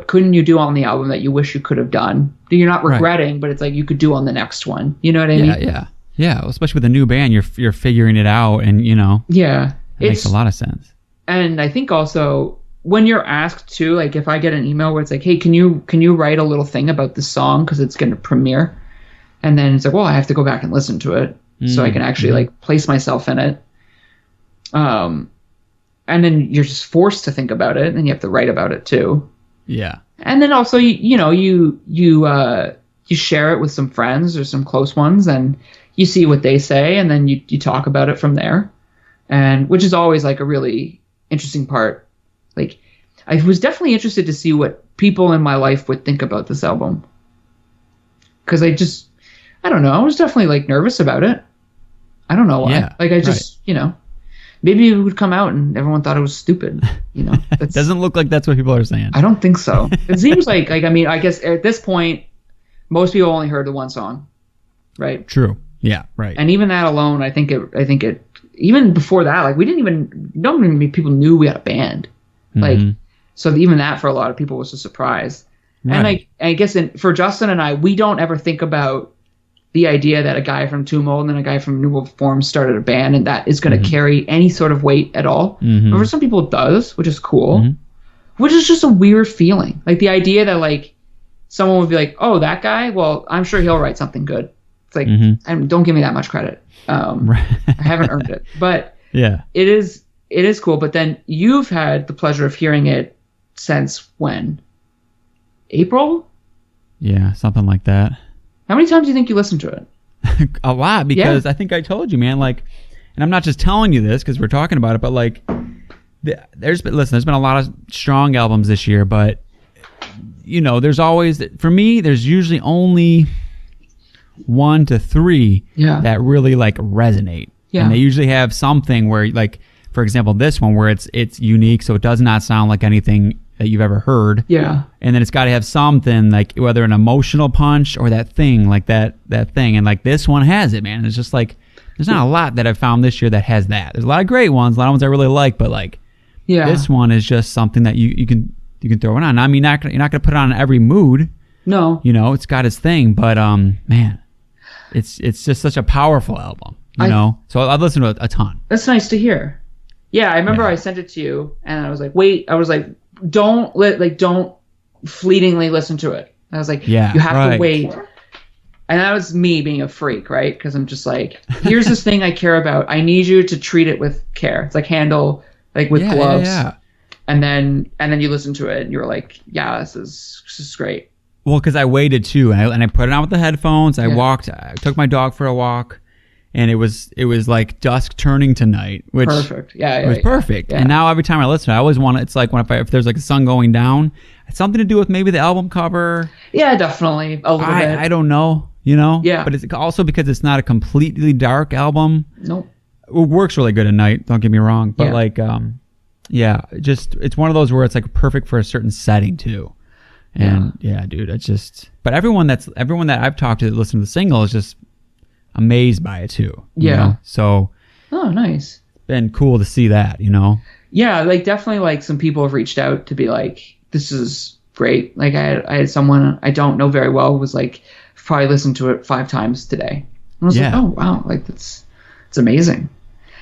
couldn't you do on the album that you wish you could have done? You're not regretting, but it's like you could do on the next one. You know what I mean? Yeah. Well, especially with a new band, you're figuring it out, and you know. Yeah. It makes a lot of sense. And I think also, when you're asked to, like, if I get an email where it's like, hey, can you write a little thing about this song because it's going to premiere? And then it's like, well, I have to go back and listen to it so I can actually like place myself in it. And then you're just forced to think about it, and you have to write about it too. Yeah. And then also, you share it with some friends or some close ones, and you see what they say, and then you talk about it from there, and which is always like a really interesting part. Like, I was definitely interested to see what people in my life would think about this album. Because I don't know, I was definitely like nervous about it. I don't know why. Yeah, like, I just, maybe it would come out and everyone thought it was stupid. It doesn't look like that's what people are saying. I don't think so. It seems like, I mean, I guess at this point, most people only heard the one song, right? True. Yeah, right. And even that alone, I think it, even before that, like, not many people knew we had a band. Like, so even that for a lot of people was a surprise. Right. And I guess for Justin and I, we don't ever think about the idea that a guy from Tumult and then a guy from New World Form started a band, and that is going to carry any sort of weight at all. But for some people it does, which is cool, which is just a weird feeling. Like, the idea that like someone would be like, oh, that guy, well, I'm sure he'll write something good. It's like, and don't give me that much credit. I haven't earned it, but yeah, it is cool. But then you've had the pleasure of hearing it since when? April? Yeah, something like that. How many times do you think you listened to it? A lot, because I think I told you, man, like, and I'm not just telling you this because we're talking about it, but like, there's been a lot of strong albums this year, but there's always, for me, there's usually only 1 to 3 that really like resonate. Yeah. And they usually have something where, like, for example, this one where it's unique, so it does not sound like anything that you've ever heard. Yeah. And then it's got to have something, like, whether an emotional punch or that thing, like that thing. And like, this one has it, man. It's just like, there's not a lot that I've found this year that has that. There's a lot of great ones, a lot of ones I really like, but like, this one is just something that you can throw it on. I mean, you're not going to put it on in every mood. No. It's got its thing, but man, it's just such a powerful album, So I've listened to it a ton. That's nice to hear. Yeah, I remember I sent it to you, and I was like, don't fleetingly listen to it. I was like, you have to wait. And that was me being a freak, right? Because I'm just like, here's this thing I care about. I need you to treat it with care. It's like handle, like, with gloves. Yeah. And then you listen to it, and you're like, yeah, this is great. Well, because I waited too, and I put it on with the headphones. I took my dog for a walk. And it was like dusk turning to night, which perfect. Yeah, it was perfect. Yeah. And now every time I listen, I always want it. It's like if there's like a sun going down, it's something to do with maybe the album cover. Yeah, definitely a little bit. I don't know, Yeah. But it's also because it's not a completely dark album. Nope. works really good at night. Don't get me wrong, but like, just it's one of those where it's like perfect for a certain setting too. And dude, it's just. But everyone that I've talked to that listened to the single is just amazed by it too. You know? So. Oh, nice. Been cool to see that, you know. Yeah, like definitely, like some people have reached out to be like, "This is great." Like I had someone I don't know very well was like, probably listened to it 5 times today. And I was like, "Oh wow, like it's amazing."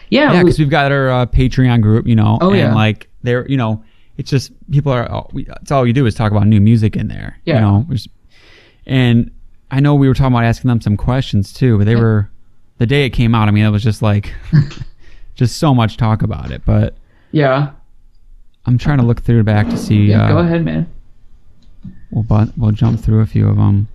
Yeah, because we've got our Patreon group, you know, like they're, you know, it's just people are. It's all we do is talk about new music in there, you know. And I know we were talking about asking them some questions too, but they were the day it came out. I mean, it was just like, just so much talk about it. But I'm trying to look through back to see. Go ahead, man. We'll jump through a few of them.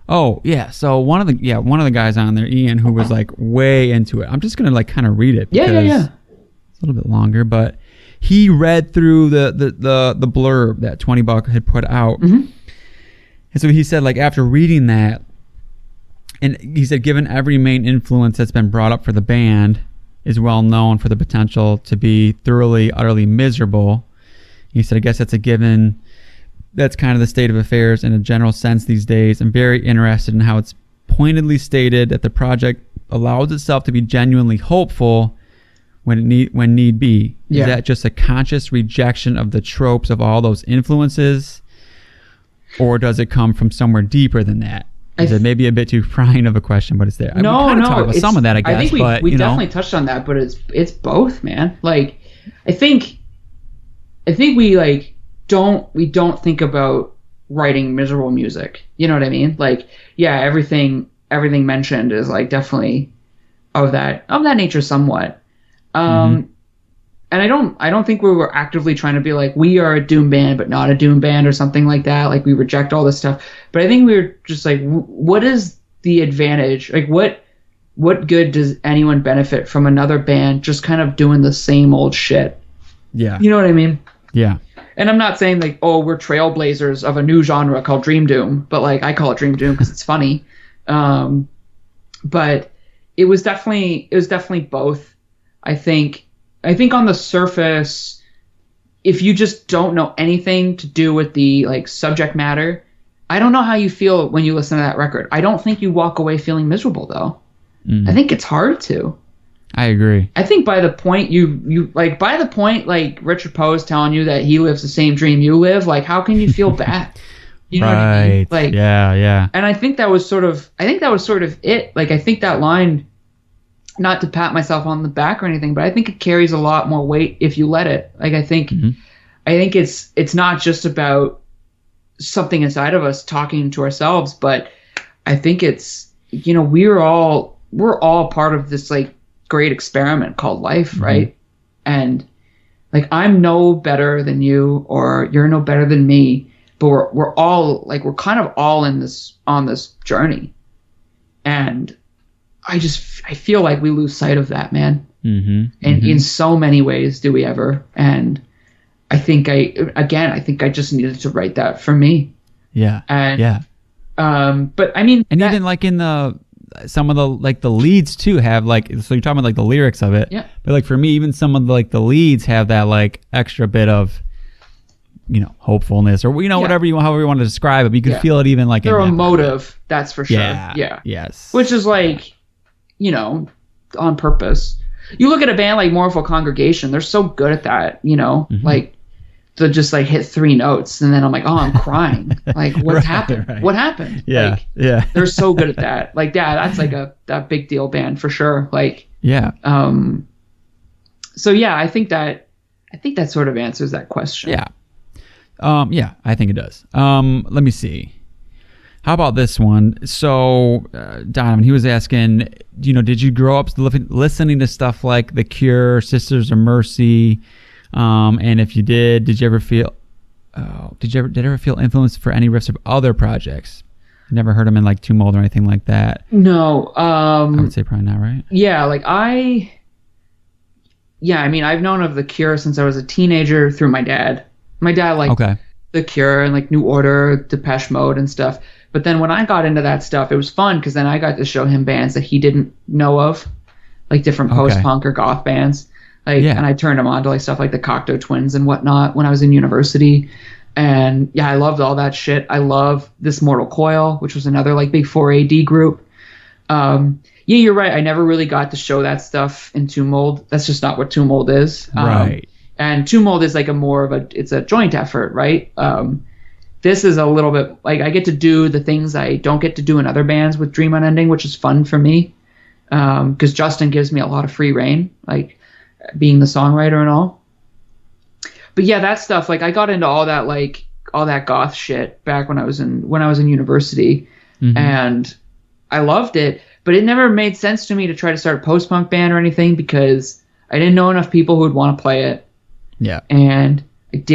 Oh yeah, so one of the guys on there, Ian, who was like way into it. I'm just gonna like kind of read it. Yeah. It's a little bit longer, but he read through the blurb that 20 Buck had put out, and so he said like after reading that, and he said given every main influence that's been brought up for the band is well known for the potential to be thoroughly, utterly miserable. He said I guess that's a given. That's kind of the state of affairs in a general sense these days. I'm very interested in how it's pointedly stated that the project allows itself to be genuinely hopeful when need be. Is that just a conscious rejection of the tropes of all those influences? Or does it come from somewhere deeper than that? Is it maybe a bit too prying of a question, but it's there. No, we kind of talked about some of that, I guess. I think we definitely touched on that, but it's both, man. Like, I think we like we don't think about writing miserable music. You know what I mean? Like, everything mentioned is like definitely of that nature somewhat. And I don't think we were actively trying to be like, we are a doom band, but not a doom band or something like that. Like we reject all this stuff. But I think we were just like, what is the advantage? Like what good does anyone benefit from another band just kind of doing the same old shit? Yeah. You know what I mean? Yeah. And I'm not saying like, oh, we're trailblazers of a new genre called Dream Doom, but like I call it Dream Doom because it's funny. But it was definitely both. I think on the surface, if you just don't know anything to do with the like subject matter, I don't know how you feel when you listen to that record. I don't think you walk away feeling miserable though. I think it's hard to. I agree. I think by the point like Richard Poe is telling you that he lives the same dream you live, like how can you feel bad? You know what I mean? Like yeah. And I think that was sort of it. Like I think that line, not to pat myself on the back or anything, but I think it carries a lot more weight if you let it. Like I think it's not just about something inside of us talking to ourselves, but I think it's, you know, we're all part of this like great experiment called life, right? And like I'm no better than you or you're no better than me, but we're all like we're kind of all on this journey. And I feel like we lose sight of that, man. And in so many ways do we ever. And I think I just needed to write that for me. Yeah. And but I mean, and even like in some of the like the leads too have like, so you're talking about like the lyrics of it, but like for me, even some of the like the leads have that like extra bit of, you know, hopefulness or, you know, however you want to describe it, but you can feel it even like they're emotive. That's for sure. Yes. Which is like, you know, on purpose. You look at a band like Mournful Congregation, they're so good at that, you know, like to just like hit 3 notes and then I'm like, oh, I'm crying. Like what happened? Right. What happened? Yeah. Like, they're so good at that. Like that's like that big deal band for sure. Like, so yeah, I think that sort of answers that question. Yeah, I think it does. Let me see. How about this one? So, Donovan, he was asking, you know, did you grow up listening to stuff like The Cure, Sisters of Mercy? And if you did you ever feel influenced for any riffs of other projects? Never heard them in like Tomb Mold or anything like that. No. I would say probably not, right? Yeah, like I mean, I've known of The Cure since I was a teenager through my dad. My dad liked The Cure and like New Order, Depeche Mode and stuff. But then when I got into that stuff, it was fun because then I got to show him bands that he didn't know of. like different post-punk or goth bands. And I turned them on to like stuff like the Cocteau Twins and whatnot when I was in university. And yeah, I loved all that shit. I love This Mortal Coil, which was another like big 4AD group. Yeah, you're right. I never really got to show that stuff in Tomb Mold. That's just not what Tomb Mold is. Right. And Tomb Mold is like it's a joint effort, right? This is a little bit like I get to do the things I don't get to do in other bands with Dream Unending, which is fun for me. Because Justin gives me a lot of free reign, like being the songwriter and all. But yeah, that stuff, like I got into all that goth shit back when I was in university, and I loved it. But it never made sense to me to try to start a post-punk band or anything because I didn't know enough people who would want to play it. Yeah. And it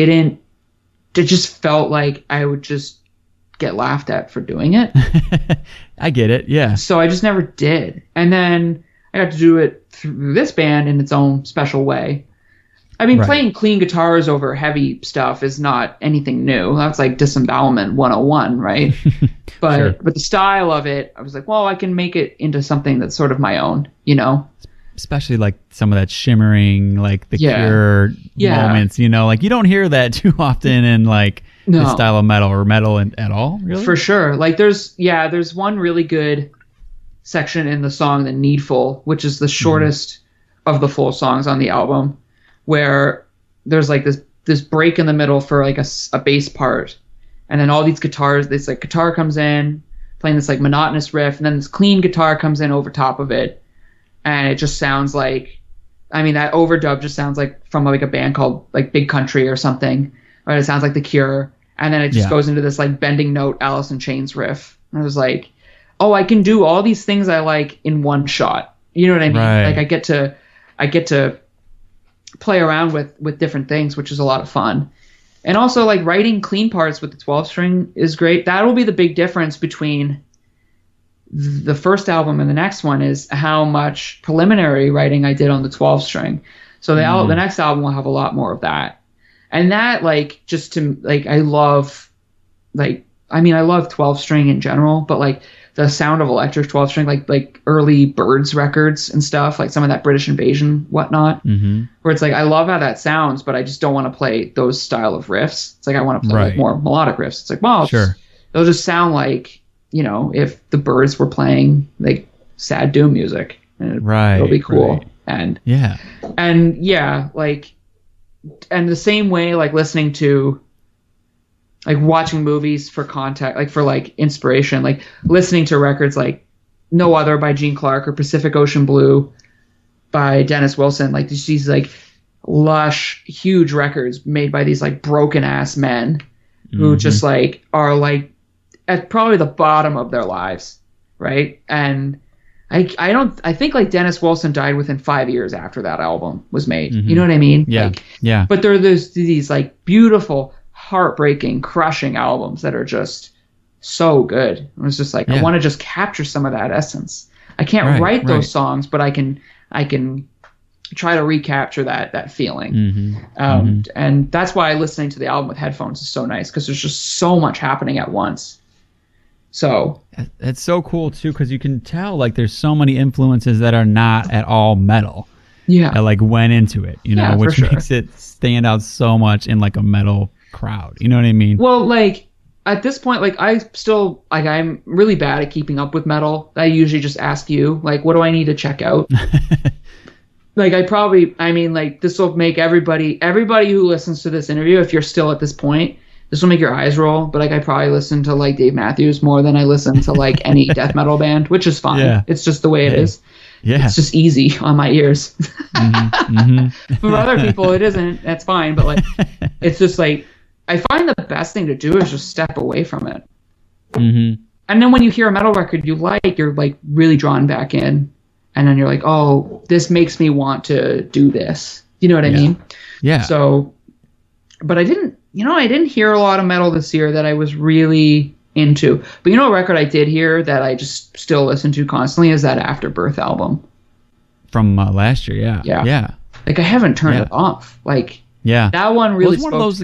just felt like I would just get laughed at for doing it. I get it. Yeah. So I just never did. And then I got to do it through this band in its own special way. I mean, playing clean guitars over heavy stuff is not anything new. That's like disembowelment 101, right? But the style of it, I was like, well, I can make it into something that's sort of my own, you know? Especially like some of that shimmering, like the Cure moments, you know? Like you don't hear that too often in like this style of metal or metal at all, really? For sure. Like there's one really good section in the song The Needful, which is the shortest of the full songs on the album, where there's like this break in the middle for like a bass part, and then all these guitars, this like guitar comes in playing this like monotonous riff, and then this clean guitar comes in over top of it, and it just sounds like, I mean, that overdub just sounds like from like a band called like Big Country or something, right? It sounds like The Cure, and then it just goes into this like bending note Alice in Chains riff. And I was like, oh, I can do all these things I like in one shot. You know what I mean? Right. Like I get to play around with different things, which is a lot of fun. And also like writing clean parts with the 12 string is great. That'll be the big difference between the first album and the next one, is how much preliminary writing I did on the 12 string. So the next album will have a lot more of that. And that like just to like I love 12 string in general, but like the sound of electric 12 string, like early Byrds records and stuff, like some of that British Invasion whatnot, where it's like I love how that sounds, but I just don't want to play those style of riffs. It's like I want to play like more melodic riffs. It's like, well, it'll just sound like, you know, if the Byrds were playing like sad doom music, and it'll be cool. And like, and the same way, like listening to, like watching movies for context, like for like inspiration, like listening to records like No Other by Gene Clark or Pacific Ocean Blue by Dennis Wilson, like these like lush, huge records made by these like broken ass men who just like are like at probably the bottom of their lives, right? And I think like Dennis Wilson died within 5 years after that album was made. You know what I mean? Yeah. But there's these like beautiful, heartbreaking, crushing albums that are just so good. It was just like I want to just capture some of that essence. I can't write those songs, but I can try to recapture that feeling. And that's why listening to the album with headphones is so nice, because there's just so much happening at once. So it's so cool too, because you can tell like there's so many influences that are not at all metal. That like went into it, you know, which makes it stand out so much in like a metal crowd. You know what I mean? Well, like at this point, like I still like I'm really bad at keeping up with metal. I usually just ask you, like, what do I need to check out? Like I mean, like this will make everybody who listens to this interview, if you're still at this point, this will make your eyes roll. But like I probably listen to like Dave Matthews more than I listen to like any death metal band, which is fine. It's just the way it is. It's just easy on my ears. For other people it isn't. That's fine. But like it's just like I find the best thing to do is just step away from it. And then when you hear a metal record you're like really drawn back in, and then you're like, oh, this makes me want to do this. You know what I mean? Yeah. So, but I didn't hear a lot of metal this year that I was really into. But you know, a record I did hear that I just still listen to constantly is that Afterbirth album from last year. Yeah. Like I haven't turned it off. Like that one really. Well, it's one of those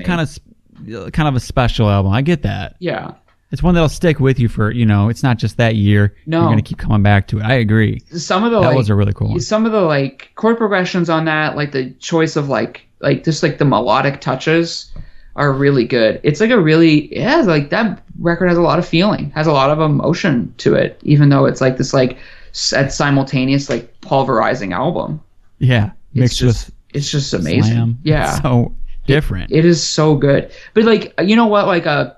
kind of a special album. I get that. Yeah. it's one that'll stick with you for, it's not just that year. No. You're going to keep coming back to it. I agree. Some of the that was a really cool one. Some of the like chord progressions on that, like the choice of like just like the melodic touches are really good. It's like like that record has a lot of feeling, has a lot of emotion to it, even though it's like this like simultaneous like pulverizing album. Yeah. It's just amazing. Slam. Yeah. It's so different. It is so good. But like, you know what, like a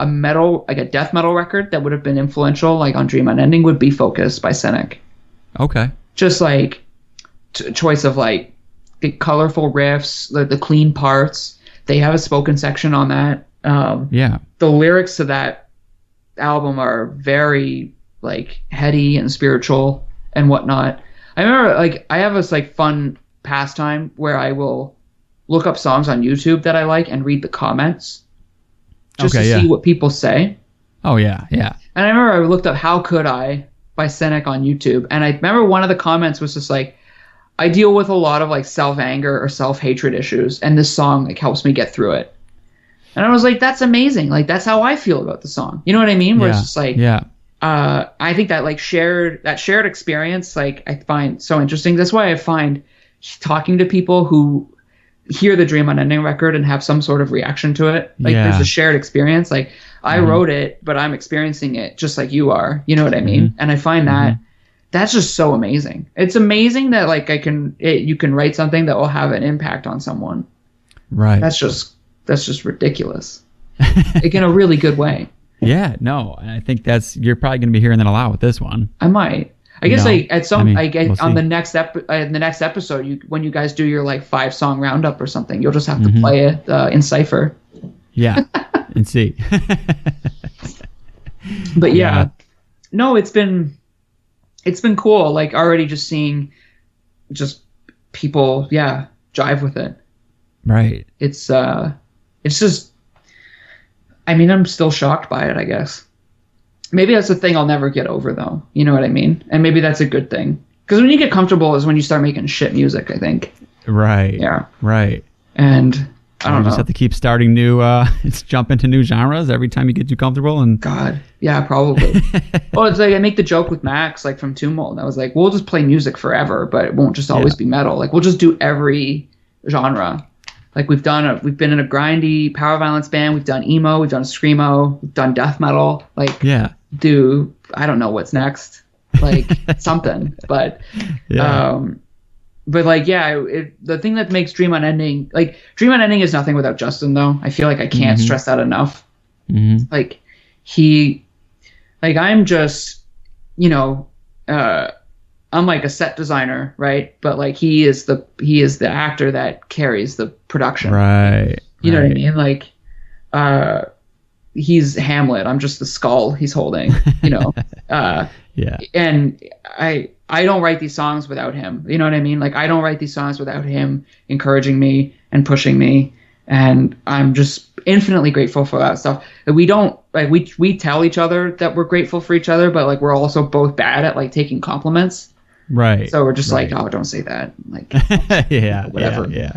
metal, like a death metal record that would have been influential like on Dream Unending would be Focus by Cynic. Okay. Just like choice of like the colorful riffs, the clean parts. They have a spoken section on that. Yeah. The lyrics to that album are very like heady and spiritual and whatnot. I remember like I have this like fun pastime where I will look up songs on YouTube that I like and read the comments just to see what people say. Oh yeah, yeah. And I remember I looked up How Could I by Cynic on YouTube, and I remember one of the comments was just like, I deal with a lot of like self-anger or self-hatred issues, and this song like helps me get through it. And I was like, that's amazing. Like that's how I feel about the song. You know what I mean? Where it's just like, I think that like shared experience, like I find so interesting. That's why I find talking to people who hear the Dream Unending record and have some sort of reaction to it. Like there's a shared experience. Like I wrote it, but I'm experiencing it just like you are. You know what I mean? And I find that that's just so amazing. It's amazing that like you can write something that will have an impact on someone. Right. That's just ridiculous. Like in a really good way. Yeah, no, and I think you're probably going to be hearing that a lot with this one. I might. I guess we'll on the next episode, when you guys do your like 5-song roundup or something, you'll just have to play it in Cypher. Yeah, and see. But no, it's been cool. Like already just seeing just people, jive with it. Right. It's just, I mean, I'm still shocked by it, I guess. Maybe that's the thing I'll never get over, though. You know what I mean? And maybe that's a good thing. Because when you get comfortable is when you start making shit music, I think. Right. Yeah. Right. And I don't know. You just have to keep starting jump into new genres every time you get too comfortable. And God, yeah, probably. Well, it's like I make the joke with Max, like from Tomb Mold. I was like, we'll just play music forever, but it won't just always be metal. Like we'll just do every genre. Like we've been in a grindy power violence band. We've done emo. We've done screamo. We've done death metal. Like I don't know what's next. Like something, but but like the thing that makes Dream Unending is nothing without Justin though. I feel like I can't stress that enough. Like I'm just I'm like a set designer, right? But like he is the actor that carries the production. Right. You know what I mean? Like he's Hamlet. I'm just the skull he's holding, And I don't write these songs without him. You know what I mean? Like I don't write these songs without him encouraging me and pushing me. And I'm just infinitely grateful for that stuff. We don't like we tell each other that we're grateful for each other, but like we're also both bad at like taking compliments. Right. So we're just like, oh, don't say that. Like whatever. Yeah.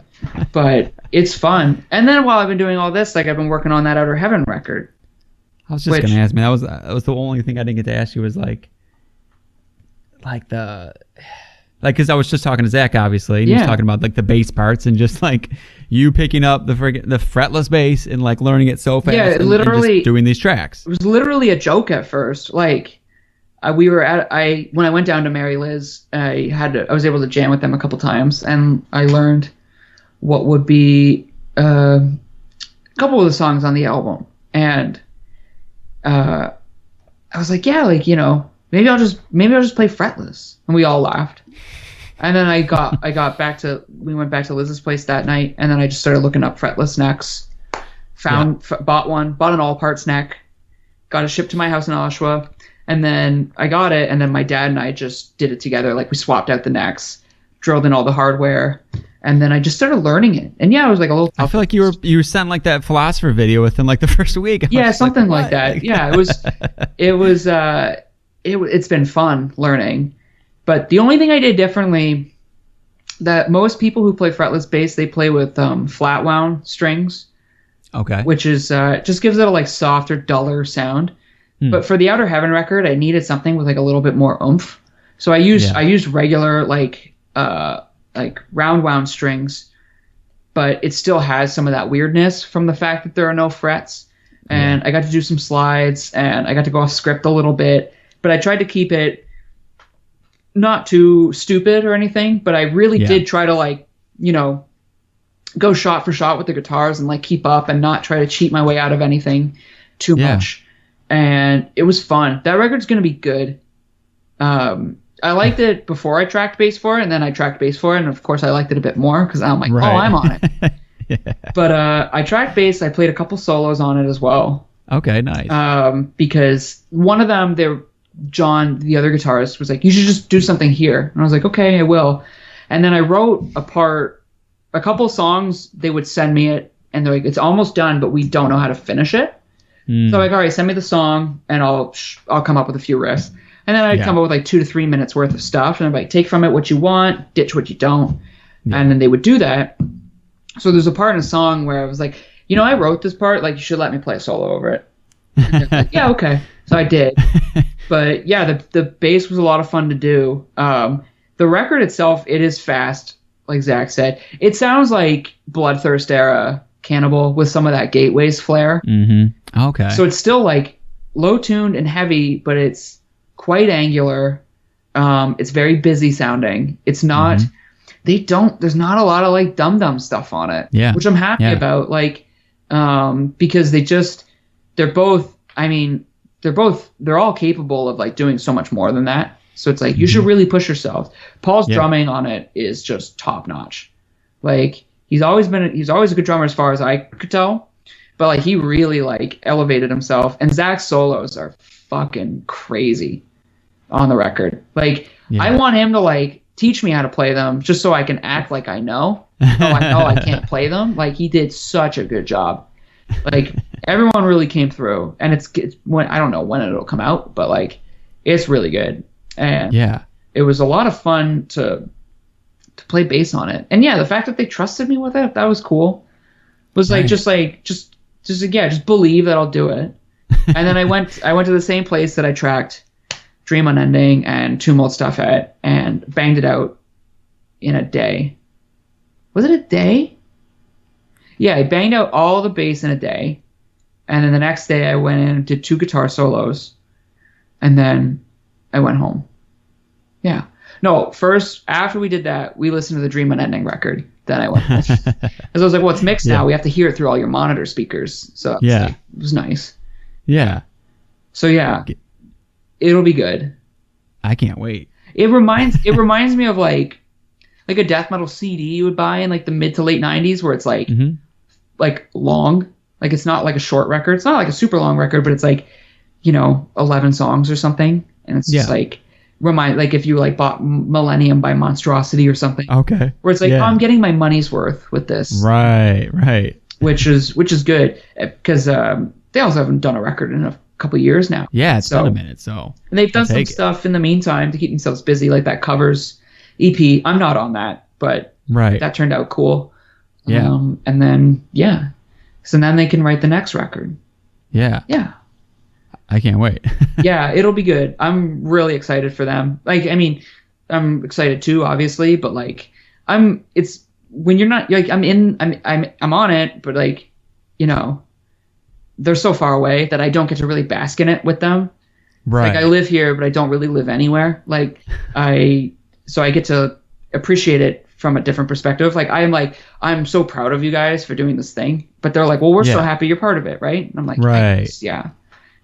But it's fun. And then while I've been doing all this, like I've been working on that Outer Heaven record. I was just gonna ask, man. That was the only thing I didn't get to ask you was because I was just talking to Zach, obviously, and he was talking about like the bass parts and just like you picking up the fretless bass and like learning it so fast. Yeah, literally and just doing these tracks. It was literally a joke at first. Like when I went down to Mary Liz, I was able to jam with them a couple times, and I learned what would be a couple of the songs on the album, and I was like, maybe I'll just play fretless, and we all laughed. And then we went back to Liz's place that night, and then I just started looking up fretless necks. Bought an all parts neck, got it shipped to my house in Oshawa, and then I got it, and then my dad and I just did it together. Like we swapped out the necks, drilled in all the hardware, and then I just started learning it. And it was like a little tough. I feel like you were sent like that Philosopher video within like the first week. Yeah, something like that. Yeah, it's been fun learning. But the only thing I did differently, that most people who play fretless bass, they play with flat wound strings. Okay. Which is just gives it a like softer, duller sound. But for the Outer Heaven record, I needed something with like a little bit more oomph. So I used regular like round wound strings, but it still has some of that weirdness from the fact that there are no frets. And I got to do some slides, and I got to go off script a little bit, but I tried to keep it not too stupid or anything, but I really did try to like, go shot for shot with the guitars and like keep up and not try to cheat my way out of anything too much. And it was fun. That record's going to be good. I liked it before I tracked bass for it, and then I tracked bass for it, and of course I liked it a bit more because I'm like, oh, I'm on it. But I tracked bass. I played a couple solos on it as well. Okay, nice. Because one of them, John, the other guitarist, was like, you should just do something here. And I was like, okay, I will. And then I wrote a couple songs. They would send me it, and they're like, it's almost done, but we don't know how to finish it. So I'm like, all right, send me the song, and I'll come up with a few riffs. And then I'd come up with like 2 to 3 minutes worth of stuff, and I'm like, take from it what you want, ditch what you don't. And then they would do that. So there's a part in a song where I was like, I wrote this part, like, you should let me play a solo over it. And they're like, yeah, okay. So I did. But yeah, the bass was a lot of fun to do. The record itself, it is fast, like Zach said. It sounds like Bloodthirst era Cannibal with some of that Gateways flair. Mm-hmm. Okay. So it's still like low tuned and heavy, but it's quite angular. It's very busy sounding. It's not, there's not a lot of like dum-dum stuff on it, which I'm happy about. Like, because they're all capable of like doing so much more than that. So it's like, you should really push yourself. Paul's drumming on it is just top notch. Like, he's always a good drummer as far as I could tell, but like he really like elevated himself. And Zach's solos are fucking crazy on the record. Like I want him to like teach me how to play them just so I can act like I know. I know I can't play them. Like he did such a good job. Like everyone really came through, and it's when I don't know when it'll come out, but like it's really good. And it was a lot of fun to play bass on it. And the fact that they trusted me with it, that was cool. It was like just believe that I'll do it. And then I went to the same place that I tracked Dream Unending and Tumult stuff at, and banged it out in a day. Was it a day? Yeah, I banged out all the bass in a day. And then the next day I went in and did 2 guitar solos. And then I went home. Yeah. No, first, after we did that, we listened to the Dream Unending record. Then I went home. Because I was like, well, it's mixed now. We have to hear it through all your monitor speakers. So it was nice. Yeah. So yeah, it'll be good. I can't wait. It reminds me of like a death metal CD you would buy in like the mid to late 90s, where it's like like long. Like it's not like a short record. It's not like a super long record, but it's like 11 songs or something, and it's just like like if you like bought Millennium by Monstrosity or something. Okay. Where it's like, I'm getting my money's worth with this. Right. Which is good, because they also haven't done a record in a couple of years now. Yeah, it's been a minute. So and they've done some stuff in the meantime to keep themselves busy, like that covers EP. I'm not on that, but that turned out cool. Yeah. And then so then they can write the next record. Yeah. I can't wait. Yeah, it'll be good. I'm really excited for them. Like, I mean, I'm excited too, obviously, but like, it's when you're not like, I'm on it, but like, they're so far away that I don't get to really bask in it with them. Right. Like I live here, but I don't really live anywhere. Like so I get to appreciate it from a different perspective. Like I'm so proud of you guys for doing this thing, but they're like, well, we're so happy you're part of it, right? And I'm like, right. Yeah.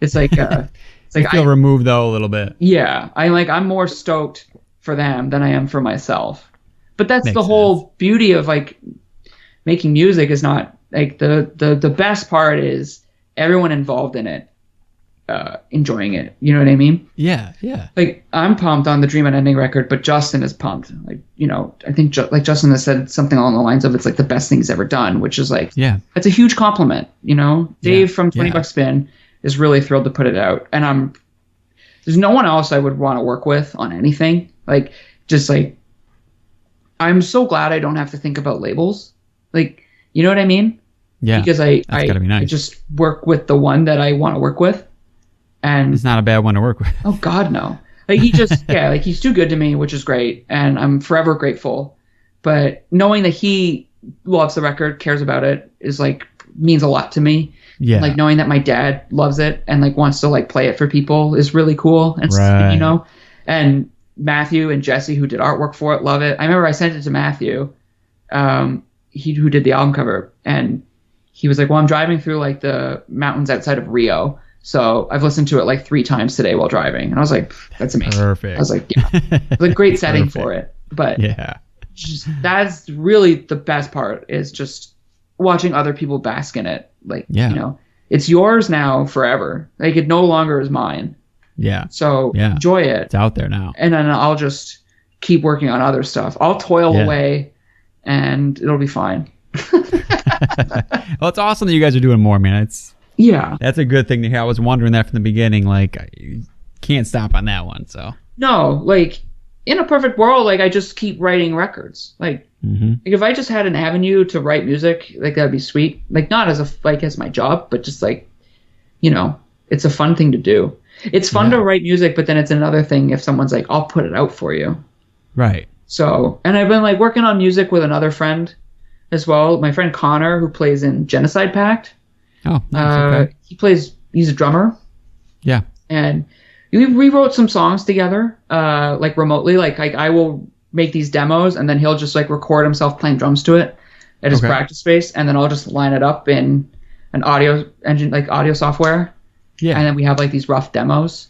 It's like it's like I feel removed though a little bit. Yeah. I'm more stoked for them than I am for myself. But that's Makes the whole sense. Beauty of like making music is not like the best part is everyone involved in it enjoying it. You know what I mean? Yeah. Like I'm pumped on the Dream Unending record, but Justin is pumped. Like, I think like Justin has said something along the lines of it's like the best thing he's ever done, which is like, that's a huge compliment. Dave from 20 Bucks Spin is really thrilled to put it out. And there's no one else I would want to work with on anything. Like, just like, I'm so glad I don't have to think about labels. Like, you know what I mean? Yeah, because that's gotta be nice. I just work with the one that I want to work with, and it's not a bad one to work with. Oh God, no! Like he just like he's too good to me, which is great, and I'm forever grateful. But knowing that he loves the record, cares about it, is like means a lot to me. Yeah. Like knowing that my dad loves it and like wants to like play it for people is really cool. And right. you know, and Matthew and Jesse, who did artwork for it, love it. I remember I sent it to Matthew, who did the album cover, and he was like, "Well, I'm driving through like the mountains outside of Rio, so I've listened to it like 3 times today while driving." And I was like, "That's amazing." Perfect. I was like, "Yeah, it's a great setting for it." But yeah, that's really the best part is just watching other people bask in it. Like, you know, it's yours now forever. Like it no longer is mine. Yeah. So enjoy it. It's out there now. And then I'll just keep working on other stuff. I'll toil away and it'll be fine. Well, it's awesome that you guys are doing more, man. That's a good thing to hear. I was wondering that from the beginning. Like, you can't stop on that one. So no, like in a perfect world, like I just keep writing records. Like, like if I just had an avenue to write music, like that'd be sweet. Like not as as my job, but just like, you know, it's a fun thing to do. It's fun to write music, but then it's another thing if someone's like, "I'll put it out for you." Right. So, and I've been like working on music with another friend as well. My friend Connor, who plays in Genocide Pact. Oh, nice. Okay. He's a drummer. Yeah. And we rewrote some songs together, like remotely. Like I will make these demos and then he'll just like record himself playing drums to it at his practice space. And then I'll just line it up in an audio engine, like audio software. Yeah. And then we have like these rough demos,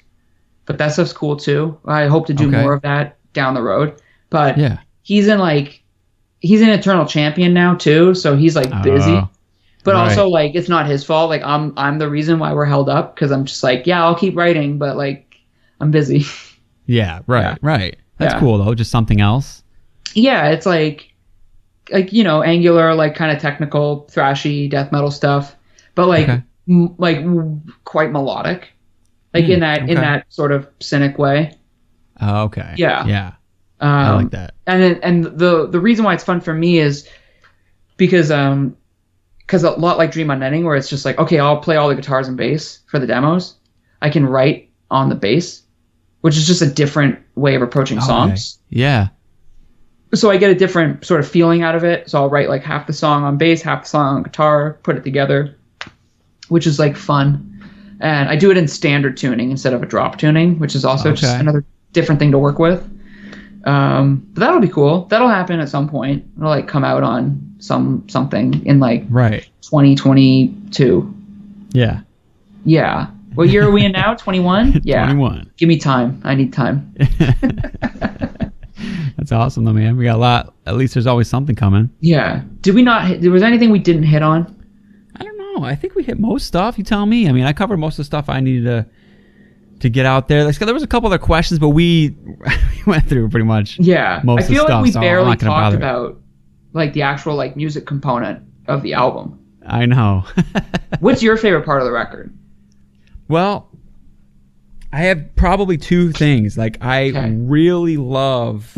but that stuff's cool too. I hope to do more of that down the road, but he's an Eternal Champion now too. So he's like busy, but also like, it's not his fault. Like I'm the reason why we're held up. Cause I'm just like, I'll keep writing, but like I'm busy. Yeah. Right. Right. That's cool though. Just something else. Yeah. It's like, you know, Angular, like kind of technical, thrashy death metal stuff, but like, like quite melodic, like in that sort of cynic way. Oh, okay. Yeah. Yeah. I like that. And the reason why it's fun for me is because a lot like Dream Unending, where it's just like, okay, I'll play all the guitars and bass for the demos. I can write on the bass, which is just a different way of approaching songs. Yeah. So I get a different sort of feeling out of it. So I'll write like half the song on bass, half the song on guitar, put it together, which is like fun. And I do it in standard tuning instead of a drop tuning, which is also just another different thing to work with. But that'll be cool. That'll happen at some point. It'll like come out on something in like 2022. Yeah. Yeah. What year are we in now? 21? Yeah. 21. Give me time. I need time. That's awesome though, man. We got a lot. At least there's always something coming. Yeah. Did we not hit, was there anything we didn't hit on? I don't know. I think we hit most stuff. You tell me. I mean, I covered most of the stuff I needed to get out there. There was a couple other questions, but we went through pretty much most I feel of the stuff. Like we barely talked about like the actual like music component of the album. I know. What's your favorite part of the record? Well, I have probably 2 things. Like I really love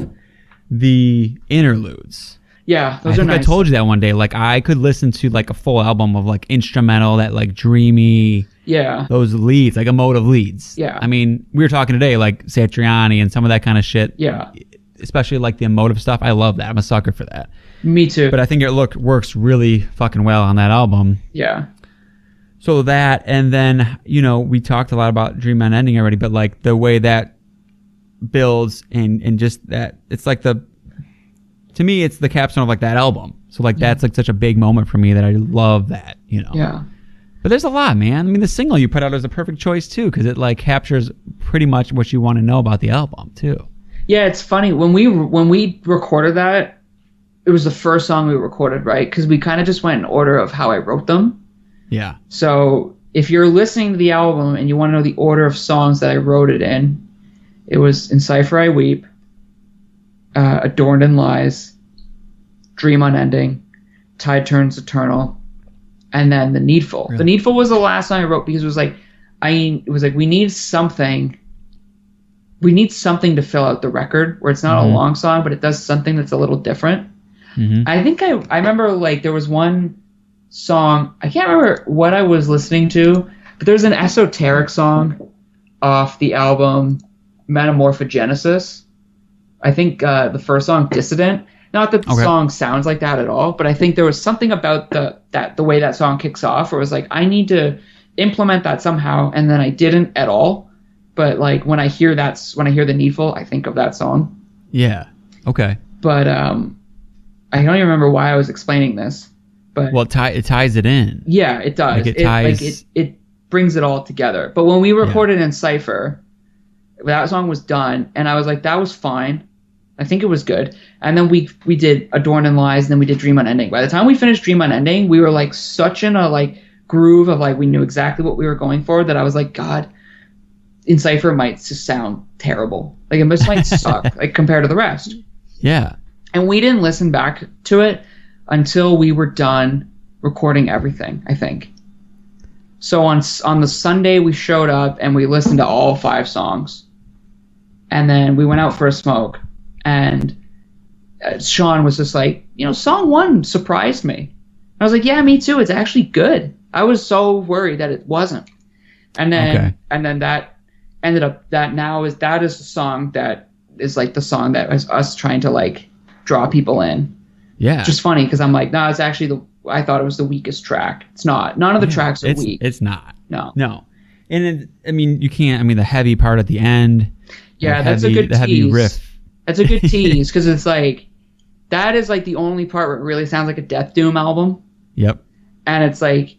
the interludes. Yeah, those are nice. I told you that one day. Like I could listen to like a full album of like instrumental, that like dreamy. Yeah. Those leads, like emotive leads. Yeah. I mean, we were talking today, like Satriani and some of that kind of shit. Yeah. Especially like the emotive stuff. I love that. I'm a sucker for that. Me too. But I think it works really fucking well on that album. Yeah. So that, and then, you know, we talked a lot about Dream Unending already, but like the way that builds and just that, it's like to me, it's the capstone of like that album. So like that's like such a big moment for me that I love that, you know. Yeah. But there's a lot, man. I mean, the single you put out is a perfect choice too, because it like captures pretty much what you want to know about the album too. Yeah, it's funny when we recorded that, it was the first song we recorded, right? Because we kind of just went in order of how I wrote them. Yeah. So if you're listening to the album and you want to know the order of songs that I wrote it in, it was In Cipher I Weep, Adorned in Lies, Dream Unending, Tide Turns Eternal, and then The Needful. Really? The Needful was the last song I wrote because it was like we need something to fill out the record where it's not a long song, but it does something that's a little different. I think I remember like there was one song. I can't remember what I was listening to, but there's an Esoteric song off the album Metamorphogenesis. I think the first song, Dissident. Not that the song sounds like that at all, but I think there was something about the way that song kicks off where it was like, I need to implement that somehow, and then I didn't at all. But like when I hear The Needful, I think of that song. Yeah. Okay. But I don't even remember why I was explaining this. But well, it ties it in. Yeah, it does. It brings it all together. But when we recorded in Cypher, that song was done, and I was like, that was fine. I think it was good. And then we did Adorn and Lies, and then we did Dream Unending. By the time we finished Dream Unending, we were like such in a like groove of like we knew exactly what we were going for that I was like, God, in Cypher it might just sound terrible. Like it just might suck like compared to the rest. Yeah. And we didn't listen back to it until we were done recording everything, I think. So on the Sunday we showed up and we listened to all 5 songs. And then we went out for a smoke. And Sean was just like, song 1 surprised me. I was like, yeah, me too. It's actually good. I was so worried that it wasn't. And then that ended up that is the song that is like the song that was us trying to like draw people in. Yeah. Which is funny because I'm like, no, it's actually I thought it was the weakest track. It's not. None of the tracks are weak. It's not. No. And you can't. The heavy part at the end. Yeah, that's a good tease. The heavy riff. That's a good tease because it's like that is like the only part where it really sounds like a Death Doom album. Yep. And it's like,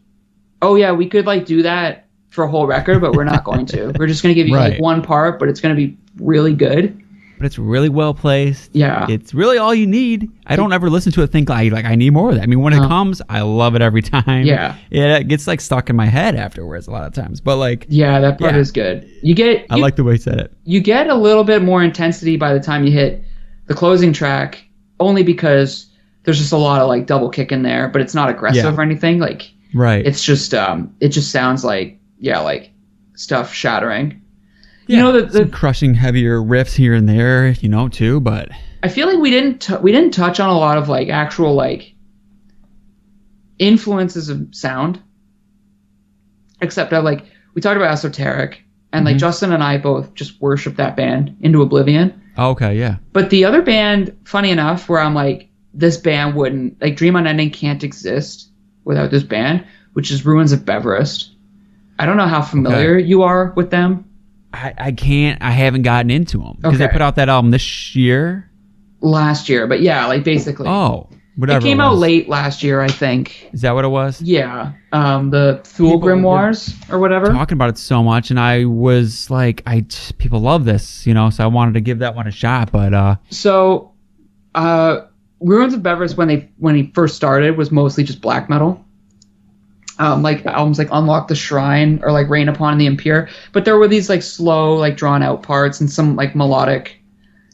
oh yeah, we could like do that for a whole record, but we're not going to. We're just going to give you like one part, but it's going to be really good. But it's really well placed. Yeah. It's really all you need. I don't ever listen to it think like I need more of that. When it comes, I love it every time. Yeah. It gets like stuck in my head afterwards a lot of times. But like that part is good. I like the way you said it. You get a little bit more intensity by the time you hit the closing track, only because there's just a lot of like double kick in there, but it's not aggressive or anything. Like it's just it just sounds like like stuff shattering. Yeah, the crushing heavier riffs here and there, too, but I feel like we didn't touch on a lot of like actual like influences of sound, except that like we talked about Esoteric, and like Justin and I both just worship that band into oblivion. Oh, okay, yeah. But the other band, funny enough, where I'm like, this band wouldn't like Dream Unending can't exist without this band, which is Ruins of Beverest. I don't know how familiar you are with them. I can't. I haven't gotten into them because they put out that album last year, but yeah, like basically. Oh, whatever. It came out late last year, I think. Is that what it was? Yeah, the Thule Grimoires or whatever. Talking about it so much, and I was like, people love this, so I wanted to give that one a shot, but Ruins of Beverest when he first started was mostly just black metal. Like albums like Unlock the Shrine or like Rain Upon the Impure, but there were these like slow, like drawn out parts and some like melodic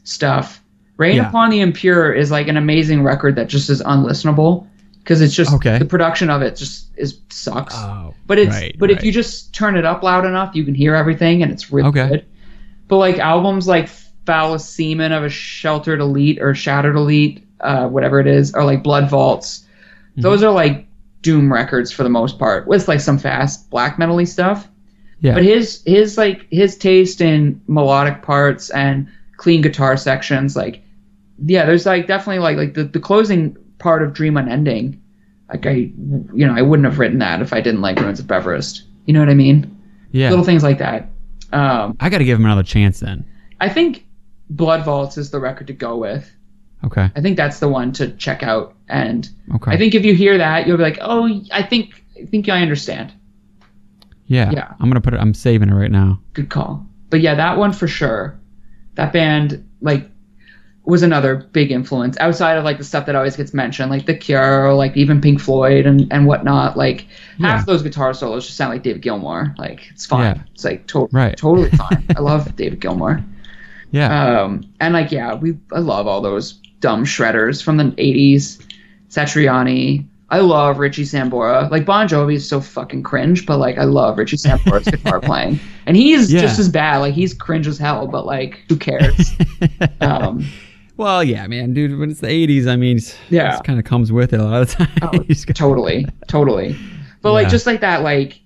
stuff. Rain Upon the Impure is like an amazing record that just is unlistenable because it's just the production of it just sucks. Oh, but if you just turn it up loud enough, you can hear everything and it's really good. But like albums like Foulest Semen of a Sheltered Elite or Shattered Elite, whatever it is, or like Blood Vaults, those are like doom records for the most part with like some fast black metal-y stuff. Yeah. But his taste in melodic parts and clean guitar sections, like there's like definitely like the closing part of Dream Unending. Like I wouldn't have written that if I didn't like Ruins of Beverest. You know what I mean? Yeah. Little things like that. I got to give him another chance then. I think Blood Vaults is the record to go with. Okay. I think that's the one to check out, and I think if you hear that, you'll be like, "Oh, I think I understand." Yeah. Yeah. I'm saving it right now. Good call. But yeah, that one for sure. That band like was another big influence outside of like the stuff that always gets mentioned, like The Cure, or like even Pink Floyd and whatnot. Like half those guitar solos just sound like David Gilmour. Like it's fine. Yeah. It's like totally fine. I love David Gilmour. Yeah. And like I love all those dumb shredders from the 80s. Satriani. I love Richie Sambora. Like Bon Jovi is so fucking cringe, but like I love Richie Sambora's guitar playing. And he's just as bad. Like he's cringe as hell, but like who cares? Well, yeah, man, dude. When it's the '80s, I mean, yeah, it kind of comes with it a lot of the time. Oh, totally. But like just like that, like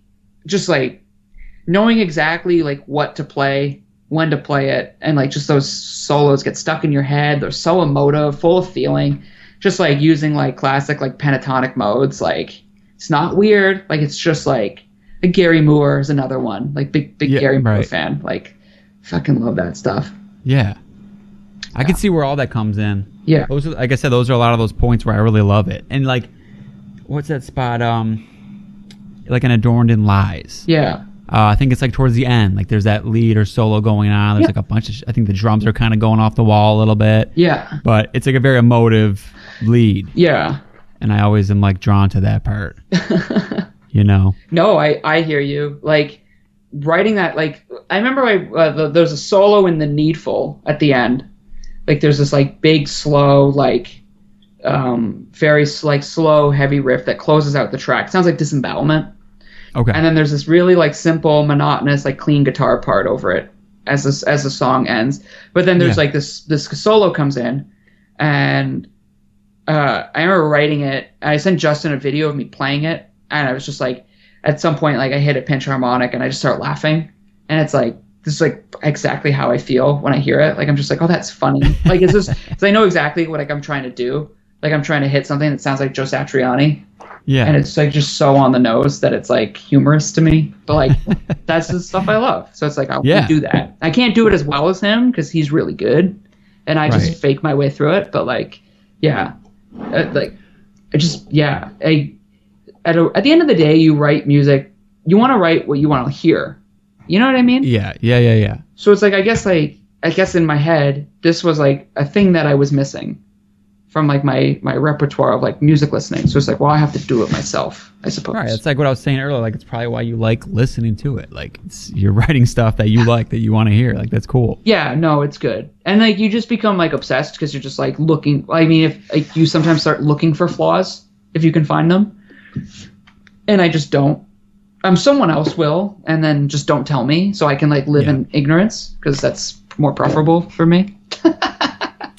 just like knowing exactly like what to play, when to play it, and like just those solos get stuck in your head. They're so emotive, full of feeling. Just like using like classic like pentatonic modes, like it's not weird. Like it's just like Gary Moore is another one. Like big Gary Moore fan. Like fucking love that stuff. Yeah. I can see where all that comes in. Yeah. Those are, like I said, those are a lot of those points where I really love it. And like, what's that spot? Like an Adorned in Lies. Yeah. I think it's like towards the end. Like there's that lead or solo going on. There's like a bunch of, I think the drums are kind of going off the wall a little bit. Yeah. But it's like a very emotive lead. Yeah. And I always am like drawn to that part. You know? No, I hear you. Like writing that, like I remember there's a solo in The Needful at the end. Like there's this like big slow like very like slow heavy riff that closes out the track. It sounds like Disembowelment. Okay. And then there's this really like simple monotonous like clean guitar part over it as the song ends. But then there's like this solo comes in, and I remember writing it. I sent Justin a video of me playing it, and I was just like, at some point like I hit a pinch harmonic and I just start laughing, and it's like this is like exactly how I feel when I hear it. Like I'm just like, oh, that's funny. Like it's just because I know exactly what like I'm trying to do. Like I'm trying to hit something that sounds like Joe Satriani. Yeah. And it's like just so on the nose that it's like humorous to me. But like that's the stuff I love. So it's like I want to do that. I can't do it as well as him because he's really good, and I just fake my way through it. But like, yeah, like I just at the end of the day, you write music. You want to write what you want to hear. You know what I mean? Yeah. So it's like I guess in my head, this was like a thing that I was missing from like my repertoire of like music listening. So it's like, well, I have to do it myself, I suppose. Right. It's like what I was saying earlier. Like it's probably why you like listening to it. Like you're writing stuff that you like, that you want to hear. Like that's cool. Yeah, no, it's good. And like you just become like obsessed because you're just like looking. I mean, if like, you sometimes start looking for flaws if you can find them, and I just don't. Someone else will, and then just don't tell me so I can like live in ignorance because that's more preferable for me.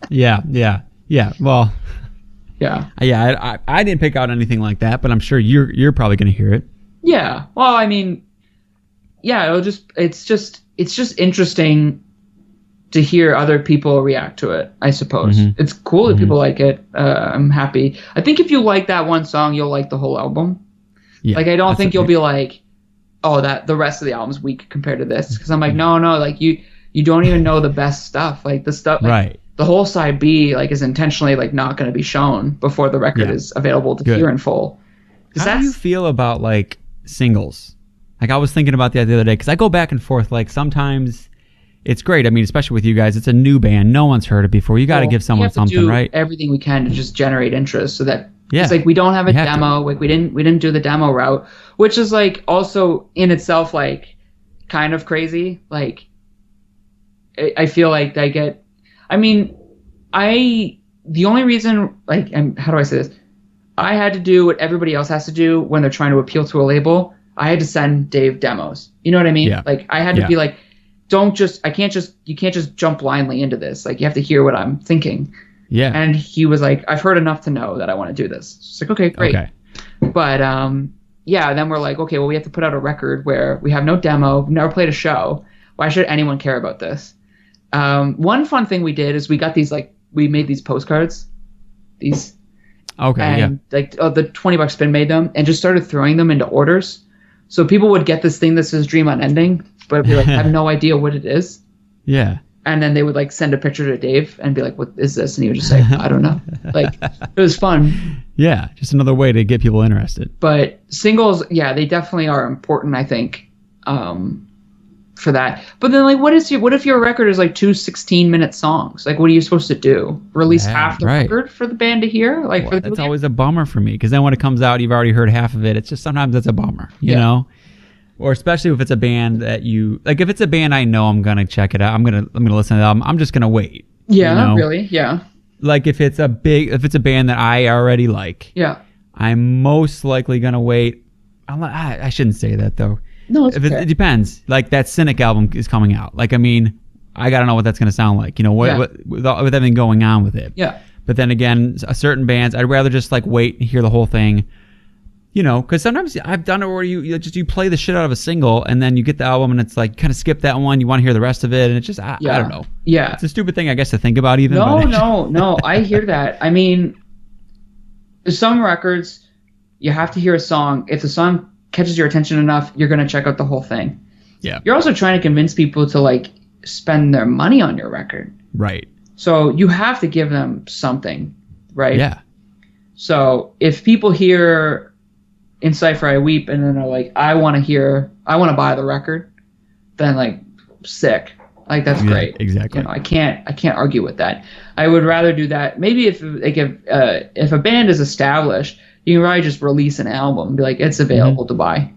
Yeah. Well. Yeah. Yeah. I didn't pick out anything like that, but I'm sure you're probably going to hear it. Yeah. Well, I mean, yeah. It's just interesting to hear other people react to it. I suppose it's cool that people like it. I'm happy. I think if you like that one song, you'll like the whole album. Yeah, like I don't think you'll be like, oh, that the rest of the album's weak compared to this, because I'm like, no, like you don't even know the best stuff. Like the stuff, like, right? The whole side B like is intentionally like not going to be shown before the record is available to hear in full. How do you feel about like singles? Like I was thinking about that the other day because I go back and forth. Like sometimes it's great. I mean, especially with you guys, it's a new band. No one's heard it before. You got to give someone something, right? Everything we can to just generate interest so that. It's like we don't have a demo. Like we didn't do the demo route, which is like also in itself like kind of crazy. Like I feel like the only reason like how do I say this? I had to do what everybody else has to do when they're trying to appeal to a label. I had to send Dave demos. You know what I mean? Yeah. Like I had to be like, you can't just jump blindly into this. Like you have to hear what I'm thinking. Yeah. And he was like, I've heard enough to know that I want to do this. It's like, okay, great. Okay. But then we're like, okay, well, we have to put out a record where we have no demo, we've never played a show. Why should anyone care about this? One fun thing we did is we made these postcards. These. Okay. And the $20 Spin made them and just started throwing them into orders. So people would get this thing that says Dream Unending, but it'd be like, I have no idea what it is. Yeah. And then they would like send a picture to Dave and be like, what is this? And he would just say, I don't know. Like it was fun. Yeah. Just another way to get people interested. But singles, they definitely are important, I think, for that. But then like, what if your record is like 2 16-minute songs? Like, what are you supposed to do? Release half the record for the band to hear? Like, that's always a bummer for me. Because then when it comes out, you've already heard half of it. It's just sometimes that's a bummer, you know? Or especially if it's a band that if it's a band I know I'm gonna check it out, I'm gonna listen to the album. I'm just gonna wait. Yeah, you know? Really, yeah. Like if it's a band that I already like, I'm most likely gonna wait. I shouldn't say that though. No, it's okay. It depends. Like that Cynic album is coming out. Like I mean, I got to know what that's going to sound like. You know, with everything going on with it. Yeah. But then again, certain bands, I'd rather just like wait and hear the whole thing. You know, because sometimes I've done it where you play the shit out of a single and then you get the album and it's like kind of skip that one. You want to hear the rest of it, and it's just I don't know. Yeah, it's a stupid thing I guess to think about even. No. I hear that. I mean, some records you have to hear a song. If the song catches your attention enough, you're gonna check out the whole thing. Yeah. You're also trying to convince people to like spend their money on your record. Right. So you have to give them something, right? Yeah. So if people hear In Cypher I Weep and then they're like, I want to buy the record, then like sick. Like that's great. Exactly. You know, I can't argue with that. I would rather do that. Maybe if a band is established, you can probably just release an album and be like, it's available to buy.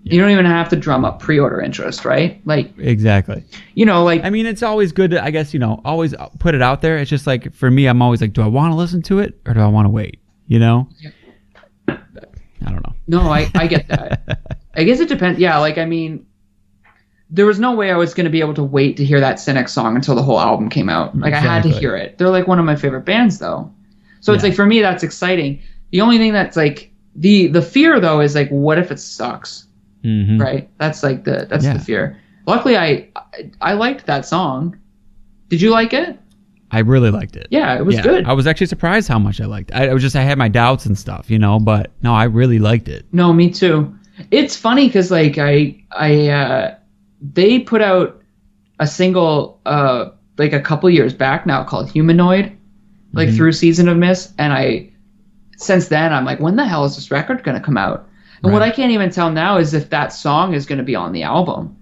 Yeah. You don't even have to drum up pre-order interest, right? Like exactly. You know, like I mean, it's always good to, I guess, you know, always put it out there. It's just like for me, I'm always like, do I want to listen to it or do I want to wait? You know? Yeah. I don't know. No, I get that. I guess it depends. Yeah, like I mean, there was no way I was going to be able to wait to hear that Cynic song until the whole album came out. Like I had to hear it. They're like one of my favorite bands, though. So it's like for me, that's exciting. The only thing that's like the fear though is like, what if it sucks? Mm-hmm. Right? That's like the fear. Luckily, I liked that song. Did you like it? I really liked it. Yeah, it was good. I was actually surprised how much I liked it. I had my doubts and stuff, you know, but no, I really liked it. No, me too. It's funny because like they put out a single like a couple years back now called Humanoid, like through Season of Mist, and since then I'm like, when the hell is this record gonna come out? And what I can't even tell now is if that song is gonna be on the album.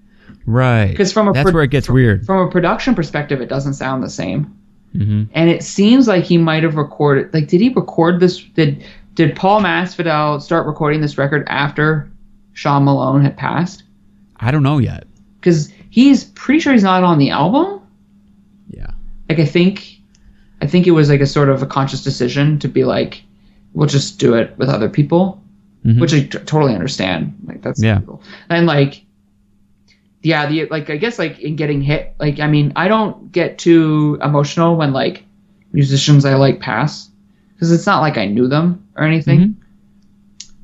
Right. Because that's where it gets weird. From a production perspective, it doesn't sound the same. Mm-hmm. And it seems like he might have recorded. Like, did he record this? Did Paul Masvidal start recording this record after Sean Malone had passed? I don't know yet. Because he's pretty sure he's not on the album. Yeah. Like I think it was like a sort of a conscious decision to be like, we'll just do it with other people, which I totally understand. Like that's cool. And like. Yeah, I guess like in getting hit, like I mean, I don't get too emotional when like musicians I like pass, because it's not like I knew them or anything. Mm-hmm.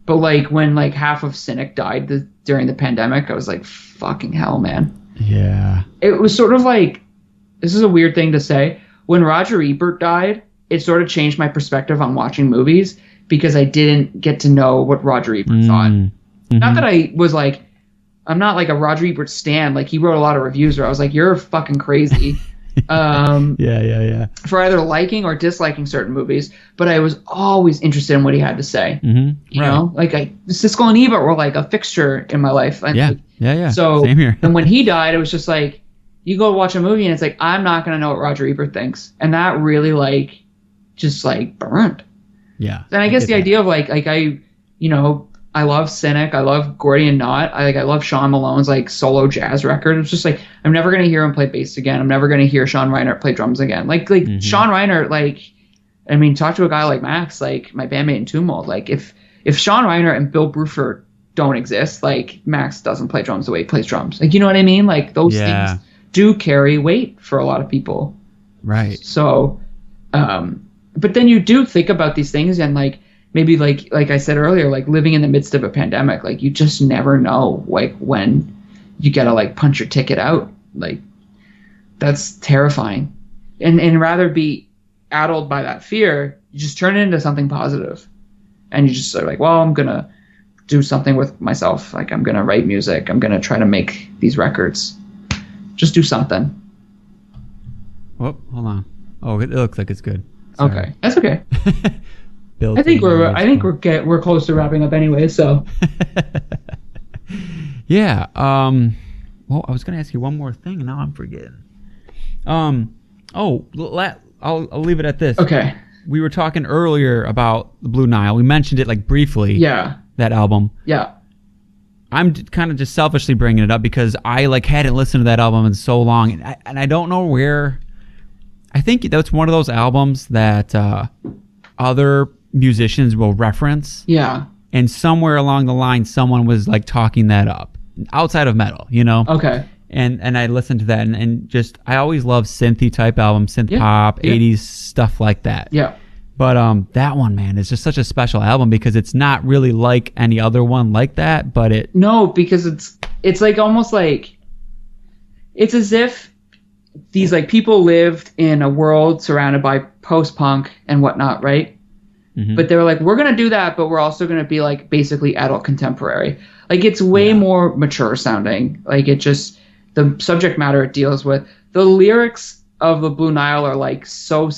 But like when like half of Cynic died during the pandemic, I was like, fucking hell, man. Yeah. It was sort of like, this is a weird thing to say. When Roger Ebert died, it sort of changed my perspective on watching movies because I didn't get to know what Roger Ebert thought. Mm-hmm. Not that I was like. I'm not like a Roger Ebert stan. Like he wrote a lot of reviews where I was like, "You're fucking crazy." Yeah. For either liking or disliking certain movies, but I was always interested in what he had to say. Mm-hmm. You know, like Siskel and Ebert were like a fixture in my life. Yeah. So same here. And when he died, it was just like you go watch a movie and it's like I'm not gonna know what Roger Ebert thinks, and that really like just like burned. Yeah. And I guess the idea of like I, you know. I love Cynic. I love Gordian Knot. I love Sean Malone's like solo jazz record. It's just like I'm never gonna hear him play bass again. I'm never gonna hear Sean Reinert play drums again. Like Sean Reinert, like I mean, talk to a guy like Max, like my bandmate in Tomb Mold. Like if Sean Reinert and Bill Bruford don't exist, like Max doesn't play drums the way he plays drums. Like you know what I mean? Like those things do carry weight for a lot of people. Right. So, but then you do think about these things and like. Maybe like I said earlier, like living in the midst of a pandemic, like you just never know like when you gotta like punch your ticket out. Like that's terrifying. And rather be addled by that fear, you just turn it into something positive. And you just are like, well, I'm gonna do something with myself. Like I'm gonna write music. I'm gonna try to make these records. Just do something. Whoop, hold on. Oh, it looks like it's good. Sorry. Okay. That's okay. I think we're close to wrapping up anyway. So, yeah. Well, I was gonna ask you one more thing, and now I'm forgetting. I'll leave it at this. Okay. We were talking earlier about the Blue Nile. We mentioned it like briefly. Yeah. That album. Yeah. I'm kind of just selfishly bringing it up because I like hadn't listened to that album in so long, and I don't know where. I think that's one of those albums that other musicians will reference. Yeah. And somewhere along the line, someone was like talking that up outside of metal, you know? Okay. And I listened to that and just I always love synthy type albums, synth pop, 80s stuff like that. Yeah. But that one, man, is just such a special album because it's not really like any other one like that, but it... No, because it's like almost like... It's as if these like people lived in a world surrounded by post-punk and whatnot, right? Mm-hmm. But they were like, we're going to do that, but we're also going to be like basically adult contemporary. Like it's way more mature sounding. Like it just... The subject matter it deals with. The lyrics of the Blue Nile are like so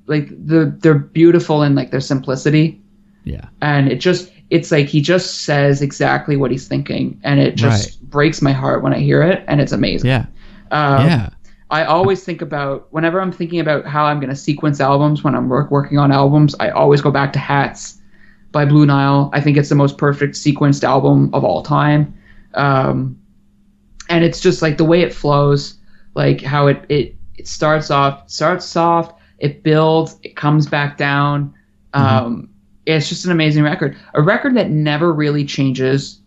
like they're beautiful in like their simplicity. Yeah. And it's like he just says exactly what he's thinking, and it just breaks my heart when I hear it, and it's amazing. Yeah. I always think about whenever I'm thinking about how I'm going to sequence albums when I'm working on albums, I always go back to Hats by Blue Nile. I think it's the most perfect sequenced album of all time. And it's just like the way it flows, like how it starts soft, it builds, it comes back down. It's just an amazing record. A record that never really changes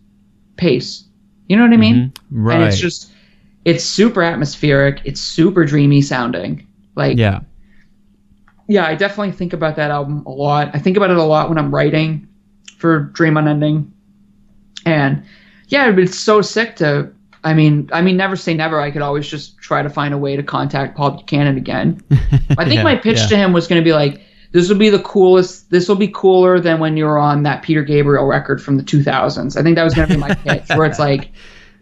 pace. You know what I mean? Right. And it's super atmospheric. It's super dreamy sounding. Like, yeah, I definitely think about that album a lot. I think about it a lot when I'm writing for Dream Unending. And yeah, it's so sick to... I mean, never say never. I could always just try to find a way to contact Paul Buchanan again. I think my pitch to him was going to be like, this will be the coolest. This will be cooler than when you were on that Peter Gabriel record from the 2000s. I think that was going to be my pitch, where it's like,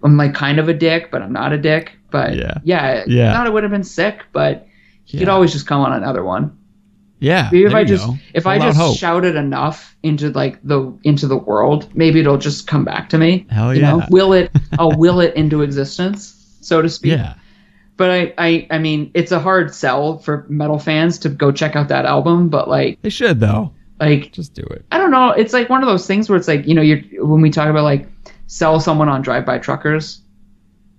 I'm like kind of a dick, but I'm not a dick. But I thought it would have been sick, but he could always just come on another one. Yeah. Maybe if I just shouted enough into the world, maybe it'll just come back to me. Hell yeah. I'll will it into existence, so to speak. Yeah. But I mean, it's a hard sell for metal fans to go check out that album, but like they should though. Like just do it. I don't know. It's like one of those things where it's like, when we talk about like sell someone on Drive-By Truckers,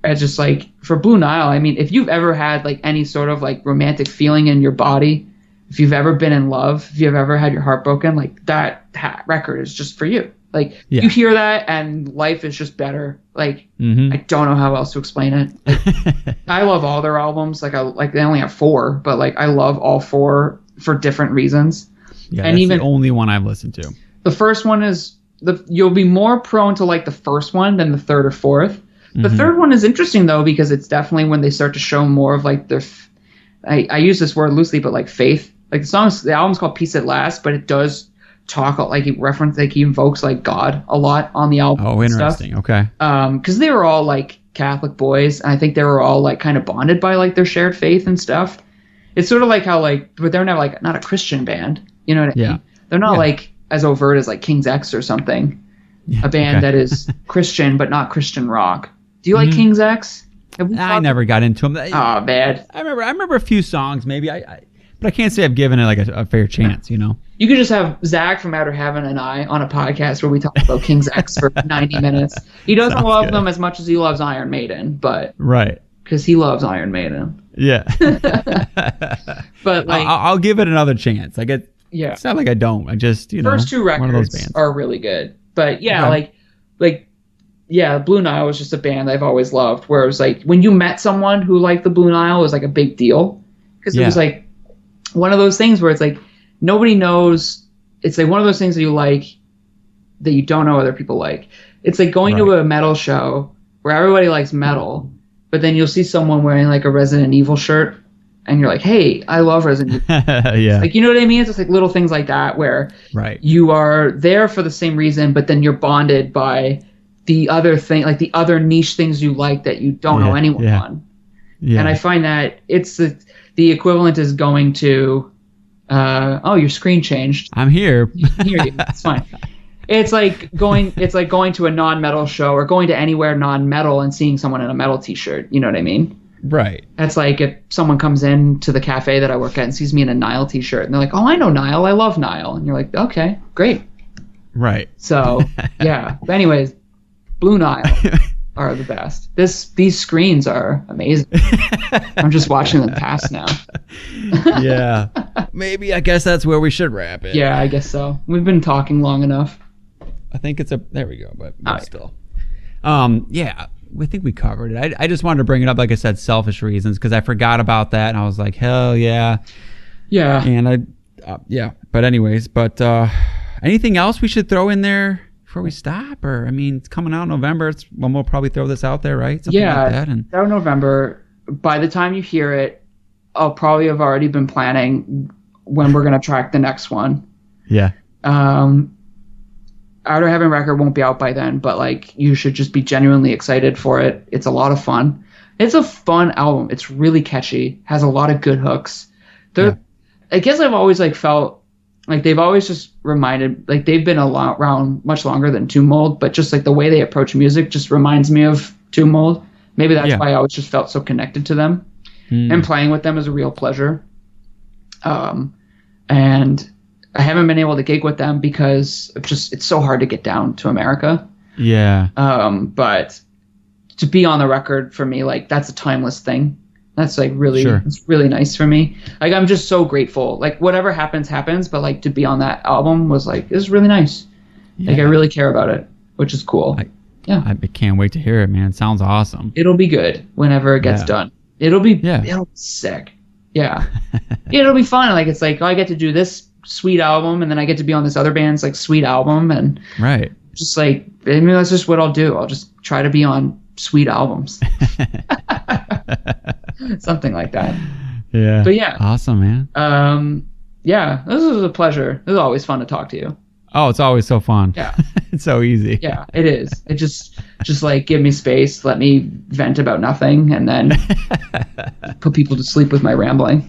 it's just like for Blue Nile, I mean, if you've ever had like any sort of like romantic feeling in your body, if you've ever been in love, if you've ever had your heart broken, like that record is just for you. Like you hear that and life is just better. Like I don't know how else to explain it. Like, I love all their albums. Like they only have 4, but like I love all 4 for different reasons. Yeah, and that's even the only one I've listened to. The first one is you'll be more prone to like the first one than the third or fourth. The third one is interesting though, because it's definitely when they start to show more of like their I use this word loosely, but like faith. Like the album's called Peace at Last, but it does talk like he invokes like God a lot on the album. Oh, interesting. Stuff. Okay. Because they were all like Catholic boys, and I think they were all like kind of bonded by like their shared faith and stuff. It's sort of like how like, but they're not a Christian band. You know what I mean? They're not like as overt as like King's X or something. Yeah, a band that is Christian but not Christian rock. Do you like King's X? I never got into them. Oh, bad. I remember a few songs maybe. But I can't say I've given it like a fair chance, You could just have Zach from Outer Heaven and I on a podcast where we talk about King's X for 90 minutes. He doesn't love them as much as he loves Iron Maiden, but because he loves Iron Maiden. Yeah. But like, I'll give it another chance. Like it's not like I don't. I just first 2 records one of those bands are really good. But Blue Nile was just a band I've always loved. Where it was like when you met someone who liked the Blue Nile, it was like a big deal because it was like one of those things where it's like nobody knows. It's like one of those things that you like that you don't know other people like. It's like going to a metal show where everybody likes metal, but then you'll see someone wearing like a Resident Evil shirt, and you're like, "Hey, I love Resident Evil." Like, you know what I mean? It's just like little things like that where you are there for the same reason, but then you're bonded by the other thing, like the other niche things you like that you don't know anyone on. Yeah. And I find that it's the equivalent is going to, your screen changed. I'm here. It's fine. It's like going to a non-metal show or going to anywhere non-metal and seeing someone in a metal t-shirt. You know what I mean? Right. That's like if someone comes in to the cafe that I work at and sees me in a Nile t-shirt and they're like, "Oh, I know Nile. I love Nile." And you're like, "Okay, great." Right. So, yeah. But anyways, Blue Nile are the best. These screens are amazing. I'm just watching them pass now. Yeah. Maybe I guess that's where we should wrap it. Yeah, I guess so. We've been talking long enough. I think there we go, but still. we covered it. I just wanted to bring it up, like I said, selfish reasons, because I forgot about that, and I was like, hell yeah. Yeah. And but anyways, anything else we should throw in there before we stop? Or, I mean, it's coming out in November. It's when we'll probably throw this out there, right? Something like that. And out in November. By the time you hear it, I'll probably have already been planning when we're going to track the next one. Yeah. Outer Heaven record won't be out by then, but like you should just be genuinely excited for it. It's a lot of fun. It's a fun album. It's really catchy. Has a lot of good hooks. I guess I've always like felt like they've always just reminded, like they've been around much longer than Tomb Mold, but just like the way they approach music just reminds me of Tomb Mold. Maybe that's why I always just felt so connected to them. And playing with them is a real pleasure. And I haven't been able to gig with them because it's so hard to get down to America. Yeah. But to be on the record for me, like that's a timeless thing. That's like really, It's really nice for me. Like I'm just so grateful. Like whatever happens, but like to be on that album was like, it was really nice. Yeah. Like I really care about it, which is cool. I can't wait to hear it, man. It sounds awesome. It'll be good whenever it gets done. It'll be sick. Yeah. It'll be fun. Like it's like, I get to do this sweet album and then I get to be on this other band's like sweet album, and just like, I mean, that's just what I'll do. I'll just try to be on sweet albums. Something like that. Yeah. But yeah. Awesome, man. Yeah, this was a pleasure. It was always fun to talk to you. Oh, it's always so fun. Yeah. It's so easy. Yeah, it is. It just like give me space, let me vent about nothing, and then put people to sleep with my rambling.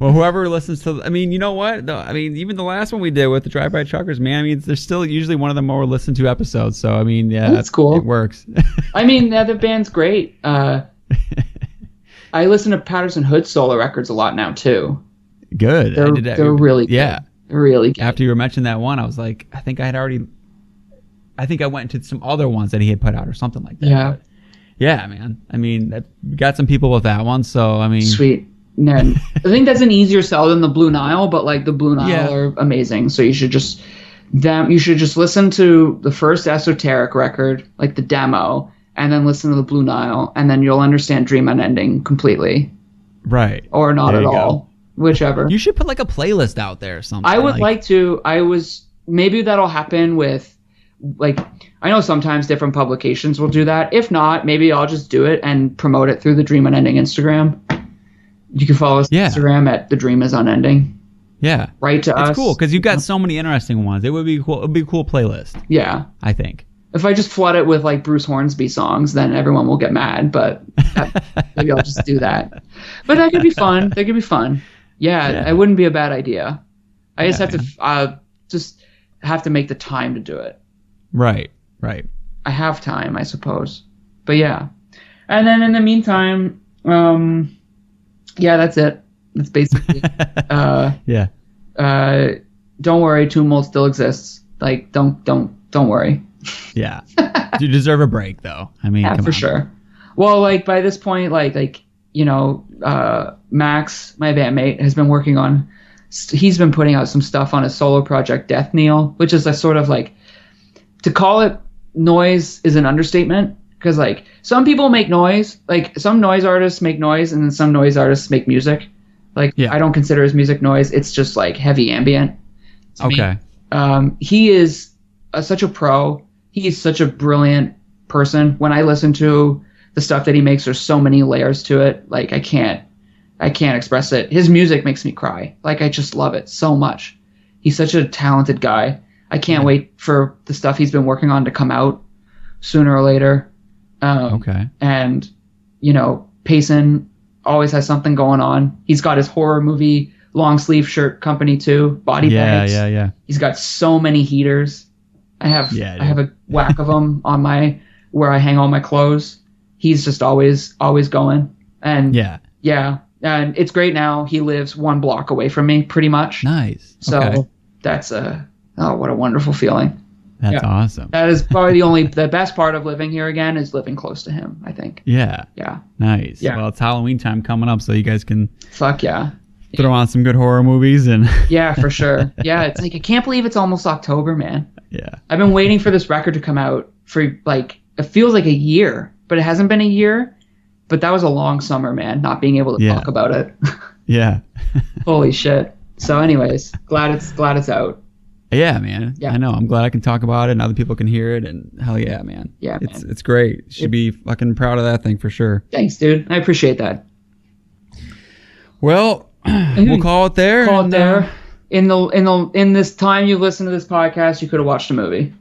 Well, whoever listens to, I mean, you know what? I mean, even the last one we did with the Drive-By Truckers, man, I mean, they're still usually one of the more listened to episodes. So, I mean, yeah, that's cool. It works. I mean, the other band's great. I listen to Patterson Hood solo records a lot now, too. Good. They're really good. Yeah. Really good. After you were mentioning that one, I was like, I think I went into some other ones that he had put out or something like that. Yeah. But yeah, man. I mean, we got some people with that one, so I mean. Sweet. And I think that's an easier sell than the Blue Nile, but like the Blue Nile are amazing. So you should just listen to the first Esoteric record, like the demo, and then listen to the Blue Nile, and then you'll understand Dream Unending completely. Right. Or not at all. Whichever. You should put like a playlist out there or something. I would like to. Maybe that'll happen with, like, I know sometimes different publications will do that. If not, maybe I'll just do it and promote it through the Dream Unending Instagram. You can follow us on Instagram at The Dream Is Unending. Yeah. Write to us. It's cool because you've got so many interesting ones. It would be cool. It would be a cool playlist. Yeah. I think. If I just flood it with like Bruce Hornsby songs, then everyone will get mad. But maybe I'll just do that. But that could be fun. That could be fun. Yeah, it wouldn't be a bad idea. I just have to make the time to do it. Right. I have time, I suppose. But yeah. And then in the meantime, that's it. That's basically don't worry, Tomb Mold still exists. Like don't worry. Yeah. You deserve a break though. I mean, yeah, for sure. Well, like by this point, like you know, Max, my bandmate, has been working on. He's been putting out some stuff on his solo project, Death Kneel, which is a sort of like, to call it noise is an understatement, because like some people make noise, like some noise artists make noise, and then some noise artists make music. Like I don't consider his music noise; it's just like heavy ambient. Okay. He is such a pro. He is such a brilliant person. When I listen to the stuff that he makes, there's so many layers to it. Like I can't express it. His music makes me cry. Like I just love it so much. He's such a talented guy. I can't wait for the stuff he's been working on to come out sooner or later. Okay. And you know, Payson always has something going on. He's got his horror movie long sleeve shirt company too, Body Bags. Yeah. He's got so many heaters. I have a whack of them on where I hang all my clothes. He's just always going. And and it's great now. He lives 1 block away from me, pretty much. Nice. So that's what a wonderful feeling. That's awesome. That is probably the best part of living here again is living close to him, I think. Yeah. Yeah. Nice. Yeah. Well, it's Halloween time coming up, so you guys can. Fuck yeah. throw on some good horror movies and yeah, for sure. Yeah, it's like I can't believe it's almost October, man. Yeah. I've been waiting for this record to come out for like it feels like a year, but it hasn't been a year. But that was a long summer, man, not being able to talk about it. Yeah. Holy shit. So anyways, glad it's out. Yeah, man. Yeah. I know. I'm glad I can talk about it and other people can hear it, and hell yeah, man. Yeah, it's great. You should be fucking proud of that thing for sure. Thanks, dude. I appreciate that. Well, we'll call it there. Call it there. In this time you listen to this podcast, you could have watched a movie.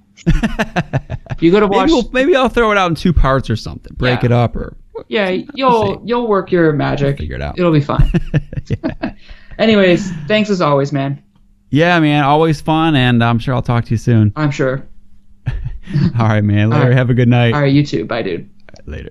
You could have watched. Maybe I'll throw it out in 2 parts or something. Break it up or. Yeah, you'll work your magic. We'll figure it out. It'll be fine. Anyways, thanks as always, man. Yeah, man. Always fun, and I'm sure I'll talk to you soon. I'm sure. All right, man. Later. Have a good night. All right, you too. Bye, dude. Later.